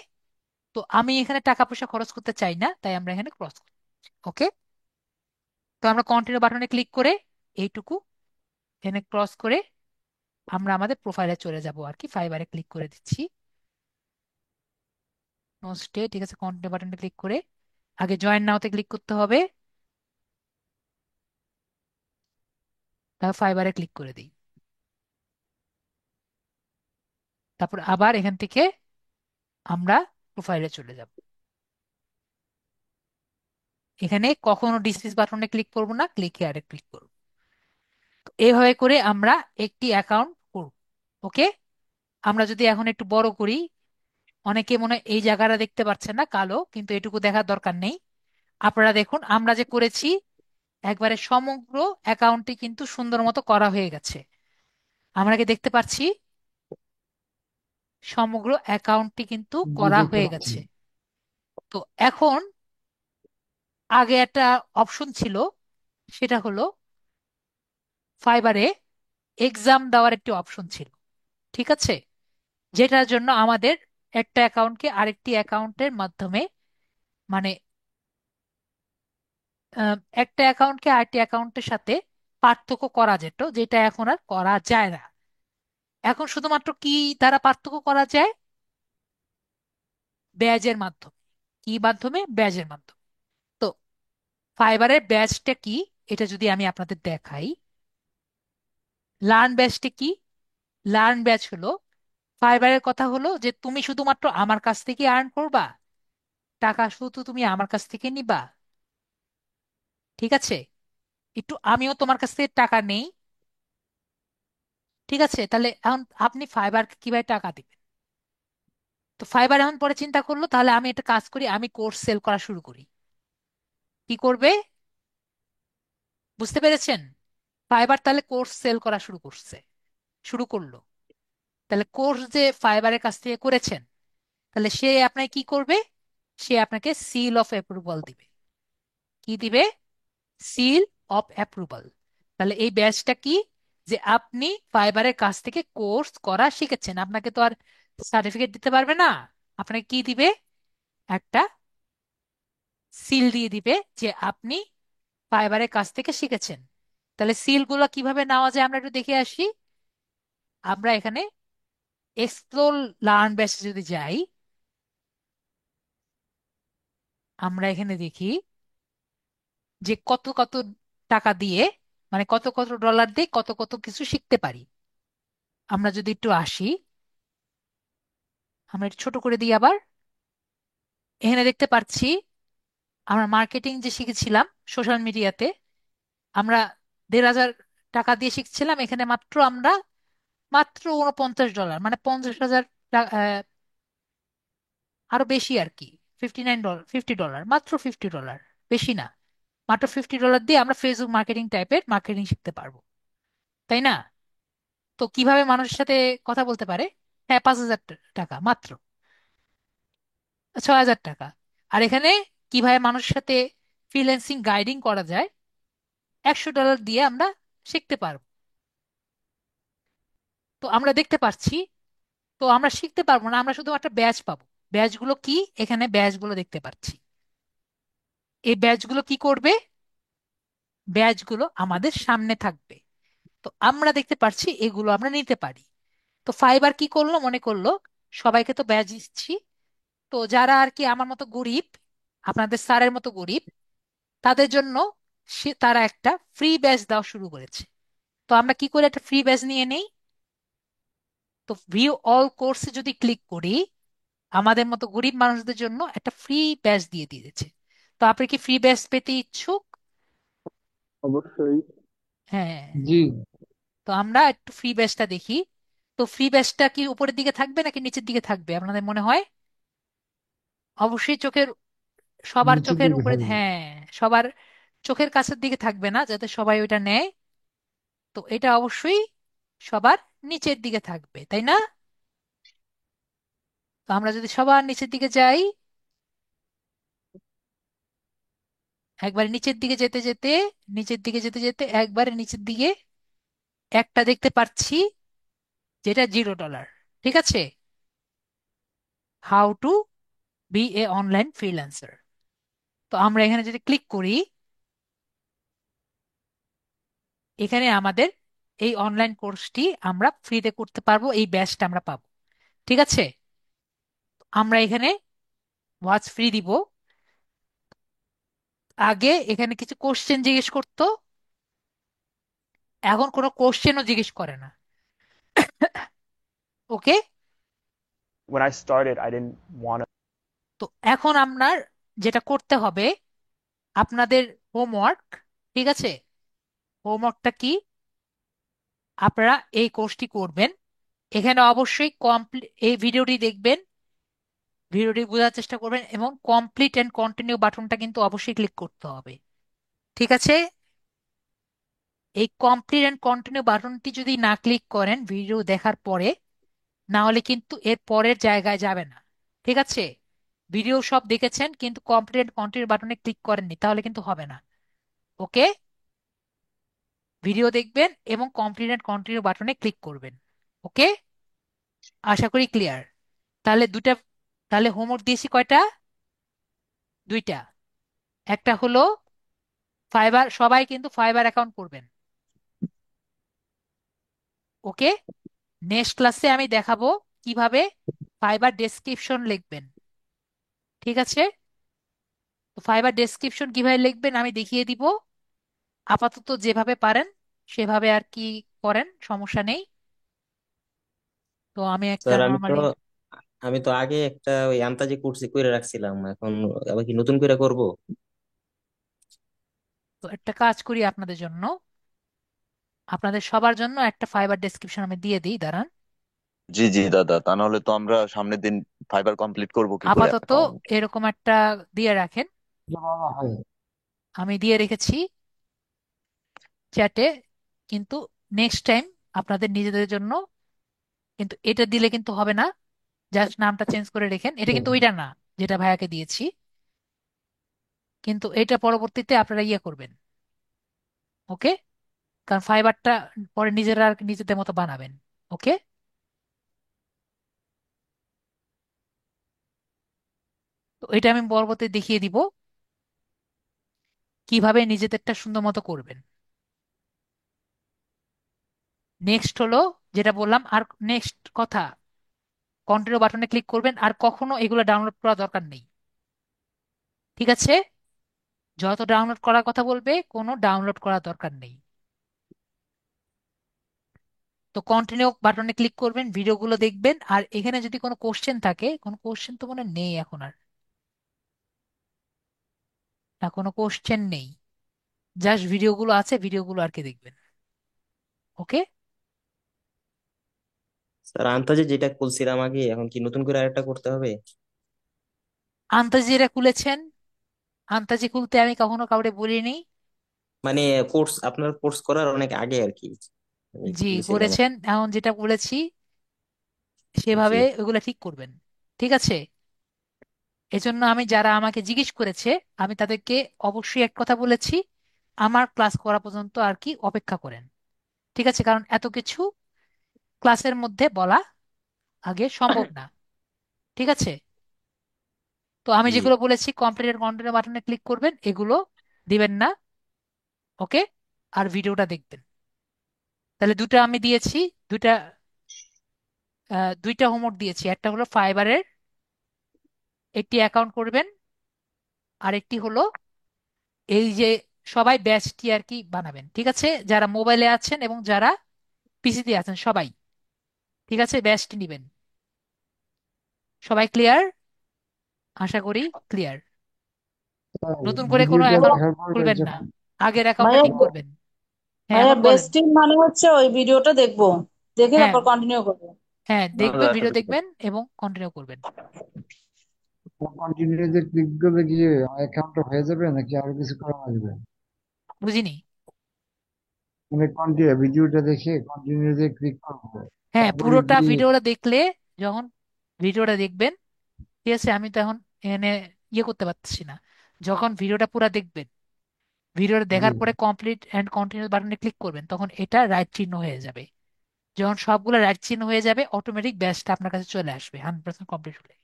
তো আমি এখানে টাকা পয়সা খরচ করতে চাই না, তাই আমরা এখানে ক্রস করি। ওকে, তো আমরা কন্টিনিউ বাটনে ক্লিক করে এইটুকু এখানে ক্রস করে আমরা আমাদের প্রোফাইলে চলে যাব আর কি। ফাইবারে ক্লিক করে দিচ্ছি, নো স্টে। ঠিক আছে, কন্টিনিউ বাটনে ক্লিক করে আগে জয়েন নাওতে ক্লিক করতে হবে, তারপর ফাইবারে ক্লিক করে দিই। তারপর আবার এখান থেকে আমরা প্রোফাইলে চলে যাব। এখানে কখনো ডিসমিস বাটনে ক্লিক করব না, ক্লিক হেয়ারে ক্লিক করব। তো এইভাবে করে আমরা একটি অ্যাকাউন্ট করব। ওকে, আমরা যদি এখন একটু বড় করি, অনেকে মনে হয় এই জায়গাটা দেখতে পাচ্ছেন না, কালো, কিন্তু এটুকু দেখার দরকার নেই। আপনারা দেখুন আমরা যে করেছি, একবারে সমগ্র অ্যাকাউন্টটি কিন্তু সুন্দর মতো করা হয়ে গেছে। আমরা কি দেখতে পাচ্ছি? সমগ্র অ্যাকাউন্টটি কিন্তু জি, করা দেখতে হয়ে পাচ্ছি। গেছে। তো এখন আগে একটা অপশন ছিল, সেটা হলো ফাইবারে এক্সাম দেওয়ার একটি অপশন ছিল। ঠিক আছে, যেটার জন্য আমাদের একটা অ্যাকাউন্টকে আরেকটি অ্যাকাউন্টের মাধ্যমে, মানে একটা অ্যাকাউন্টকে আরেকটি অ্যাকাউন্টের সাথে পার্থক্য করা যেত, যেটা এখন আর করা যায় না। এখন শুধুমাত্র কি দ্বারা পার্থক্য করা যায়? ব্যাজের মাধ্যমে। কি মাধ্যমে? ব্যাজের মাধ্যমে। তো ফাইবারের ব্যাজটা কি, এটা যদি আমি আপনাদের দেখাই। লার্ন ব্যাজটা কি? লার্ন ব্যাচ হলো, ফাইবারের কথা হলো যে তুমি শুধুমাত্র আমার কাছ থেকে আর্ন করবা, টাকা শুধু তুমি আমার কাছ থেকে নিবা। ঠিক আছে, একটু আমিও তোমার কাছ থেকে টাকা নেই। ঠিক আছে, তাহলে এখন আপনি ফাইবারকে কিভাবে টাকা দিবেন? তো ফাইবার এখন পরে চিন্তা করলো, তাহলে আমি একটা কাজ করি, আমি কোর্স সেল করা শুরু করি। কি করবে? বুঝতে পেরেছেন? ফাইবার তাহলে কোর্স সেল করা শুরু করলো। তাহলে কোর্স যে ফাইবারের কাছ থেকে করেছেন, তাহলে সে আপনাকে কি করবে? সে আপনাকে সিল অফ অ্যাপ্রুভাল দিবে। কি দিবে? Seal of approval. তাহলে এই ব্যাচটা কি? যে আপনি ফাইবারের কাছ থেকে কোর্স করা শিখেছেন, আপনাকে তো আর সার্টিফিকেট দিতে পারবে না। আপনাকে কি দিবে? একটা সিল দিয়ে দিবে যে আপনি ফাইবারের কাছ থেকে শিখেছেন। তাহলে সিলগুলো কিভাবে নেওয়া যায় আমরা একটু দেখে আসি। আমরা এখানে এক্সপ্লোর লার্ন ব্যাচে যদি যাই, আমরা এখানে দেখি যে কত কত টাকা দিয়ে, মানে কত কত ডলার দিয়ে কত কত কিছু শিখতে পারি। আমরা যদি একটু আসি, আমরা একটু ছোট করে দিই আবার। এখানে দেখতে পাচ্ছি আমরা মার্কেটিং যে শিখেছিলাম সোশ্যাল মিডিয়াতে, আমরা 1,500 টাকা দিয়ে শিখছিলাম, এখানে মাত্র আমরা মাত্র $49, মানে 50,000 আরো বেশি আর কি, $59, $50, মাত্র $50, বেশি না, মাত্র $50 দিয়ে আমরা ফেসবুক মার্কেটিং টাইপের মার্কেটিং শিখতে পারবো। তাই না? তো কিভাবে মানুষের সাথে কথা বলতে পারে? হ্যাঁ, 5,000 টাকা মাত্র, 6,000 টাকা। আর এখানে কিভাবে মানুষের সাথে ফ্রিল্যান্সিং গাইডিং করা যায়, $100 দিয়ে আমরা শিখতে পারবো। তো আমরা দেখতে পাচ্ছি, তো আমরা শিখতে পারবো না, আমরা শুধু একটা ব্যাচ পাবো। ব্যাচগুলো কি? এখানে ব্যাচগুলো দেখতে পাচ্ছি। এই ব্যাচগুলো কি করবে? ব্যাচগুলো আমাদের সামনে থাকবে। তো আমরা দেখতে পাচ্ছি এগুলো আমরা নিতে পারি। তো ফাইবার কি করলো? মনে করলো সবাইকে তো ব্যাচ দিচ্ছি, তো যারা আর কি আমার মতো গরিব, আপনাদের স্যারের মতো গরিব, তাদের জন্য তারা একটা ফ্রি ব্যাচ দেওয়া শুরু করেছে। তো আমরা কি করে একটা ফ্রি ব্যাচ নিয়ে নেই? তো ভিউ অল কোর্সে যদি ক্লিক করি, আমাদের মতো গরিব মানুষদের জন্য একটা ফ্রি ব্যাচ দিয়ে দিয়েছে। তো আপনি কি ফ্রি ব্যাচ পেতে ইচ্ছুক? অবশ্যই। হ্যাঁ। জি। তো আমরা একটু ফ্রি ব্যাচটা দেখি। তো ফ্রি ব্যাচটা কি উপরের দিকে থাকবে নাকি নিচের দিকে থাকবে আপনাদের মনে হয়? অবশ্যই সবার নিচের চোখের দিকে উপরে, থাকবে। হ্যাঁ, সবার চোখের কাছের দিকে থাকবে না, যাতে সবাই ওইটা নেয়। তো এটা অবশ্যই সবার নিচের দিকে থাকবে, তাই না? তো আমরা যদি সবার নিচের দিকে যাই, একবার নিচের দিকে যেতে যেতে, নিচের দিকে যেতে যেতে একবারে নিচের দিকে একটা দেখতে পাচ্ছি, যেটা $0। ঠিক আছে, how to be a online freelancer. তো আমরা এখানে যদি ক্লিক করি, এখানে আমাদের এই অনলাইন কোর্সটি আমরা ফ্রিতে করতে পারবো, এই ব্যাচটা আমরা পাবো। ঠিক আছে, আমরা এখানে ওয়াচ ফ্রি দিব। আগে এখানে কিছু কোশ্চেন জিজ্ঞেস করতো, এখন কোনো কোশ্চেনও জিজ্ঞেস করে না। ওকে। when I started, I didn't want to. তো এখন আপনার যেটা করতে হবে, আপনাদের হোমওয়ার্ক, ঠিক আছে, হোমওয়ার্কটা কি, আপনারা এই কোর্সটি করবেন। এখানে অবশ্যই কমপ্লিট, এই ভিডিওটি দেখবেন, ভিডিওটি বোঝার চেষ্টা করবেন, এবং কমপ্লিট এন্ড কন্টিনিউ বাটনটা কিন্তু অবশ্যই ক্লিক করতে হবে। ঠিক আছে, এই কমপ্লিট এন্ড কন্টিনিউ বাটনটি যদি না ক্লিক করেন ভিডিও দেখার পরে, না হলে কিন্তু এর পরের জায়গায় যাবে না। ঠিক আছে, ভিডিও সব দেখেছেন কিন্তু কমপ্লিট এন্ড কন্টিনিউ বাটনে ক্লিক করেননি, তাহলে কিন্তু হবে না। ওকে, ভিডিও দেখবেন এবং কমপ্লিট এন্ড কন্টিনিউ বাটনে ক্লিক করবেন। ওকে, আশা করি ক্লিয়ার। তাহলে দুটা, তাহলে হোমওয়ার্ক দিয়েছি কয়টা? দুইটা। একটা হলো ফাইবার, সবাই কিন্তু ফাইবার অ্যাকাউন্ট করবেন। ওকে, নেক্সট ক্লাসে আমি দেখাবো কিভাবে ফাইবার ডেসক্রিপশন লিখবেন। ঠিক আছে, তো ফাইবার ডেসক্রিপশন কিভাবে লিখবেন আমি দেখিয়ে দিব। আপাতত যেভাবে পারেন সেভাবে আর কি করেন, সমস্যা নেই। তো আমি একটা স্যার নর্মালি, আমি তো আগে একটা ওই আন্তাজি কোর্স করে রাখছিলাম, এখন আবার কি নতুন করে করব? তো একটা কাজ করি আপনাদের জন্য, আপনাদের সবার জন্য একটা ফাইবার ডেসক্রিপশন আমি দিয়ে দিই, দাঁড়ান। জি জি দাদা, তা নাহলে তো আমরা সামনের দিন ফাইবার কমপ্লিট করব কি করে আপাতত অ্যাকাউন্ট? এরকম একটা দিয়ে রাখেন, বাবা হয়। আমি দিয়ে রেখেছি চ্যাটে। কিন্তু নেক্সট টাইম আপনাদের নিজেদের জন্য, কিন্তু এটা দিলে কিন্তু হবে না, জাস্ট নামটা চেঞ্জ করে রেখেন। এটা কিন্তু ওইটা না যেটা ভাইয়াকে দিয়েছি, কিন্তু এটা পরবর্তীতে আপনারা ইয়ে করবেন। ওকে, কারণ ফাইবারটা পরে নিজেরা আর কি নিজেদের মতো বানাবেন। ওকে, তো এটা আমি পরবর্তীতে দেখিয়ে দিব কিভাবে নিজেদেরটা সুন্দর মতো করবেন। নেক্সট হলো যেটা বললাম, আর নেক্সট কথা, কন্টিনিউ বাটনে ক্লিক করবেন, আর কখনো এগুলো ডাউনলোড করা দরকার নেই। ঠিক আছে, যত ডাউনলোড করার কথা বলবে কোনো ডাউনলোড করার দরকার নেই। তো কন্টিনিউ বাটনে ক্লিক করবেন, ভিডিওগুলো দেখবেন, আর এখানে যদি কোনো কোশ্চেন থাকে, কোনো কোশ্চেন তো মনে হয় নেই এখন আর, না কোনো কোশ্চেন নেই, জাস্ট ভিডিওগুলো আছে, ভিডিওগুলো আর কি দেখবেন। ওকে, স্যার আন্তাজি যেটা খুলছিলাম আগে, এখন কি নতুন করে আরেকটা করতে হবে? আন্তাজি যেটা খুলেছেন, আন্তাজি খুলতে আমি কখনো কাউকে বলিনি। মানে আপনার কোর্স করার অনেক আগে আর কি আমি জি খুলেছিলাম। করেছেন, এখন যেটা বলেছি জি সেভাবে ওইগুলা ঠিক করবেন। ঠিক আছে, এজন্য আমি, যারা আমাকে জিজ্ঞেস করেছে, আমি তাদেরকে অবশ্যই এক কথা বলেছি, আমার ক্লাস করা পর্যন্ত আর কি অপেক্ষা করেন। ঠিক আছে, কারণ এত কিছু ক্লাসের মধ্যে বলা আগে সম্ভব না। ঠিক আছে, তো আমি জি যেগুলো বলেছি কমপ্লিট কন্টিনিউ বাটনে ক্লিক করবেন, এগুলো দিবেন না। ওকে, আর ভিডিওটা দেখবেন। তাহলে দুটো আমি দিয়েছি, দুইটা দুইটা হোমওয়ার্ক দিয়েছি। একটা হলো ফাইবারের একটি অ্যাকাউন্ট করবেন, আর একটি হলো এই যে সবাই ব্যাচটি আর কি বানাবেন। ঠিক আছে, যারা মোবাইলে আছেন এবং যারা পিসিতে আছেন সবাই, ঠিক আছে, ব্যাচটি নিবেন। সবাই ক্লিয়ার? আশা করি ক্লিয়ার। নতুন করে কোনো ভিডিওটা অ্যাকাউন্ট দেখার পর খুলবেন না, যখন আগের অ্যাকাউন্টটা ভাইয়া ঠিক করবেন। হ্যাঁ, ভাইয়া এখন বলেন। বেস্টিং মানে হচ্ছে ওই ভিডিওটা দেখবো, দেখে হ্যাঁ, তারপর কন্টিনিউ করবো। হ্যাঁ, দেখবেন, ভিডিও দেখবেন এবং কন্টিনিউ করবেন। কন্টিনিউতে ক্লিক করলে কি অ্যাকাউন্টটা হয়ে যাবে নাকি আরো কিছু করা লাগবে? বুঝিনি। মানে কন্টিনিউ ভিডিওটা দেখে কন্টিনিউতে ক্লিক করবো, হ্যাঁ, তারপরে পুরোটা গিয়ে ভিডিওটা দেখলে, যখন ভিডিওটা দেখবেন, ঠিক আছে, আমি তো এখন এখানে ইয়ে করতে পারছি না। যখন ভিডিওটা পুরো দেখবেন, ভিডিওটা জি দেখার পরে কমপ্লিট অ্যান্ড কন্টিনিউ বাটনে ক্লিক করবেন, তখন এটা রাইট চিহ্ন হয়ে যাবে। যখন সবগুলো রাইট চিহ্ন হয়ে যাবে, অটোমেটিক ব্যাচটা আপনার কাছে চলে আসবে 100% কমপ্লিট হলে।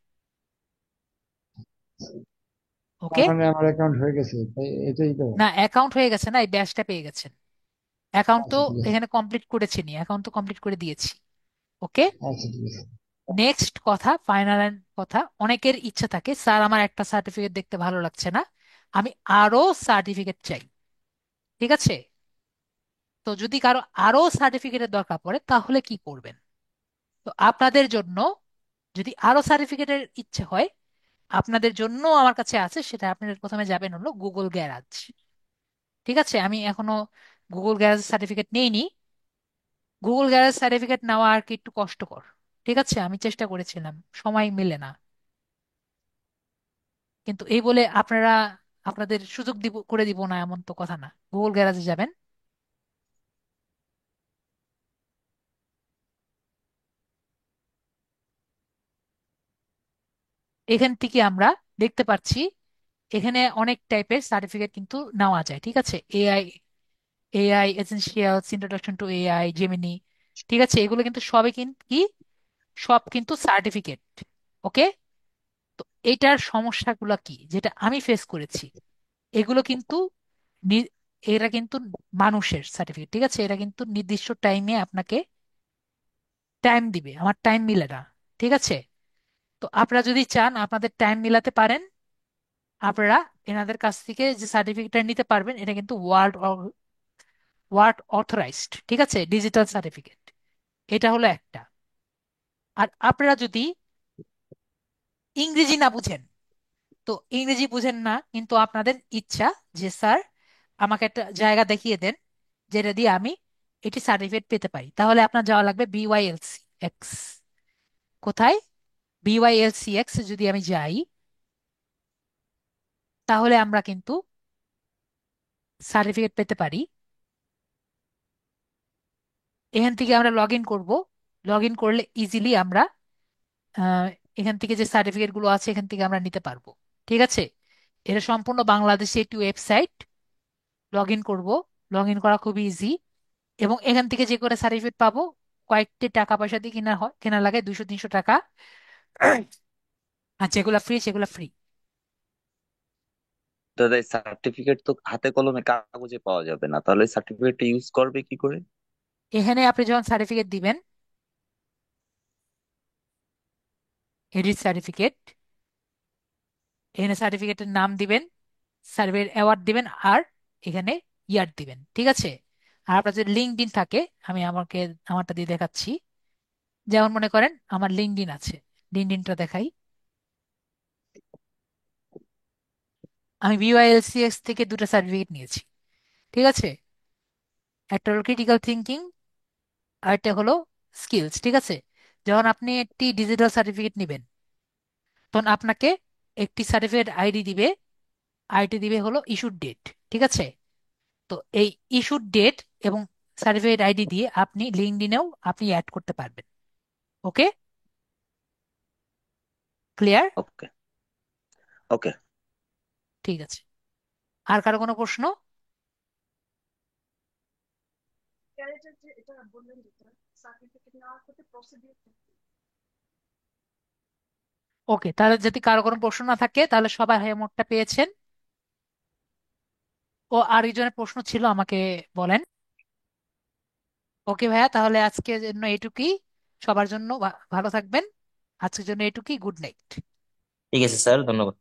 তার ওকে। মানে আমার অ্যাকাউন্ট হয়ে গেছে, তাই এটাই তো? না, অ্যাকাউন্ট হয়ে গেছে না, এই ব্যাচটা পেয়ে গেছেন। অ্যাকাউন্ট তো আচ্ছা ঠিক আছে। এখানে কমপ্লিট করেছি নি, অ্যাকাউন্ট তো কমপ্লিট করে দিয়েছি। ওকে। আচ্ছা ঠিক আছে। নেক্সট কথা, ফাইনাল কথা, অনেকের ইচ্ছা থাকে, স্যার আমার একটা সার্টিফিকেট দেখতে ভালো লাগছে না, আমি আরো সার্টিফিকেট চাই। ঠিক আছে। তো যদি কারো আরো সার্টিফিকেটের দরকার পড়ে তাহলে কি করবেন? তো আপনাদের জন্য, যদি আরো সার্টিফিকেটের ইচ্ছে হয়, আপনাদের জন্য আমার কাছে আছে, সেটা আপনাদের প্রথমে যাবেন হলো গুগল গ্যারাজ। ঠিক আছে, আমি এখনো গুগল গ্যারাজ সার্টিফিকেট নেইনি। গুগল গ্যারাজ সার্টিফিকেট নেওয়া আর কি একটু কষ্টকর। ঠিক আছে, আমি চেষ্টা করেছিলাম, সময় মিলে না। কিন্তু এই বলে আপনারা, আপনাদের সুযোগ দিব করে দিব না এমন তো কথা না। গুগল গ্যারাজে যাবেন। এখান থেকে আমরা দেখতে পাচ্ছি, এখানে অনেক টাইপের সার্টিফিকেট কিন্তু নেওয়া যায়। ঠিক আছে, AI, AI essentials, introduction to AI, Gemini. ঠিক আছে, এগুলো কিন্তু সবই কিন্তু কি, সব কিন্তু সার্টিফিকেট। ওকে। তো এটার সমস্যাগুলো কি যেটা আমি ফেস করেছি, এগুলো কিন্তু নি- এরা কিন্তু মানুষের সার্টিফিকেট। ঠিক আছে, এরা কিন্তু নির্দিষ্ট টাইমে আপনাকে টাইম দিবে, আমার টাইম মিলে না। ঠিক আছে। তো আপনারা যদি চান আপনাদের টাইম মিলাতে পারেন, আপনারা এনাদের কাছ থেকে যে সার্টিফিকেটটা নিতে পারবেন, এটা কিন্তু ওয়ার্ড অথরাইজড। ঠিক আছে, ডিজিটাল সার্টিফিকেট। এটা হলো একটা। আর আপনারা যদি ইংরেজি না বুঝেন, তো ইংরেজি বুঝেন না কিন্তু আপনাদের ইচ্ছা যে স্যার আমাকে একটা জায়গা দেখিয়ে দেন যেটা দিয়ে আমি এটি সার্টিফিকেট পেতে পারি, তাহলে আপনার যাওয়া লাগবে বিওয়াইএলসি এক্স। কোথায়? বিওয়াইএলসি এক্স যদি আমি যাই, তাহলে আমরা কিন্তু সার্টিফিকেট পেতে পারি। এখান থেকে আমরা লগ ইন করবো। লগ ইন করলে ইজিলি আমরা আহ, এখান থেকে যে সার্টিফিকেট গুলো আছে এখান থেকে আমরা নিতে পারবো। ঠিক আছে। এটা সম্পূর্ণ বাংলাদেশে একটি ওয়েবসাইট। লগ ইন করবো। লগ ইন করা খুবই ইজি। এবং এখান থেকে যে করে সার্টিফিকেট পাবো, কয়েকটি টাকা পয়সা দিয়ে কেনা হয়, কেনা লাগে 200-300 টাকা। আর যেগুলো ফ্রি সেগুলো ফ্রি। দাদা এই সার্টিফিকেট তো হাতে কলমে কাগজে পাওয়া যাবে না, তাহলে সার্টিফিকেটটা ইউজ করবে কি করে? এখানে আপনি যখন সার্টিফিকেট দিবেন, এডিট সার্টিফিকেট, এখানে সার্টিফিকেটের নাম দিবেন, সার্টিফিকেট অ্যাওয়ার্ড দিবেন, আর এখানে ইয়ার দিবেন। ঠিক আছে। আর আপনার যদি লিঙ্কডইন থাকে, আমি আমারটা দিয়ে দেখাচ্ছি। যেমন মনে করেন আমার লিঙ্কডইন আছে, লিঙ্কডইনটা দেখাই। আমি বিওআইএলসিএস থেকে দুটো সার্টিফিকেট নিয়েছি। ঠিক আছে। একটা হলো ক্রিটিক্যাল থিঙ্কিং, আর একটা হলো স্কিলস। ঠিক আছে। যখন আপনি একটি ডিজিটাল সার্টিফিকেট নেবেন, তখন আপনাকে একটি সার্টিফিকেট আইডি দিবে। আইডি দিবে হলো ইস্যুড ডেট। ঠিক আছে। তো এই ইস্যুড ডেট এবং সার্টিফিকেট আইডি দিয়ে আপনি লিঙ্কডইনেও আপনি অ্যাড করতে পারবেন। ওকে। ক্লিয়ার? ওকে। ওকে। ঠিক আছে। আর কারো কোনো প্রশ্ন? ওকে, তাহলে যদি কারো কোনো প্রশ্ন না থাকে তাহলে সবাই হেমোটটা পেয়েছেন। ও আর একজনের প্রশ্ন ছিল, আমাকে বলেন। ওকে ভাইয়া, তাহলে আজকের জন্য এটুকুই। সবার জন্য ভালো থাকবেন। আজকের জন্য এটুকুই। Good night. ঠিক আছে স্যার, ধন্যবাদ।